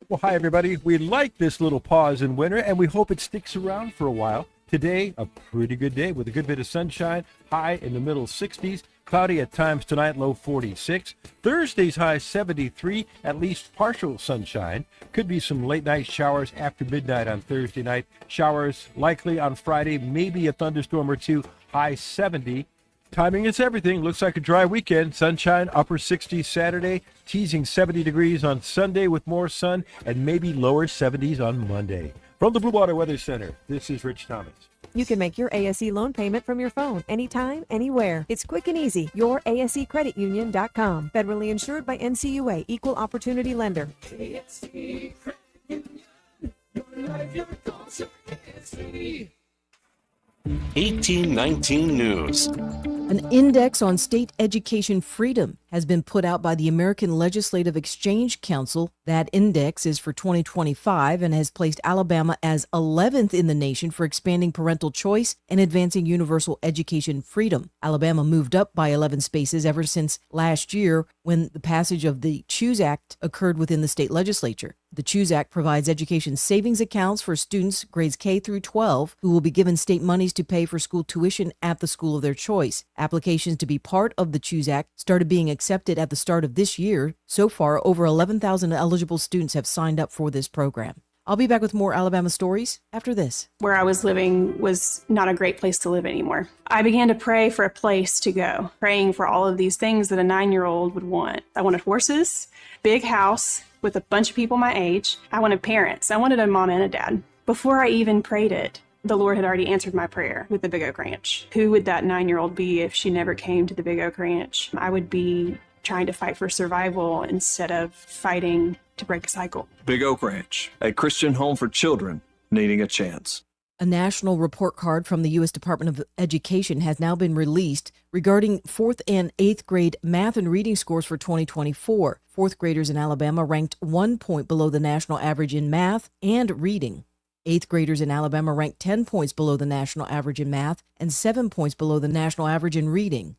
Well, hi, everybody. We like this little pause in winter, and we hope it sticks around for a while. Today, a pretty good day with a good bit of sunshine, high in the middle 60s, cloudy at times tonight, low 46. Thursday's high 73, at least partial sunshine. Could be some late night showers after midnight on Thursday night. Showers likely on Friday, maybe a thunderstorm or two, high 70. Timing is everything. Looks like a dry weekend. Sunshine, upper 60s Saturday, teasing 70 degrees on Sunday with more sun, and maybe lower 70s on Monday. From the Blue Water Weather Center, this is Rich Thomas. You can make your ASE loan payment from your phone, anytime, anywhere. It's quick and easy. YourASECreditUnion.com. Federally insured by NCUA, Equal Opportunity Lender. ASE Credit Union. Your life, your goals, your ASE. 1819 News. An index on state education freedom has been put out by the American Legislative Exchange Council. That index is for 2025 and has placed Alabama as 11th in the nation for expanding parental choice and advancing universal education freedom. Alabama moved up by 11 spaces ever since last year when the passage of the CHOOSE Act occurred within the state legislature. The CHOOSE Act provides education savings accounts for students grades K through 12 who will be given state monies to pay for school tuition at the school of their choice. Applications to be part of the CHOOSE Act started being accepted at the start of this year. So far, over 11,000 eligible students have signed up for this program. I'll be back with more Alabama stories after this. Where I was living was not a great place to live anymore. I began to pray for a place to go, praying for all of these things that a 9-year-old would want. I wanted horses, big house with a bunch of people my age. I wanted parents. I wanted a mom and a dad. Before I even prayed it, the Lord had already answered my prayer with the Big Oak Ranch. Who would that 9-year-old be if she never came to the Big Oak Ranch? I would be trying to fight for survival instead of fighting to break a cycle. Big Oak Ranch, a Christian home for children needing a chance. A national report card from the U.S. Department of Education has now been released regarding 4th and 8th grade math and reading scores for 2024. 4th graders in Alabama ranked 1 point below the national average in math and reading. 8th graders in Alabama ranked 10 points below the national average in math and 7 points below the national average in reading.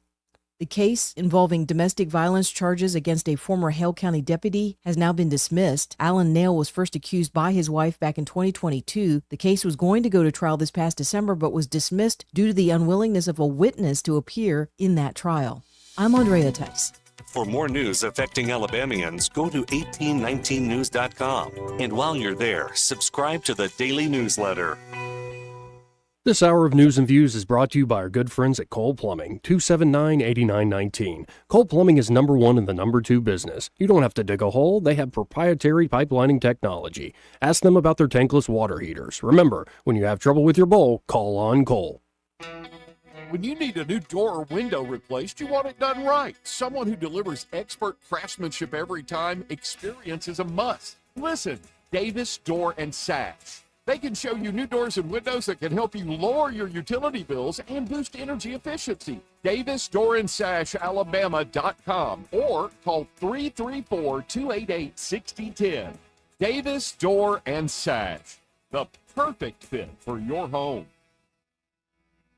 The case involving domestic violence charges against a former Hale County deputy has now been dismissed. Alan Nail was first accused by his wife back in 2022. The case was going to go to trial this past December, but was dismissed due to the unwillingness of a witness to appear in that trial. I'm Andrea Tice. For more news affecting Alabamians, go to 1819news.com. And while you're there, subscribe to the daily newsletter. This hour of News and Views is brought to you by our good friends at Cole Plumbing, 279-8919. Cole Plumbing is number 1 in the number 2 business. You don't have to dig a hole. They have proprietary pipelining technology. Ask them about their tankless water heaters. Remember, when you have trouble with your bowl, call on Cole. When you need a new door or window replaced, you want it done right. Someone who delivers expert craftsmanship every time, experience is a must. Listen, Davis Door and Sash. They can show you new doors and windows that can help you lower your utility bills and boost energy efficiency. DavisDoorandSashAlabama.com or call 334-288-6010. Davis Door and Sash, the perfect fit for your home.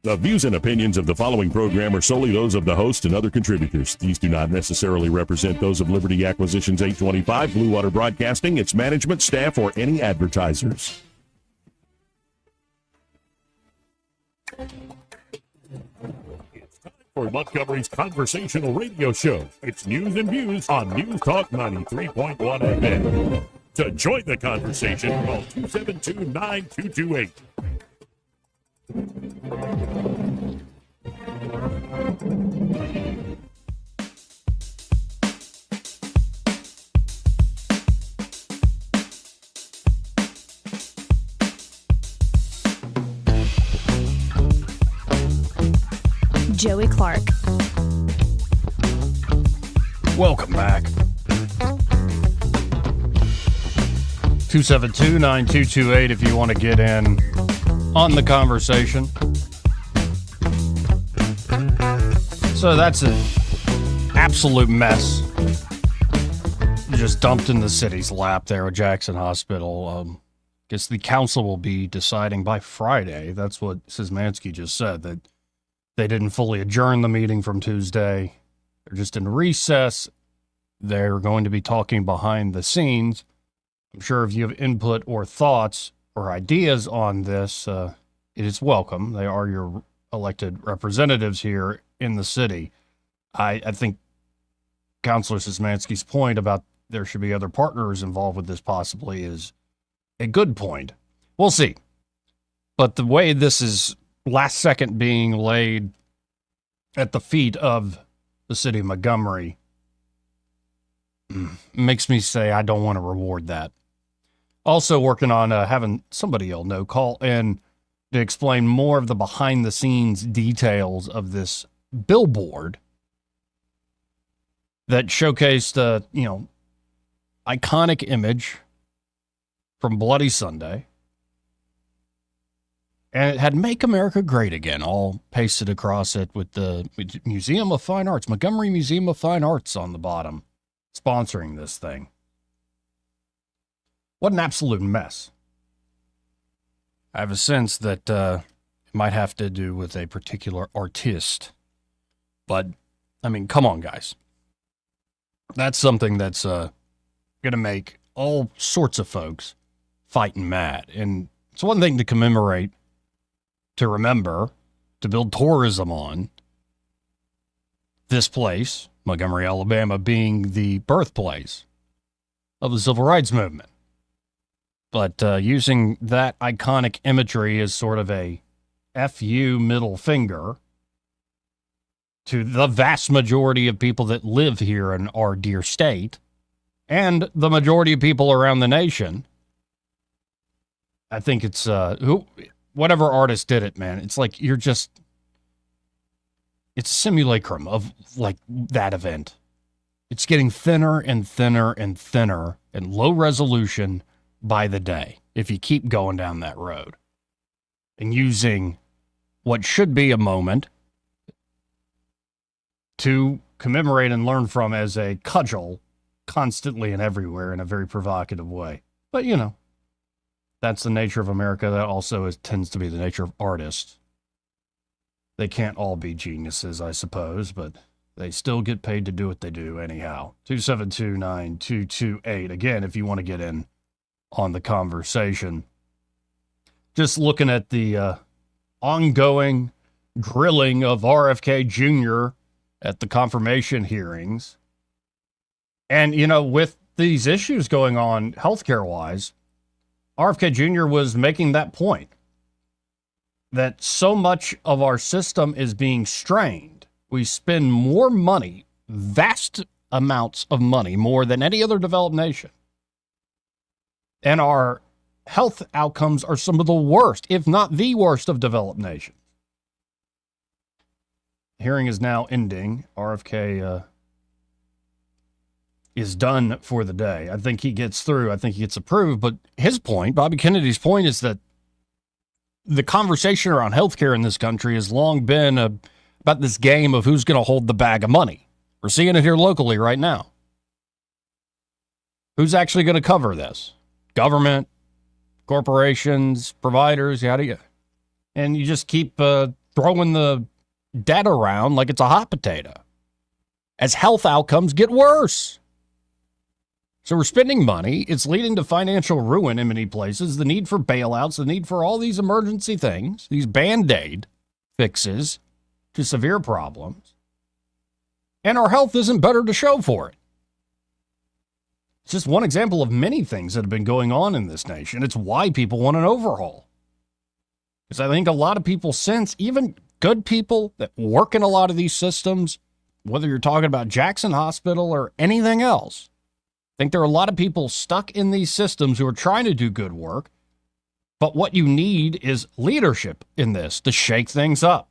The views and opinions of the following program are solely those of the host and other contributors. These do not necessarily represent those of Liberty Acquisitions 825, Blue Water Broadcasting, its management, staff, or any advertisers. It's time for Montgomery's conversational radio show. It's news and views on News Talk 93.1 FM. To join the conversation, call 272-9228. Joey Clark. Welcome back. 272-9228 if you want to get in on the conversation. So that's an absolute mess just dumped in the city's lap there at Jackson Hospital. Guess the council will be deciding by Friday. That's what Szymanski just said, that they didn't fully adjourn the meeting from Tuesday. They're just in recess. They're going to be talking behind the scenes. I'm sure if you have input or thoughts or ideas on this, it is welcome. They are your elected representatives here in the city. I think Councilor Szymanski's point about there should be other partners involved with this possibly is a good point. We'll see. But the way this is last second being laid at the feet of the city of Montgomery makes me say I don't want to reward that. Also working on having somebody you'll know call in to explain more of the behind-the-scenes details of this billboard that showcased a, iconic image from Bloody Sunday. And it had Make America Great Again all pasted across it with the Museum of Fine Arts, Montgomery Museum of Fine Arts on the bottom, sponsoring this thing. What an absolute mess. I have a sense that it might have to do with a particular artist. But, come on, guys. That's something that's going to make all sorts of folks fighting mad. And it's one thing to commemorate, to remember, to build tourism on this place, Montgomery, Alabama, being the birthplace of the Civil Rights Movement. But using that iconic imagery as sort of a FU middle finger to the vast majority of people that live here in our dear state and the majority of people around the nation, I think it's whatever artist did it, man. It's like it's a simulacrum of like that event. It's getting thinner and thinner and thinner and low resolution by the day if you keep going down that road and using what should be a moment to commemorate and learn from as a cudgel constantly and everywhere in a very provocative way. But, that's the nature of America. That also tends to be the nature of artists. They can't all be geniuses, I suppose, but they still get paid to do what they do anyhow. 272-9228. Again, if you want to get in on the conversation. Just looking at the ongoing grilling of RFK Jr. at the confirmation hearings. And, with these issues going on healthcare-wise, RFK Jr. was making that point that so much of our system is being strained. We spend more money, vast amounts of money, more than any other developed nation. And our health outcomes are some of the worst, if not the worst, of developed nations. Hearing is now ending. RFK is done for the day. I think he gets through. I think he gets approved. But his point, Bobby Kennedy's point, is that the conversation around healthcare in this country has long been about this game of who's going to hold the bag of money. We're seeing it here locally right now. Who's actually going to cover this? Government, corporations, providers, yada yada. And you just keep throwing the debt around like it's a hot potato as health outcomes get worse. So we're spending money. It's leading to financial ruin in many places, the need for bailouts, the need for all these emergency things, these Band-Aid fixes to severe problems. And our health isn't better to show for it. It's just one example of many things that have been going on in this nation. It's why people want an overhaul. Because I think a lot of people sense, even good people that work in a lot of these systems, whether you're talking about Jackson Hospital or anything else, I think there are a lot of people stuck in these systems who are trying to do good work. But what you need is leadership in this to shake things up.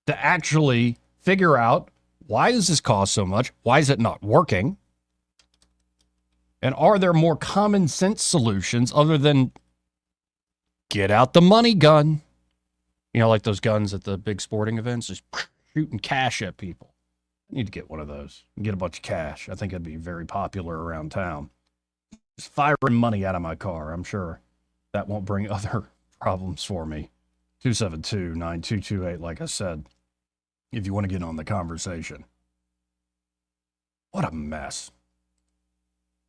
To actually figure out, why does this cost so much? Why is it not working? And are there more common sense solutions other than get out the money gun? You know, like those guns at the big sporting events, just shooting cash at people. I need to get one of those and get a bunch of cash. I think it'd be very popular around town. Just firing money out of my car. I'm sure that won't bring other problems for me. 272-9228, like I said, if you want to get on the conversation. What a mess.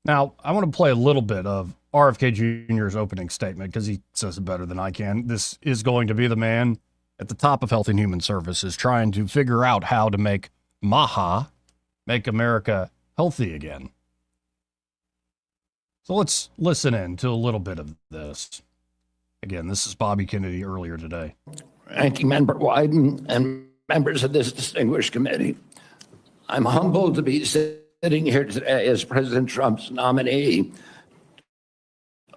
Now, I want to play a little bit of RFK Jr.'s opening statement because he says it better than I can. This is going to be the man at the top of Health and Human Services trying to figure out how to make MAGA, make America healthy again. So let's listen in to a little bit of this. Again, this is Bobby Kennedy earlier today. Ranking Member Wyden and members of this distinguished committee, I'm humbled to be sitting here today as President Trump's nominee to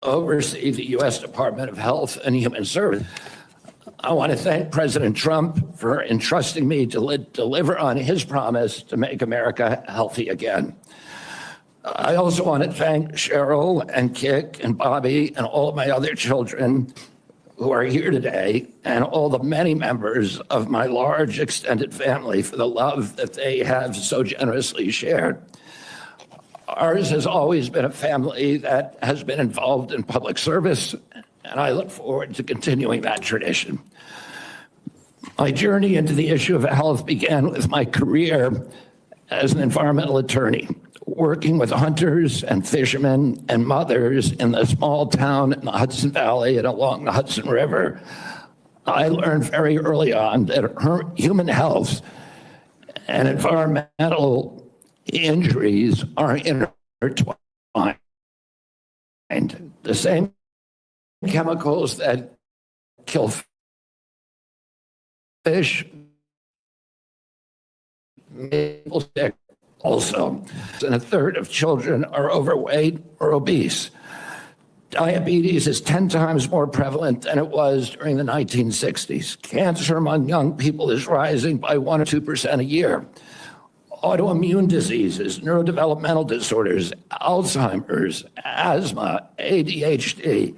oversee the U.S. Department of Health and Human Services. I want to thank President Trump for entrusting me to deliver on his promise to make America healthy again. I also want to thank Cheryl and Kik and Bobby and all of my other children who are here today and all the many members of my large extended family for the love that they have so generously shared. Ours has always been a family that has been involved in public service, and I look forward to continuing that tradition. My journey into the issue of health began with my career as an environmental attorney, working with hunters and fishermen and mothers in the small town in the Hudson Valley and along the Hudson River. I learned very early on that human health and environmental injuries are intertwined. The same chemicals that kill fish people sick also. And a third of children are overweight or obese. Diabetes is 10 times more prevalent than it was during the 1960s. Cancer among young people is rising by 1 or 2% a year. Autoimmune diseases, neurodevelopmental disorders, Alzheimer's, asthma, ADHD,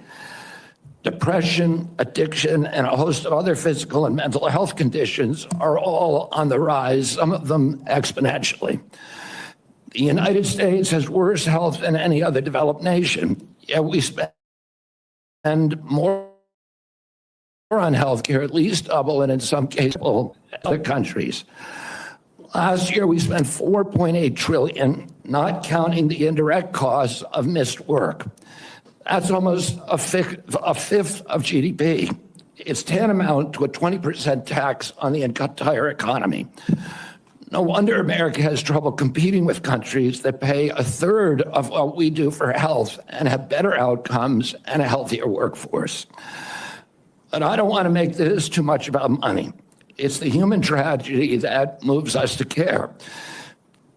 depression, addiction, and a host of other physical and mental health conditions are all on the rise, some of them exponentially. The United States has worse health than any other developed nation, yet we spend more on healthcare, at least double, and in some cases, other countries. Last year, we spent $4.8 trillion, not counting the indirect costs of missed work. That's almost a fifth of GDP. It's tantamount to a 20% tax on the entire economy. No wonder America has trouble competing with countries that pay a third of what we do for health and have better outcomes and a healthier workforce. But I don't want to make this too much about money. It's the human tragedy that moves us to care.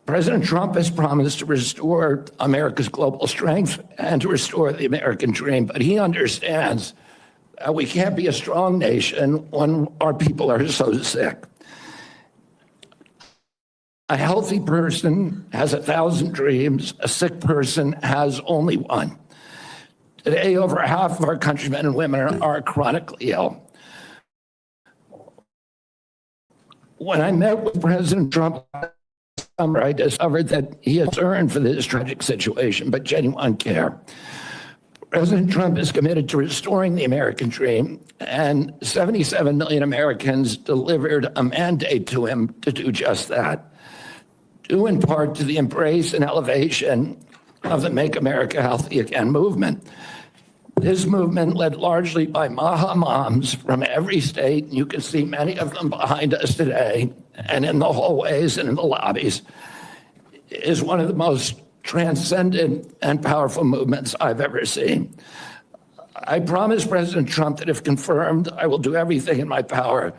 President Trump has promised to restore America's global strength and to restore the American dream, but he understands that we can't be a strong nation when our people are so sick. A healthy person has 1,000 dreams. A sick person has only one. Today, over half of our countrymen and women are chronically ill. When I met with President Trump last summer, I discovered that he has earned for this tragic situation, but genuine care. President Trump is committed to restoring the American dream, and 77 million Americans delivered a mandate to him to do just that, due in part to the embrace and elevation of the Make America Healthy Again movement. This movement, led largely by MAGA moms from every state, and you can see many of them behind us today, and in the hallways and in the lobbies, is one of the most transcendent and powerful movements I've ever seen. I promise President Trump that if confirmed, I will do everything in my power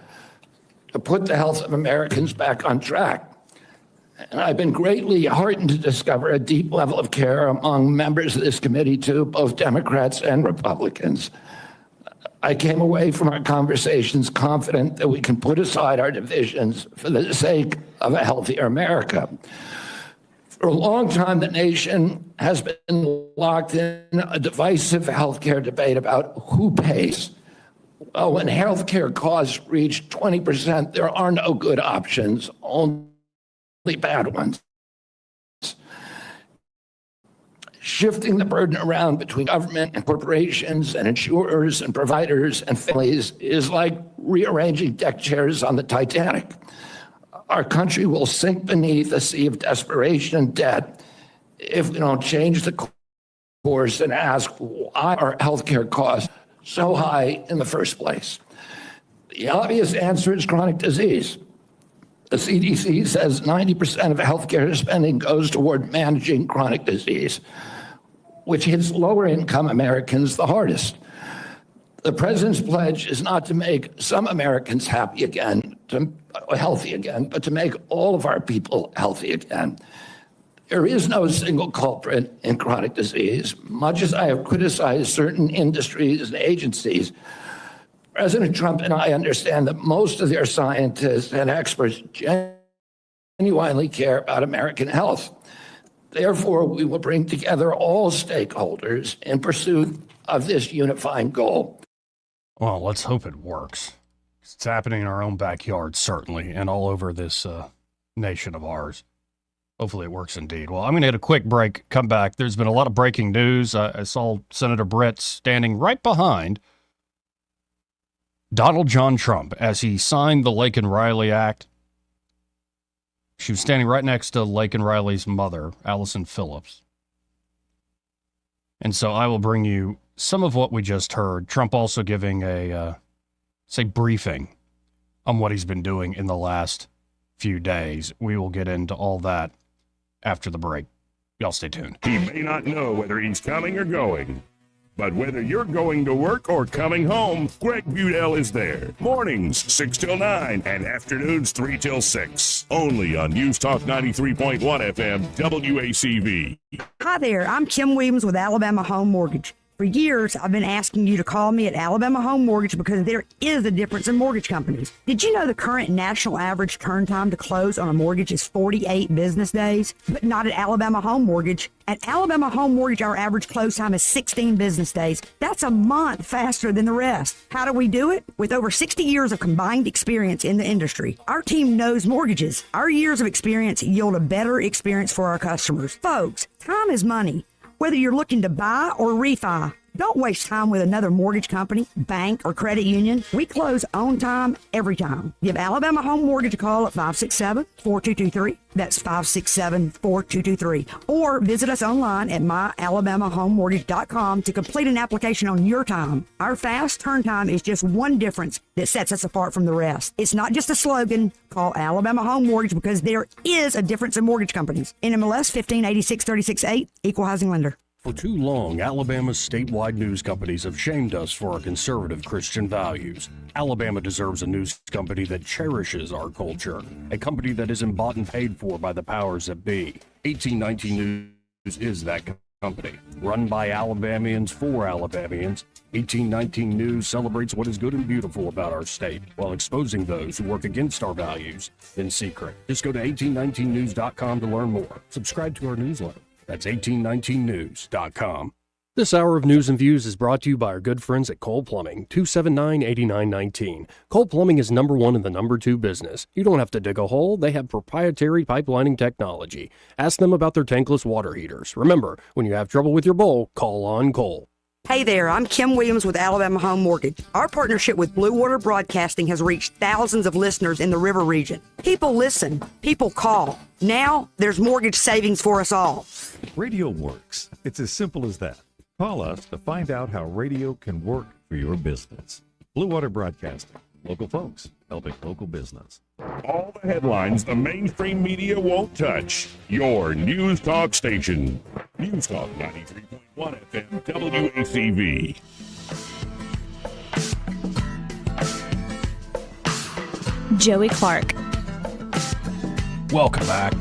to put the health of Americans back on track. And I've been greatly heartened to discover a deep level of care among members of this committee, too, both Democrats and Republicans. I came away from our conversations confident that we can put aside our divisions for the sake of a healthier America. For a long time, the nation has been locked in a divisive healthcare debate about who pays. Well, when healthcare costs reach 20%, there are no good options, only bad ones. Shifting the burden around between government and corporations and insurers and providers and families is like rearranging deck chairs on the Titanic. Our country will sink beneath a sea of desperation and debt if we don't change the course and ask why are healthcare costs so high in the first place. The obvious answer is chronic disease. The CDC says 90% of healthcare spending goes toward managing chronic disease, which hits lower income Americans the hardest. The president's pledge is not to make some Americans healthy again, but to make all of our people healthy again. There is no single culprit in chronic disease. Much as I have criticized certain industries and agencies, President Trump and I understand that most of their scientists and experts genuinely care about American health. Therefore, we will bring together all stakeholders in pursuit of this unifying goal. Well, let's hope it works. It's happening in our own backyard, certainly, and all over this nation of ours. Hopefully it works indeed. Well, I'm going to hit a quick break, come back. There's been a lot of breaking news. I saw Senator Brett standing right behind Donald John Trump as he signed the Laken Riley Act. She was standing right next to Laken Riley's mother, Allison Phillips. And so I will bring you some of what we just heard. Trump also giving a, briefing on what he's been doing in the last few days. We will get into all that after the break. Y'all stay tuned. He may not know whether he's coming or going, but whether you're going to work or coming home, Greg Budell is there. Mornings 6 till 9 and afternoons 3 till 6. Only on News Talk 93.1 FM WACV. Hi there, I'm Kim Williams with Alabama Home Mortgage. For years, I've been asking you to call me at Alabama Home Mortgage because there is a difference in mortgage companies. Did you know the current national average turn time to close on a mortgage is 48 business days? But not at Alabama Home Mortgage. At Alabama Home Mortgage, our average close time is 16 business days. That's a month faster than the rest. How do we do it? With over 60 years of combined experience in the industry. Our team knows mortgages. Our years of experience yield a better experience for our customers. Folks, time is money. Whether you're looking to buy or refi, don't waste time with another mortgage company, bank, or credit union. We close on time, every time. Give Alabama Home Mortgage a call at 567-4223. That's 567-4223. Or visit us online at myalabamahomemortgage.com to complete an application on your time. Our fast turn time is just one difference that sets us apart from the rest. It's not just a slogan. Call Alabama Home Mortgage because there is a difference in mortgage companies. NMLS 1586368, Equal Housing Lender. For too long, Alabama's statewide news companies have shamed us for our conservative Christian values. Alabama deserves a news company that cherishes our culture, a company that isn't bought and paid for by the powers that be. 1819 News is that company. Run by Alabamians for Alabamians, 1819 News celebrates what is good and beautiful about our state while exposing those who work against our values in secret. Just go to 1819news.com to learn more. Subscribe to our newsletter. That's 1819news.com. This hour of News and Views is brought to you by our good friends at Cole Plumbing, 279-8919. Cole Plumbing is number one in the number two business. You don't have to dig a hole. They have proprietary pipelining technology. Ask them about their tankless water heaters. Remember, when you have trouble with your bowl, call on Cole. Hey there, I'm Kim Williams with Alabama Home Mortgage. Our partnership with Blue Water Broadcasting has reached thousands of listeners in the River region. People listen, people call. Now, there's mortgage savings for us all. Radio works. It's as simple as that. Call us to find out how radio can work for your business. Blue Water Broadcasting. Local folks helping local business. All the headlines the mainstream media won't touch. Your News Talk station. News Talk 93.1 FM WACV. Joey Clark. Welcome back.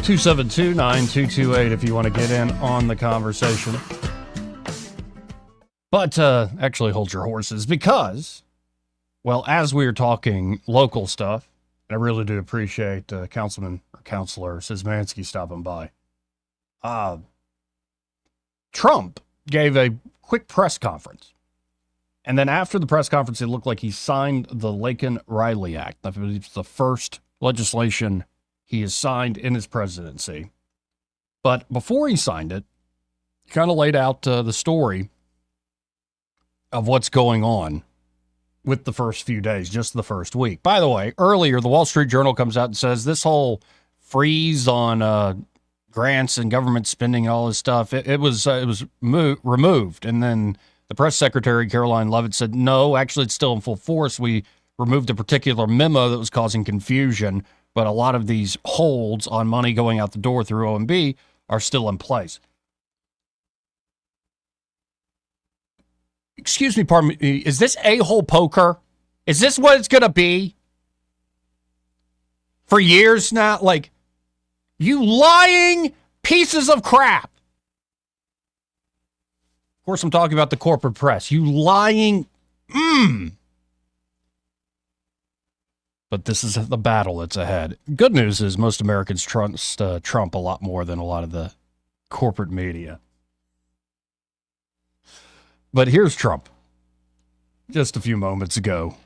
272-9228 if you want to get in on the conversation. But actually hold your horses because, well, as we were talking local stuff, and I really do appreciate Councilman or Councilor Szymanski stopping by. Trump gave a quick press conference. And then after the press conference, it looked like he signed the Laken-Riley Act. I believe it's the first legislation he has signed in his presidency. But before he signed it, he kind of laid out the story of what's going on with the first few days, just the first week. By the way, earlier, the Wall Street Journal comes out and says this whole freeze on grants and government spending and all this stuff, it was removed. And then the press secretary, Caroline Leavitt, said, no, actually, it's still in full force. We removed a particular memo that was causing confusion, but a lot of these holds on money going out the door through OMB are still in place. Excuse me, pardon me, is this a-hole poker? Is this what it's going to be? For years now? Like, you lying pieces of crap. Of course, I'm talking about the corporate press. You lying, But this is the battle that's ahead. Good news is most Americans trust Trump a lot more than a lot of the corporate media. But here's Trump, just a few moments ago,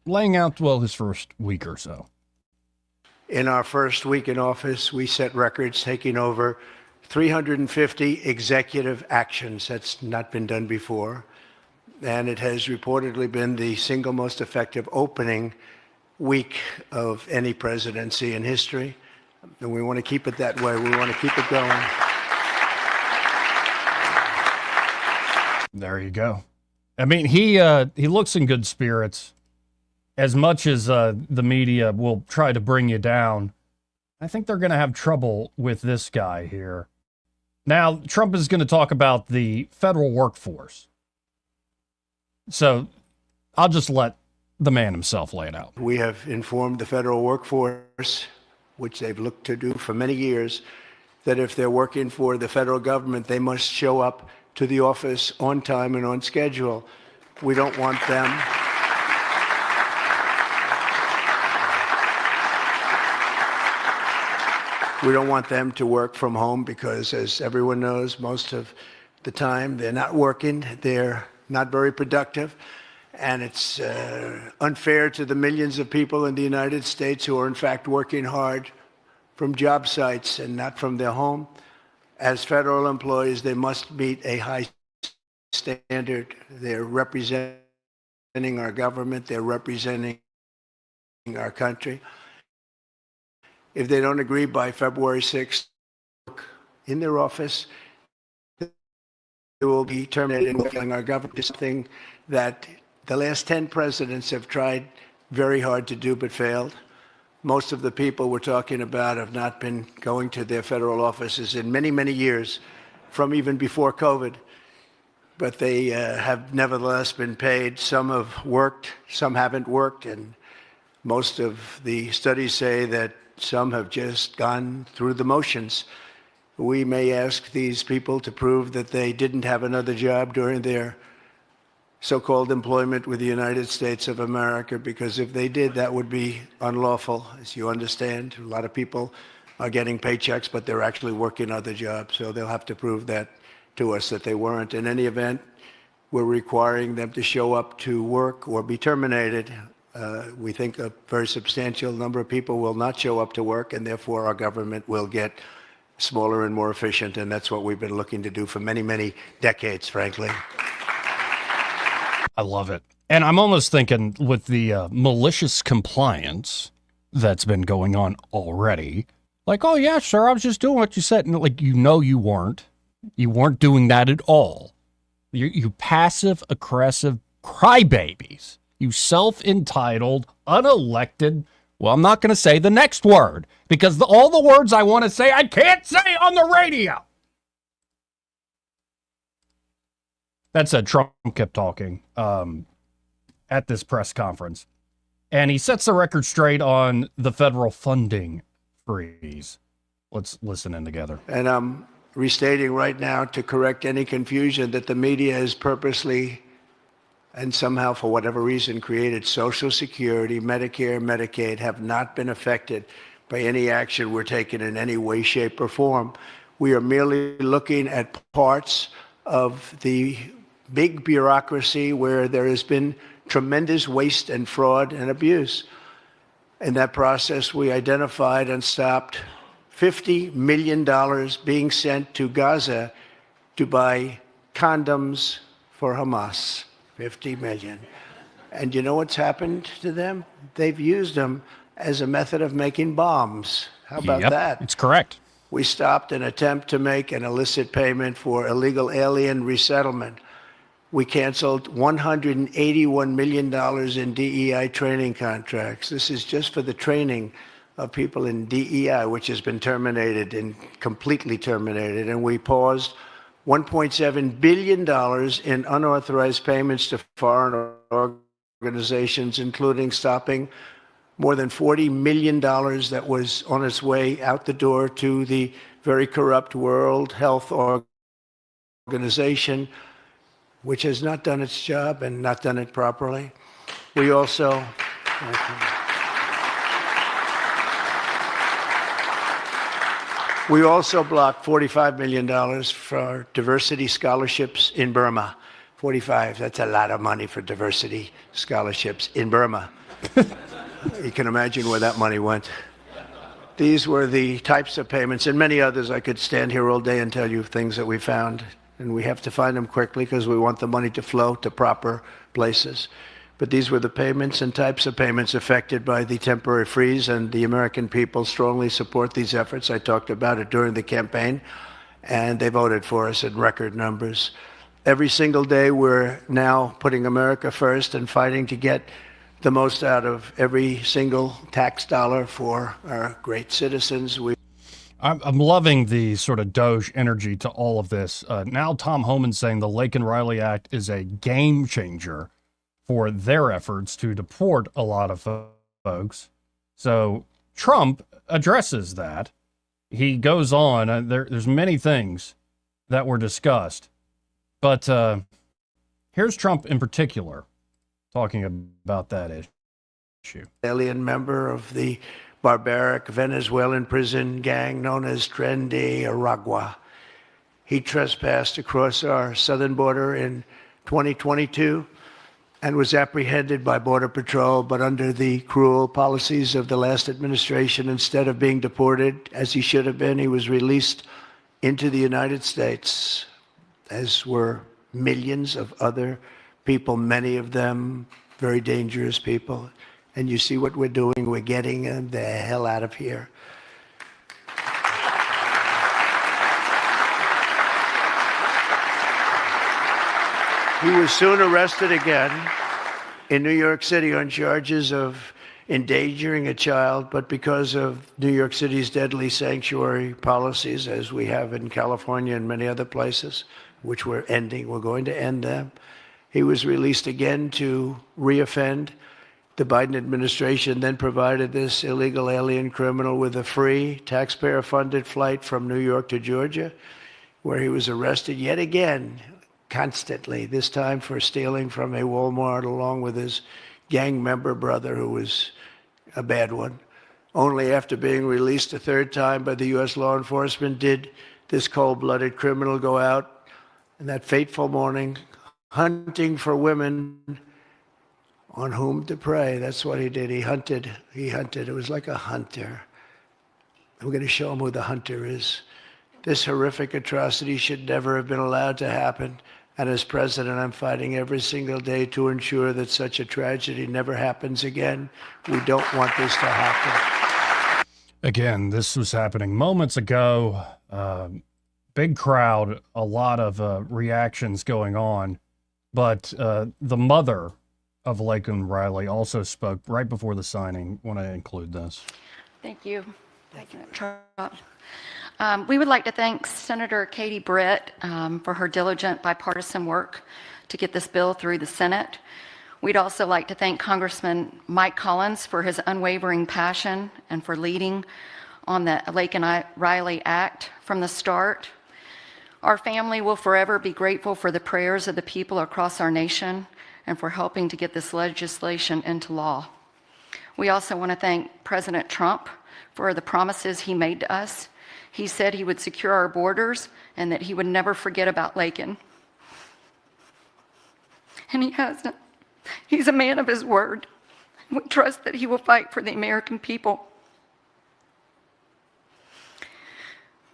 laying out, well, his first week or so. In our first week in office, we set records, taking over 350 executive actions. That's not been done before. And it has reportedly been the single most effective opening week of any presidency in history. And we want to keep it that way. We want to keep it going. There you go. I mean, he looks in good spirits. As much as the media will try to bring you down, I think they're going to have trouble with this guy here. Now, Trump is going to talk about the federal workforce. So I'll just let the man himself lay it out. We have informed the federal workforce, which they've looked to do for many years, that if they're working for the federal government, they must show up to the office on time and on schedule. We don't want them. We don't want them to work from home because, as everyone knows, most of the time they're not working, they're not very productive, and it's unfair to the millions of people in the United States who are in fact working hard from job sites and not from their home. As federal employees, they must meet a high standard. They're representing our government, they're representing our country. If they don't agree by February 6th in their office, they will be terminated and killing our government. This thing that the last 10 presidents have tried very hard to do but failed. Most of the people we're talking about have not been going to their federal offices in many, many years, from even before COVID. But they have nevertheless been paid. Some have worked, some haven't worked, and most of the studies say that some have just gone through the motions. We may ask these people to prove that they didn't have another job during their so-called employment with the United States of America, because if they did, that would be unlawful, as you understand. A lot of people are getting paychecks, but they're actually working other jobs, so they'll have to prove that to us that they weren't. In any event, we're requiring them to show up to work or be terminated. We think a very substantial number of people will not show up to work, and therefore our government will get smaller and more efficient, and that's what we've been looking to do for many, many decades, frankly. I love it. And I'm almost thinking with the malicious compliance that's been going on already, like, oh, yeah, sure, I was just doing what you said. And like, you weren't. You weren't doing that at all. You passive-aggressive crybabies. You self-entitled, unelected, well, I'm not going to say the next word, because all the words I want to say, I can't say on the radio. That said, Trump kept talking at this press conference, and he sets the record straight on the federal funding freeze. Let's listen in together. And I'm restating right now to correct any confusion that the media has purposely and somehow, for whatever reason, created Social Security, Medicare, Medicaid have not been affected by any action we're taking in any way, shape, or form. We are merely looking at parts of the big bureaucracy where there has been tremendous waste and fraud and abuse. In that process, we identified and stopped $50 million being sent to Gaza to buy condoms for Hamas. 50 million. And you know what's happened to them? They've used them as a method of making bombs. How about that? It's correct. We stopped an attempt to make an illicit payment for illegal alien resettlement. We canceled $181 million in DEI training contracts. This is just for the training of people in DEI, which has been terminated and completely terminated. And we paused $1.7 billion in unauthorized payments to foreign organizations, including stopping more than $40 million that was on its way out the door to the very corrupt World Health Organization, which has not done its job and not done it properly. We also... We also blocked $45 million for diversity scholarships in Burma. 45, that's a lot of money for diversity scholarships in Burma. You can imagine where that money went. These were the types of payments, and many others. I could stand here all day and tell you things that we found, and we have to find them quickly because we want the money to flow to proper places. But these were the payments and types of payments affected by the temporary freeze, and the American people strongly support these efforts. I talked about it during the campaign, and they voted for us in record numbers. Every single day, we're now putting America first and fighting to get the most out of every single tax dollar for our great citizens. I'm loving the sort of Doge energy to all of this. Now Tom Homan saying the Laken Riley Act is a game changer for their efforts to deport a lot of folks. So Trump addresses that. He goes on. There's many things that were discussed. But here's Trump in particular talking about that issue. Alien member of the barbaric Venezuelan prison gang known as Tren de Aragua. He trespassed across our southern border in 2022. And was apprehended by Border Patrol, but under the cruel policies of the last administration, instead of being deported, as he should have been, he was released into the United States, as were millions of other people, many of them very dangerous people. And you see what we're doing? We're getting them the hell out of here. He was soon arrested again in New York City on charges of endangering a child, but because of New York City's deadly sanctuary policies, as we have in California and many other places, which we're ending, we're going to end them, he was released again to reoffend. The Biden administration then provided this illegal alien criminal with a free, taxpayer-funded flight from New York to Georgia, where he was arrested yet again, constantly, this time for stealing from a Walmart along with his gang member brother, who was a bad one. Only after being released a third time by the U.S. law enforcement did this cold-blooded criminal go out in that fateful morning hunting for women on whom to prey. That's what he did. He hunted. It was like a hunter. I'm going to show him who the hunter is. This horrific atrocity should never have been allowed to happen. And as president, I'm fighting every single day to ensure that such a tragedy never happens again. We don't want this to happen. Again, this was happening moments ago. Big crowd, a lot of reactions going on. But the mother of Laken Riley also spoke right before the signing. Want to include this? Thank you. Trump. We would like to thank Senator Katie Britt for her diligent bipartisan work to get this bill through the Senate. We'd also like to thank Congressman Mike Collins for his unwavering passion and for leading on the Laken Riley Act from the start. Our family will forever be grateful for the prayers of the people across our nation and for helping to get this legislation into law. We also want to thank President Trump for the promises he made to us. He said he would secure our borders and that he would never forget about Laken. And he hasn't. He's a man of his word. We trust that he will fight for the American people.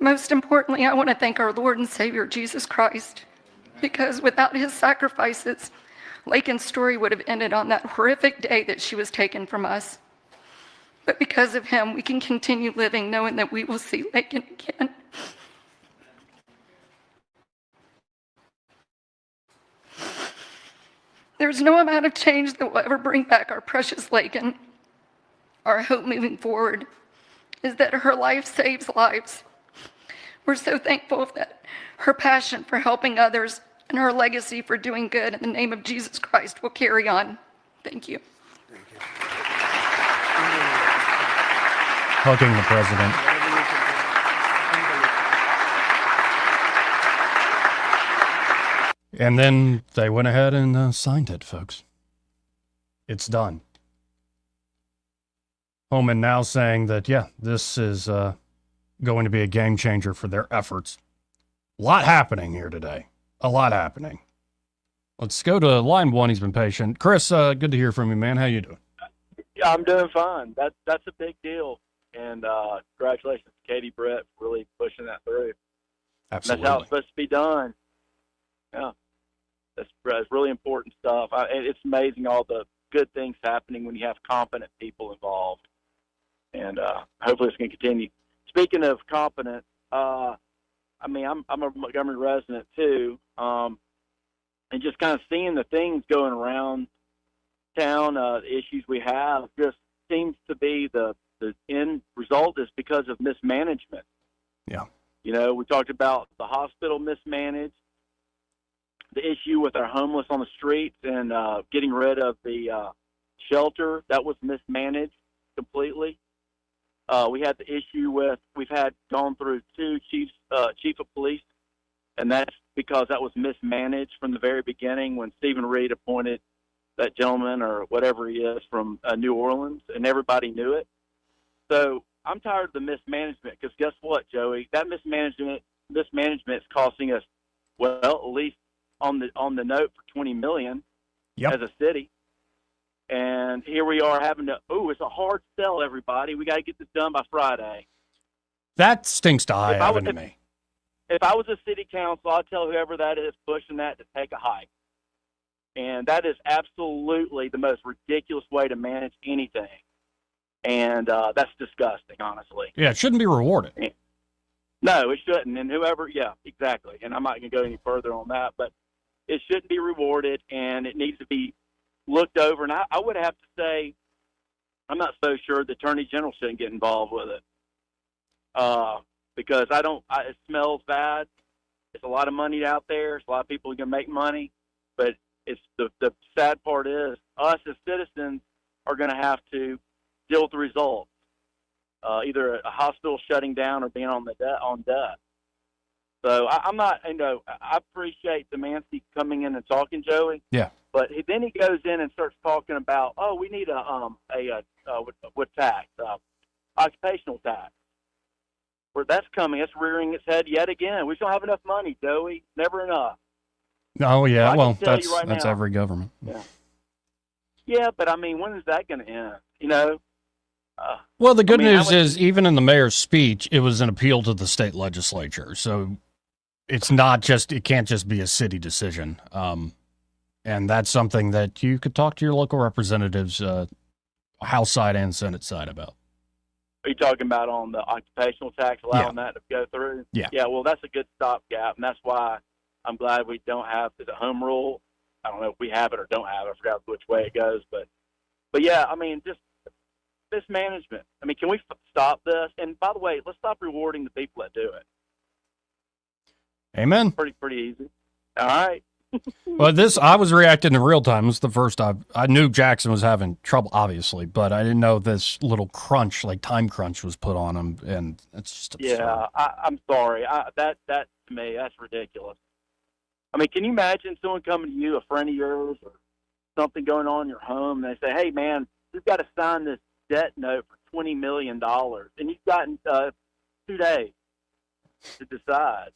Most importantly, I want to thank our Lord and Savior, Jesus Christ, because without his sacrifices, Laken's story would have ended on that horrific day that she was taken from us. But because of him, we can continue living knowing that we will see Laken again. There's no amount of change that will ever bring back our precious Laken. Our hope moving forward is that her life saves lives. We're so thankful that her passion for helping others and her legacy for doing good in the name of Jesus Christ will carry on. Thank you. Hugging the president. And then they went ahead and signed it, folks. It's done. Homan now saying that, yeah, this is going to be a game changer for their efforts. A lot happening here today. A lot happening. Let's go to line one. He's been patient. Chris, good to hear from you, man. How you doing? Yeah, I'm doing fine. That's a big deal. And congratulations to Katie Britt for really pushing that through. Absolutely. That's how it's supposed to be done. Yeah. That's really important stuff. It's amazing all the good things happening when you have competent people involved. And hopefully it's going to continue. Speaking of competent, I'm a Montgomery resident too, and just kind of seeing the things going around town, the issues we have, just seems to be the end result is because of mismanagement. Yeah. You know, we talked about the hospital mismanaged, the issue with our homeless on the streets and getting rid of the shelter, that was mismanaged completely. We had the issue with, gone through two chief of police, and that's because that was mismanaged from the very beginning when Stephen Reed appointed that gentleman or whatever he is from New Orleans, and everybody knew it. So I'm tired of the mismanagement because guess what, Joey? That mismanagement is costing us, well, at least on the note for $20 million as a city. And here we are having to, it's a hard sell, everybody. We got to get this done by Friday. That stinks to high heaven to me. If I was a city council, I'd tell whoever that is pushing that to take a hike. And that is absolutely the most ridiculous way to manage anything. And that's disgusting, honestly. Yeah, it shouldn't be rewarded. No, it shouldn't. And whoever, yeah, exactly. And I'm not going to go any further on that, but it shouldn't be rewarded, and it needs to be looked over. And I would have to say, I'm not so sure the Attorney General shouldn't get involved with it. Because it smells bad. It's a lot of money out there. It's a lot of people who can make money. But it's the sad part is us as citizens, are going to have to deal with the results, either a hospital shutting down or being on death. So I'm not, I appreciate Demancey coming in and talking, Joey. Yeah. But then he goes in and starts talking about, we need what tax, occupational tax. Where that's coming, it's rearing its head yet again. We don't have enough money, Joey. Never enough. Oh yeah, well that's that's every government. Yeah, but I mean, when is that going to end? Well, the good news is, even in the mayor's speech, it was an appeal to the state legislature. So it's not just, it can't just be a city decision. And that's something that you could talk to your local representatives, House side and Senate side about. Are you talking about on the occupational tax, allowing that to go through? Yeah. Yeah, well, that's a good stopgap, and that's why I'm glad we don't have the home rule. I don't know if we have it or don't have it. I forgot which way it goes. But yeah, I mean, just mismanagement. I mean, can we stop this? And by the way, let's stop rewarding the people that do it. Amen. Pretty easy. All right. Well, I was reacting in real time. It was the first I knew Jackson was having trouble, obviously, but I didn't know this little crunch, like time crunch, was put on him, and it's just absurd. Yeah, I'm sorry. That to me, that's ridiculous. I mean, can you imagine someone coming to you, a friend of yours, or something going on in your home, and they say, "Hey, man, you've got to sign this debt note for $20 million," and you've gotten 2 days to decide.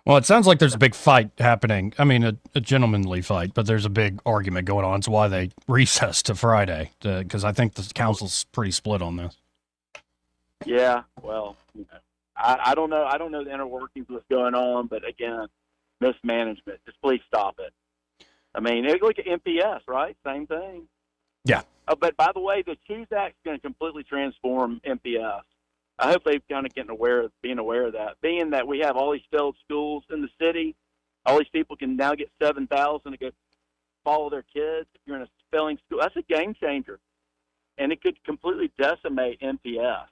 Well, it sounds like there's a big fight happening. I mean, a gentlemanly fight, but there's a big argument going on. It's why they recessed to Friday, because I think the council's pretty split on this. Yeah, well, I don't know. I don't know the inner workings of what's going on, but again, mismanagement. Just please stop it. I mean, look at MPS, right? Same thing. Yeah. But by the way, the Choose Act is going to completely transform MPS. I hope they've kind of being aware of that. Being that we have all these failed schools in the city, all these people can now get $7,000 to go follow their kids. If you're in a failing school, that's a game changer, and it could completely decimate MPS.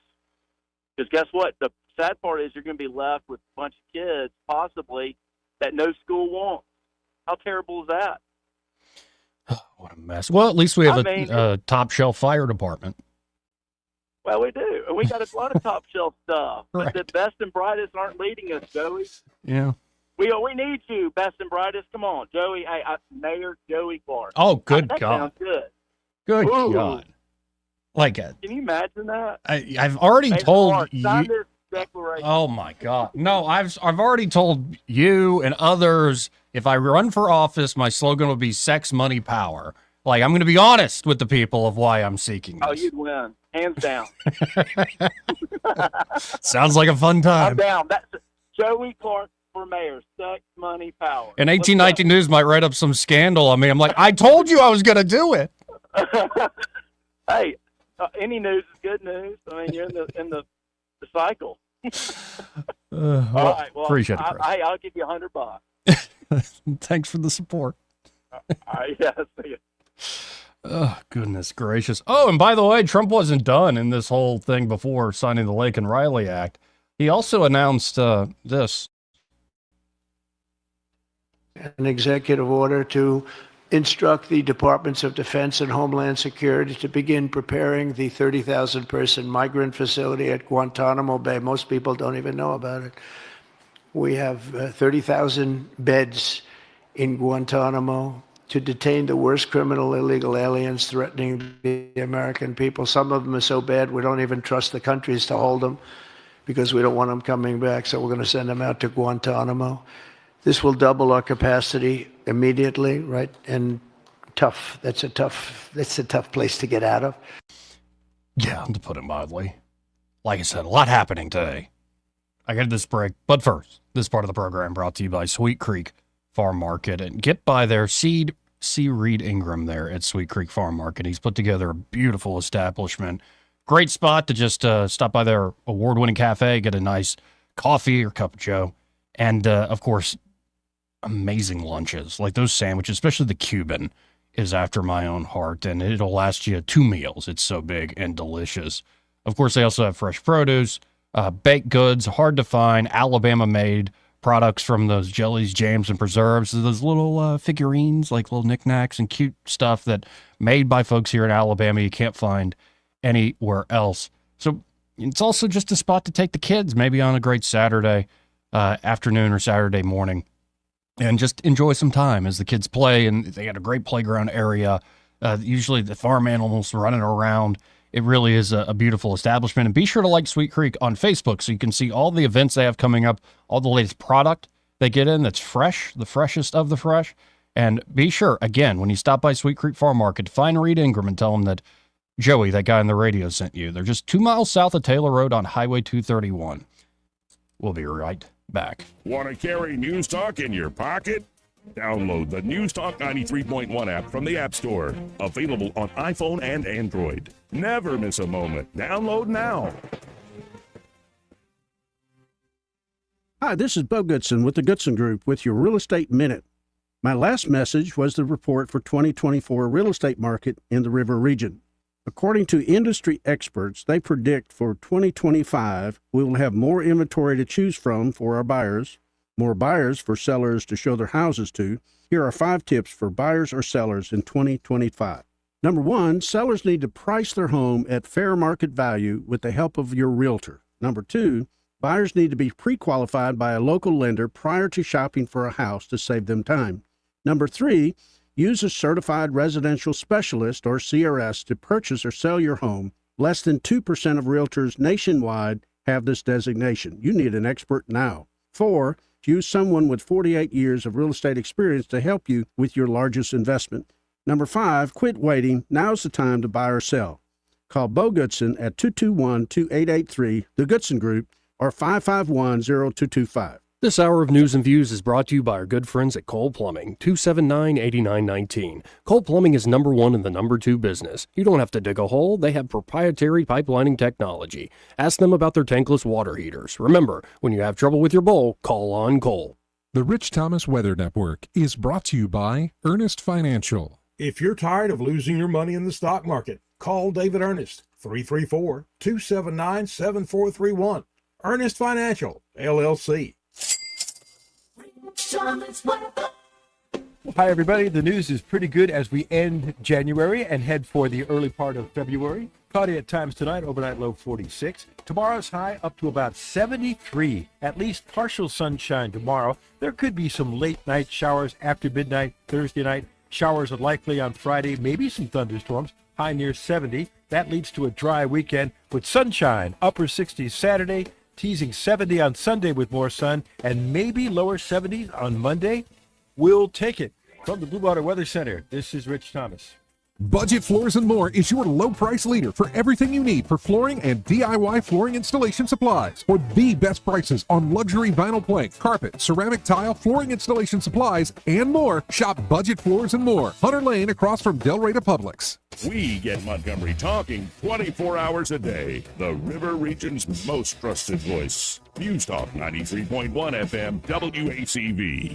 Because guess what? The sad part is you're going to be left with a bunch of kids, possibly, that no school wants. How terrible is that? What a mess. Well, at least we have a top shelf fire department. Well, we do. And we got a lot of top shelf stuff. Right. But the best and brightest aren't leading us, Joey. Yeah. We need you, best and brightest. Come on, Joey. Hey, Mayor Joey Clark. Oh, good that God. Sounds good. Good Ooh. God. Like it. Can you imagine that? I've already Hey, told Clark, sign you. this declaration. Oh my God. No, I've already told you and others, if I run for office, my slogan will be sex, money, power. Like, I'm going to be honest with the people of why I'm seeking this. Oh, you'd win. Hands down. Sounds like a fun I'm time. down. That's Joey Clark for mayor. Sex, money, power. And 1819 News might write up some scandal on me. I'm like, I told you I was going to do it. Hey, any news is good news. I mean, you're in the cycle. All right. Well, appreciate it, Chris. I'll give you $100. Thanks for the support. All right. Yeah. See you. Oh, goodness gracious. Oh, and by the way, Trump wasn't done in this whole thing before signing the Lake and Riley Act. He also announced this. An executive order to instruct the Departments of Defense and Homeland Security to begin preparing the 30,000-person migrant facility at Guantanamo Bay. Most people don't even know about it. We have 30,000 beds in Guantanamo to detain the worst criminal illegal aliens threatening the American people. Some of them are so bad we don't even trust the countries to hold them because we don't want them coming back, so we're going to send them out to Guantanamo. This will double our capacity immediately, right? And tough. That's a tough place to get out of. Yeah, to put it mildly. Like I said, a lot happening today. I got this break, but first, this part of the program brought to you by Sweet Creek Farm Market, and get by their C. Reed Ingram there at Sweet Creek Farm Market. He's put together a beautiful establishment. Great spot to just stop by their award-winning cafe, get a nice coffee or cup of joe, and of course, amazing lunches. Like those sandwiches, especially the Cuban, is after my own heart, and it'll last you 2 meals. It's so big and delicious. Of course, they also have fresh produce, baked goods, hard to find, Alabama-made products from those jellies, jams, and preserves, those little figurines, like little knickknacks and cute stuff that made by folks here in Alabama you can't find anywhere else. So it's also just a spot to take the kids, maybe on a great Saturday afternoon or Saturday morning, and just enjoy some time as the kids play. And they got a great playground area. Usually the farm animals running around. It really is a beautiful establishment. And be sure to like Sweet Creek on Facebook so you can see all the events they have coming up, all the latest product they get in that's fresh, the freshest of the fresh. And be sure, again, when you stop by Sweet Creek Farm Market, to find Reed Ingram and tell him that Joey, that guy on the radio, sent you. They're just 2 miles south of Taylor Road on Highway 231. We'll be right back. Want to carry News Talk in your pocket? Download the News Talk 93.1 app from the App Store. Available on iPhone and Android. Never miss a moment. Download now. Hi, this is Bo Goodson with the Goodson Group with your Real Estate Minute. My last message was the report for 2024 real estate market in the River region. According to industry experts, they predict for 2025 we will have more inventory to choose from for our buyers, more buyers for sellers to show their houses to. Here are 5 tips for buyers or sellers in 2025. Number 1, sellers need to price their home at fair market value with the help of your realtor. Number 2, buyers need to be pre-qualified by a local lender prior to shopping for a house to save them time. Number 3, use a certified residential specialist or CRS to purchase or sell your home. Less than 2% of realtors nationwide have this designation. You need an expert now. 4, use someone with 48 years of real estate experience to help you with your largest investment. Number 5, quit waiting. Now's the time to buy or sell. Call Bo Goodson at 221-2883, the Goodson Group, or 551-0225. This hour of News and Views is brought to you by our good friends at Cole Plumbing, 279-8919. Cole Plumbing is number 1 in the number 2 business. You don't have to dig a hole. They have proprietary pipelining technology. Ask them about their tankless water heaters. Remember, when you have trouble with your bowl, call on Cole. The Rich Thomas Weather Network is brought to you by Earnest Financial. If you're tired of losing your money in the stock market, call David Earnest, 334-279-7431. Earnest Financial, LLC. Hi, everybody. The news is pretty good as we end January and head for the early part of February. Cloudy at times tonight, overnight low 46. Tomorrow's high up to about 73. At least partial sunshine tomorrow. There could be some late night showers after midnight Thursday night. Showers are likely on Friday, maybe some thunderstorms. High near 70. That leads to a dry weekend with sunshine, upper 60s Saturday, teasing 70 on Sunday with more sun, and maybe lower 70s on Monday. We'll take it. From the Blue Water Weather Center, this is Rich Thomas. Budget Floors and More is your low price leader for everything you need for flooring and DIY flooring installation supplies. For the best prices on luxury vinyl plank, carpet, ceramic tile, flooring installation supplies, and more, shop Budget Floors and More, Hunter Lane across from Delray to Publix. We get Montgomery talking 24 hours a day. The River Region's most trusted voice. News Talk 93.1 FM WACV.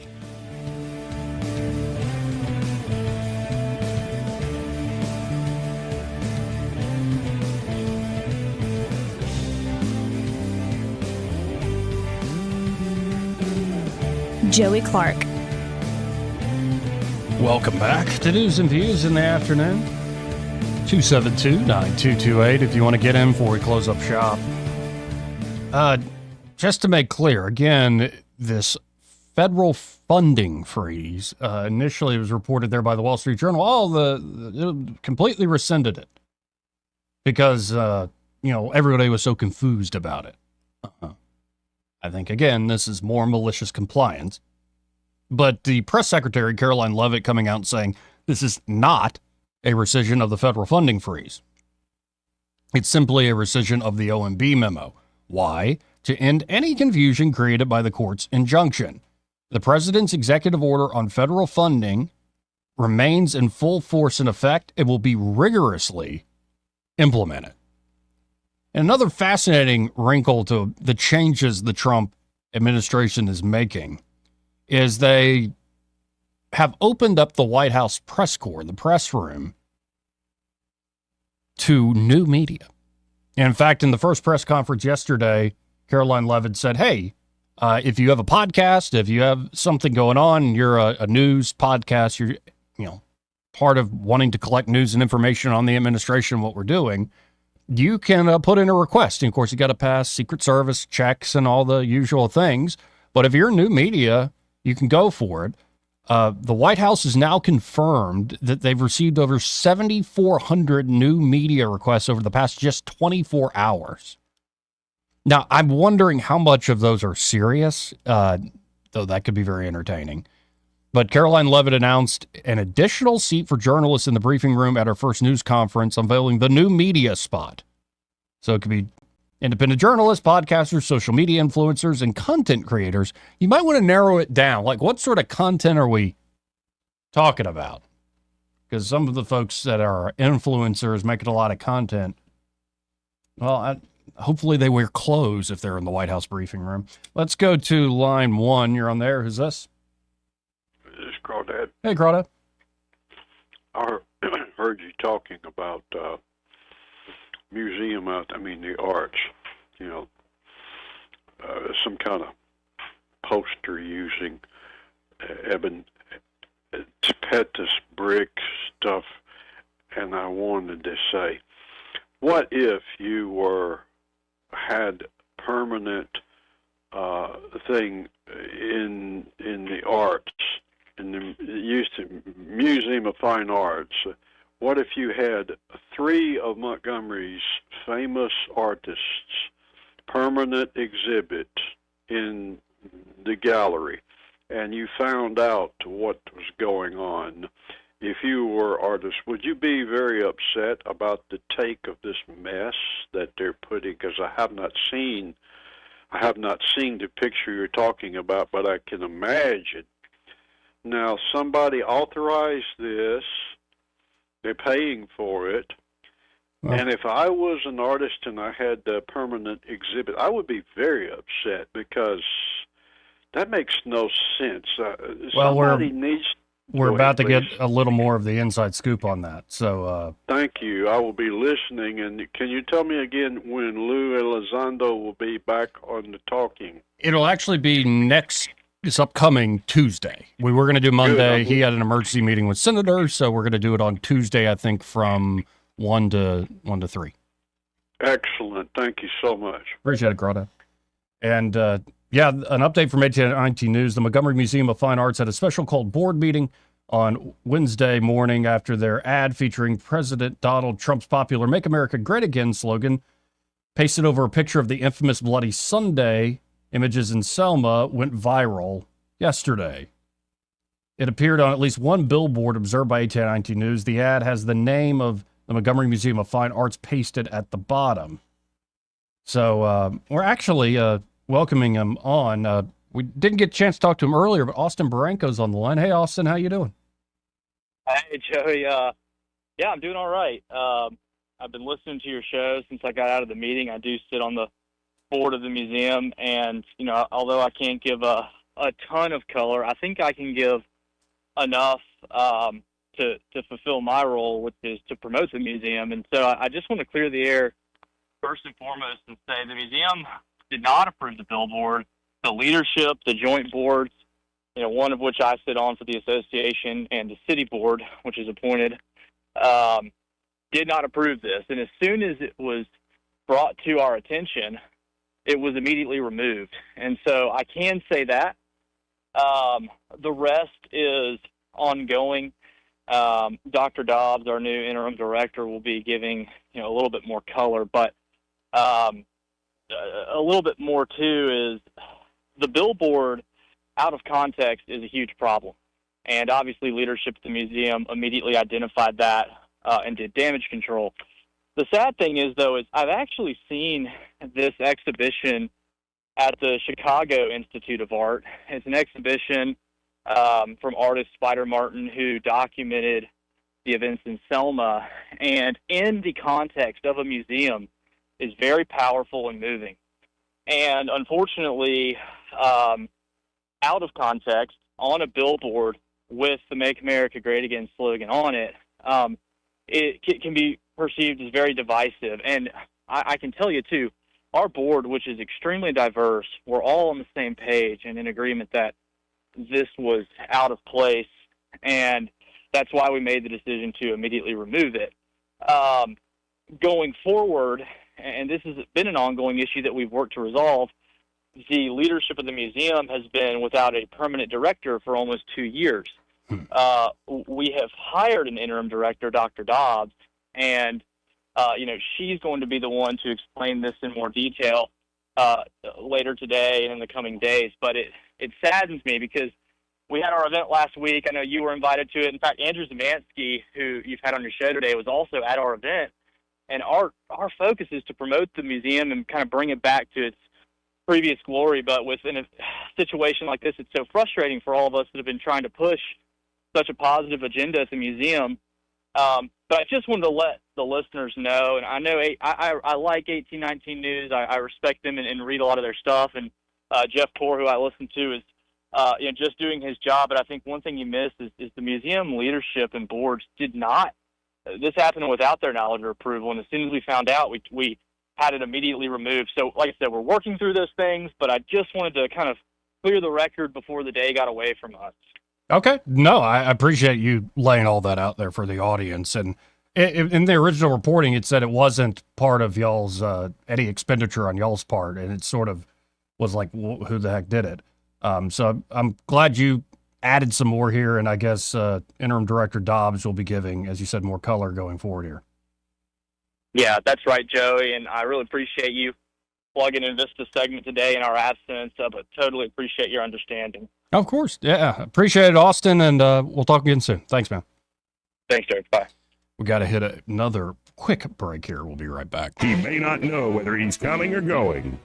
Joey Clark. Welcome back to News and Views in the afternoon. 272-9228 if you want to get in before we close up shop. Just to make clear, again, this federal funding freeze, initially it was reported there by the Wall Street Journal, it completely rescinded it because, everybody was so confused about it. I think, again, this is more malicious compliance. But the press secretary, Caroline Leavitt, coming out and saying this is not a rescission of the federal funding freeze. It's simply a rescission of the OMB memo. Why? To end any confusion created by the court's injunction. The president's executive order on federal funding remains in full force and effect. It will be rigorously implemented. Another fascinating wrinkle to the changes the Trump administration is making is they have opened up the White House press corps, the press room, to new media. In fact, in the first press conference yesterday, Caroline Leavitt said, hey, If you have a podcast, if you have something going on, you're a news podcast, you're part of wanting to collect news and information on the administration, what we're doing, you can put in a request. And of course, you got to pass Secret Service checks and all the usual things. But if you're new media, you can go for it. The White House has now confirmed that they've received over 7,400 new media requests over the past just 24 hours. Now, I'm wondering how much of those are serious, though that could be very entertaining. But Caroline Leavitt announced an additional seat for journalists in the briefing room at her first news conference, unveiling the new media spot. So it could be independent journalists, podcasters, social media influencers, and content creators. You might want to narrow it down. Like, what sort of content are we talking about? Because some of the folks that are influencers making a lot of content, well, hopefully they wear clothes if they're in the White House briefing room. Let's go to line 1. You're on there. Who's this? This is Crawdad. Hey, Crawdad. I heard you talking about the arts, some kind of poster using Petus brick stuff, and I wanted to say, what if you had permanent thing in the arts, in the Museum of Fine Arts? What if you had 3 of Montgomery's famous artists permanent exhibit in the gallery, and you found out what was going on? If you were artists, would you be very upset about the take of this mess that they're putting? Because I have not seen the picture you're talking about, but I can imagine. Now, somebody authorized this. They're paying for it. Well, and if I was an artist and I had the permanent exhibit, I would be very upset, because that makes no sense. We're about to get a little more of the inside scoop on that. So thank you. I will be listening. And can you tell me again when Lou Elizondo will be back on the talking? It'll actually be this upcoming Tuesday. We were going to do Monday. He had an emergency meeting with senators, so we're going to do it on Tuesday, I think, from 1 to 3. Excellent. Thank you so much. Appreciate it, Grota. And an update from 1819 News. The Montgomery Museum of Fine Arts had a special called board meeting on Wednesday morning after their ad featuring President Donald Trump's popular Make America Great Again slogan, pasted over a picture of the infamous Bloody Sunday images in Selma, went viral yesterday. It appeared on at least one billboard observed by 1819 News. The ad has the name of the Montgomery Museum of Fine Arts pasted at the bottom. So we're actually welcoming him on. We didn't get a chance to talk to him earlier, but Austin Baranko's on the line. Hey, Austin, how you doing? Hey, Joey. Yeah, I'm doing all right. I've been listening to your show since I got out of the meeting. I do sit on the board of the museum, and although I can't give a ton of color, I think I can give enough to fulfill my role, which is to promote the museum. And so I just want to clear the air first and foremost and say the museum did not approve the billboard. The leadership, the joint boards, one of which I sit on for the association, and the city board, which is appointed, did not approve this. And as soon as it was brought to our attention, it was immediately removed. And so I can say that. The rest is ongoing. Dr. Dobbs, our new interim director, will be giving a little bit more color, but a little bit more too is the billboard out of context is a huge problem. And obviously leadership at the museum immediately identified that and did damage control. The sad thing is, though, is I've actually seen this exhibition at the Chicago Institute of Art. It's an exhibition from artist Spider Martin, who documented the events in Selma, and in the context of a museum is very powerful and moving. And unfortunately, out of context, on a billboard with the Make America Great Again slogan on it, it can be perceived as very divisive. And I can tell you, too, our board, which is extremely diverse, we're all on the same page and in agreement that this was out of place, and that's why we made the decision to immediately remove it. Going forward, and this has been an ongoing issue that we've worked to resolve, the leadership of the museum has been without a permanent director for almost 2 years. We have hired an interim director, Dr. Dobbs, and she's going to be the one to explain this in more detail later today and in the coming days. But it saddens me because we had our event last week. I know you were invited to it. In fact, Andrew Zemansky, who you've had on your show today, was also at our event. And our focus is to promote the museum and kind of bring it back to its previous glory. But within a situation like this, it's so frustrating for all of us that have been trying to push such a positive agenda at the museum. But I just wanted to let the listeners know, and I know I like 1819 News. I respect them and read a lot of their stuff. And Jeff Poore, who I listen to, is just doing his job. But I think one thing you missed is the museum leadership and boards did not. This happened without their knowledge or approval. And as soon as we found out, we had it immediately removed. So, like I said, we're working through those things. But I just wanted to kind of clear the record before the day got away from us. Okay. No, I appreciate you laying all that out there for the audience. And in the original reporting, it said it wasn't part of y'all's, any expenditure on y'all's part. And it sort of was like, who the heck did it? So I'm glad you added some more here. And I guess Interim Director Dobbs will be giving, as you said, more color going forward here. Yeah, that's right, Joey. And I really appreciate you plugging in this segment today in our absence, but totally appreciate your understanding. Of course. Yeah. Appreciate it, Austin. And we'll talk again soon. Thanks, man. Thanks, Joey. Bye. We got to hit another quick break here. We'll be right back. He may not know whether he's coming or going,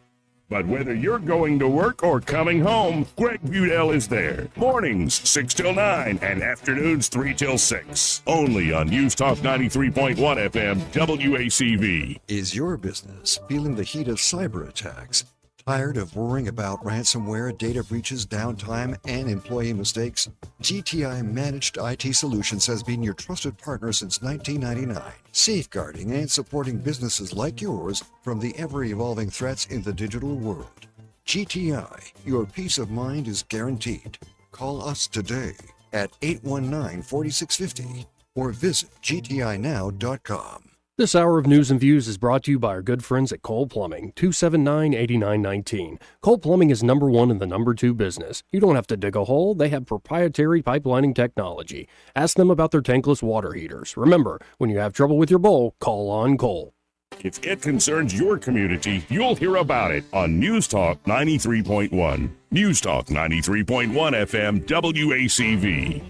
but whether you're going to work or coming home, Greg Budell is there. Mornings 6 till 9 and afternoons 3 till 6. Only on News Talk 93.1 FM WACV. Is your business feeling the heat of cyber attacks? Tired of worrying about ransomware, data breaches, downtime, and employee mistakes? GTI Managed IT Solutions has been your trusted partner since 1999, safeguarding and supporting businesses like yours from the ever-evolving threats in the digital world. GTI, your peace of mind is guaranteed. Call us today at 819-4650 or visit gtinow.com. This hour of news and views is brought to you by our good friends at Cole Plumbing, 279-8919. Cole Plumbing is number one in the number two business. You don't have to dig a hole. They have proprietary pipelining technology. Ask them about their tankless water heaters. Remember, when you have trouble with your bowl, call on Cole. If it concerns your community, you'll hear about it on News Talk 93.1. News Talk 93.1 FM WACV.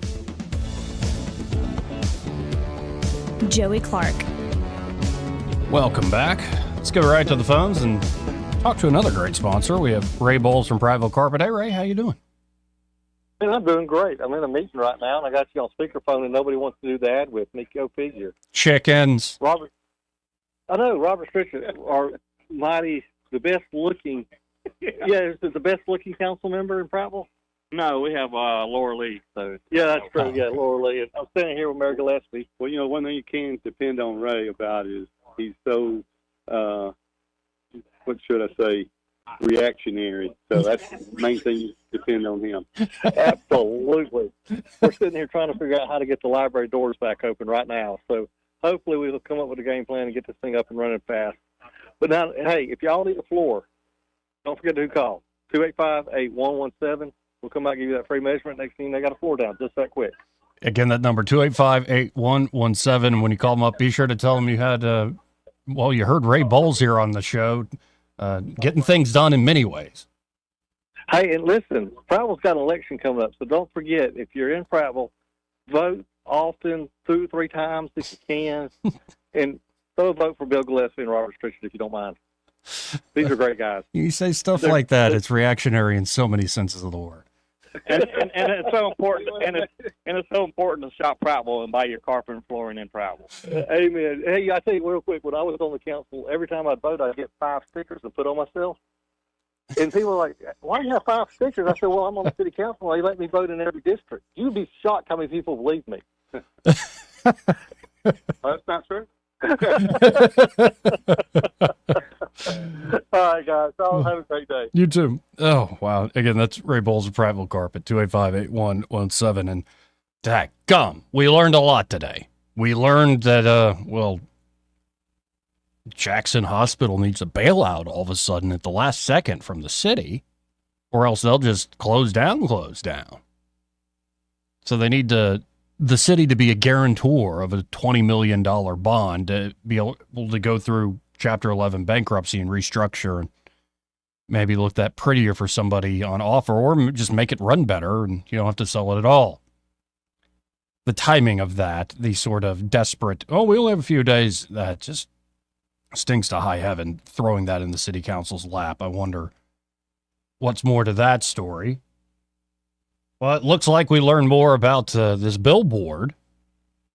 Joey Clark. Welcome back. Let's go right to the phones and talk to another great sponsor. We have Ray Bowles from Prattville Carpet. Hey, Ray, how you doing? Man, I'm doing great. I'm in a meeting right now, and I got you on speakerphone, and nobody wants to do the ad with me. Go figure. Chickens. I know, Robert Stritcher are the best-looking, is the best-looking council member in Prattville? No, we have Laura Lee. So yeah, that's true. Yeah, Laura Lee. I'm standing here with Mary Gillespie. Well, one thing you can depend on Ray about is he's so, what should I say, reactionary. So that's the main thing you depend on him. Absolutely. We're sitting here trying to figure out how to get the library doors back open right now. So hopefully we'll come up with a game plan and get this thing up and running fast. But now, hey, if y'all need a floor, don't forget who call. 285-8117. We'll come out and give you that free measurement. Next thing, they got a floor down just that quick. Again, that number, 285-8117. When you call them up, be sure to tell them you had, you heard Ray Bowles here on the show, getting things done in many ways. Hey, and listen, Prattville's got an election coming up, so don't forget, if you're in Prattville, vote often, 2 or 3 times if you can, and throw a vote for Bill Gillespie and Robert Stritcher if you don't mind. These are great guys. You say stuff like that, it's reactionary in so many senses of the word. and it's so important, and it's so important to shop Prattville and buy your carpet and flooring in Prattville. Amen. Hey, I tell you real quick, when I was on the council, every time I'd vote, I'd get 5 stickers to put on myself. And people were like, "Why do you have 5 stickers?" I said, "Well, I'm on the city council. They let me vote in every district." You'd be shocked how many people believe me. That's not true. All right, guys. Y'all have a great day. You too. Oh, wow. Again, that's Ray Bowles of Prattville Carpet, 285-8117. And dadgum, we learned a lot today. We learned that, Jackson Hospital needs a bailout all of a sudden at the last second from the city, or else they'll just close down. So they need the city to be a guarantor of a $20 million bond to be able to go through Chapter 11 bankruptcy and restructure and maybe look that prettier for somebody on offer, or just make it run better and you don't have to sell it at all. The timing of that, the sort of desperate, we only have a few days, that just stinks to high heaven, throwing that in the city council's lap. I wonder what's more to that story. Well, it looks like we learned more about this billboard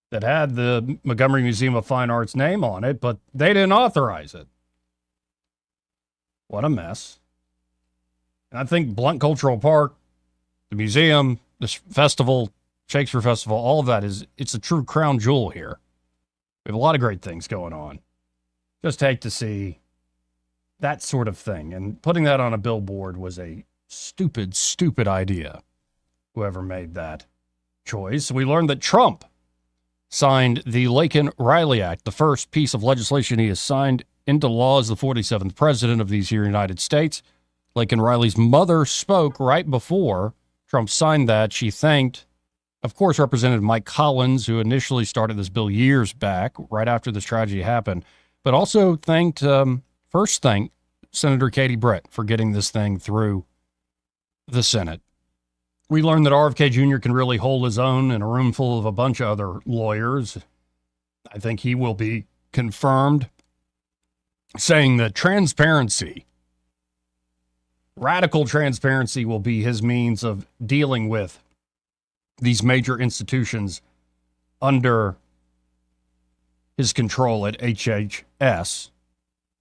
that had the Montgomery Museum of Fine Arts name on it, but they didn't authorize it. What a mess. And I think Blunt Cultural Park, the museum, this festival, Shakespeare Festival, all of that it's a true crown jewel here. We have a lot of great things going on. Just hate to see that sort of thing. And putting that on a billboard was a stupid, stupid idea. Whoever made that choice. We learned that Trump signed the Laken-Riley Act, the first piece of legislation he has signed into law as the 47th president of these here United States. Laken-Riley's mother spoke right before Trump signed that. She thanked, of course, Representative Mike Collins, who initially started this bill years back, right after this tragedy happened, but also thanked Senator Katie Britt for getting this thing through the Senate. We learned that RFK Jr. can really hold his own in a room full of a bunch of other lawyers. I think he will be confirmed, saying that radical transparency will be his means of dealing with these major institutions under his control at HHS.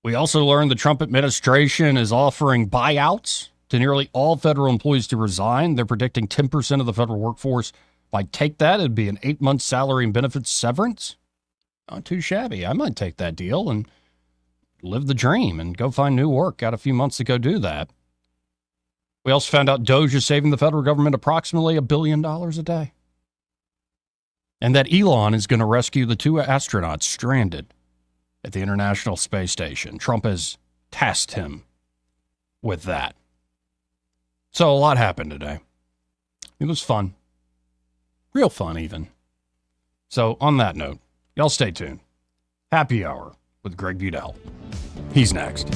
We also learned the Trump administration is offering buyouts to nearly all federal employees to resign. They're predicting 10% of the federal workforce might take that. It'd be an 8-month salary and benefits severance. Not too shabby. I might take that deal and live the dream and go find new work. Got a few months to go do that. We also found out Doge is saving the federal government approximately $1 billion a day. And that Elon is going to rescue the 2 astronauts stranded at the International Space Station. Trump has tasked him with that. So a lot happened today. It was fun. Real fun, even. So on that note, y'all stay tuned. Happy Hour with Greg Budell. He's next.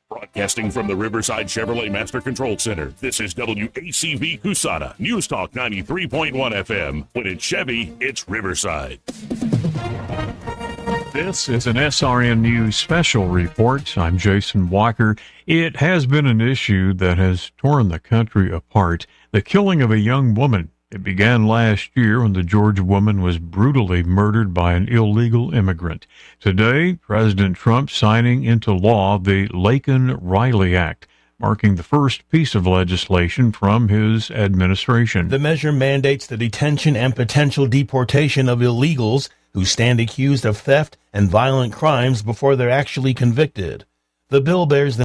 Broadcasting from the Riverside Chevrolet Master Control Center, this is WACV Cusana, News Talk 93.1 FM. When it's Chevy, it's Riverside. This is an SRN News special report. I'm Jason Walker. It has been an issue that has torn the country apart. The killing of a young woman. It began last year when the Georgia woman was brutally murdered by an illegal immigrant. Today, President Trump signing into law the Laken-Riley Act, marking the first piece of legislation from his administration. The measure mandates the detention and potential deportation of illegals who stand accused of theft and violent crimes before they're actually convicted. The bill bears the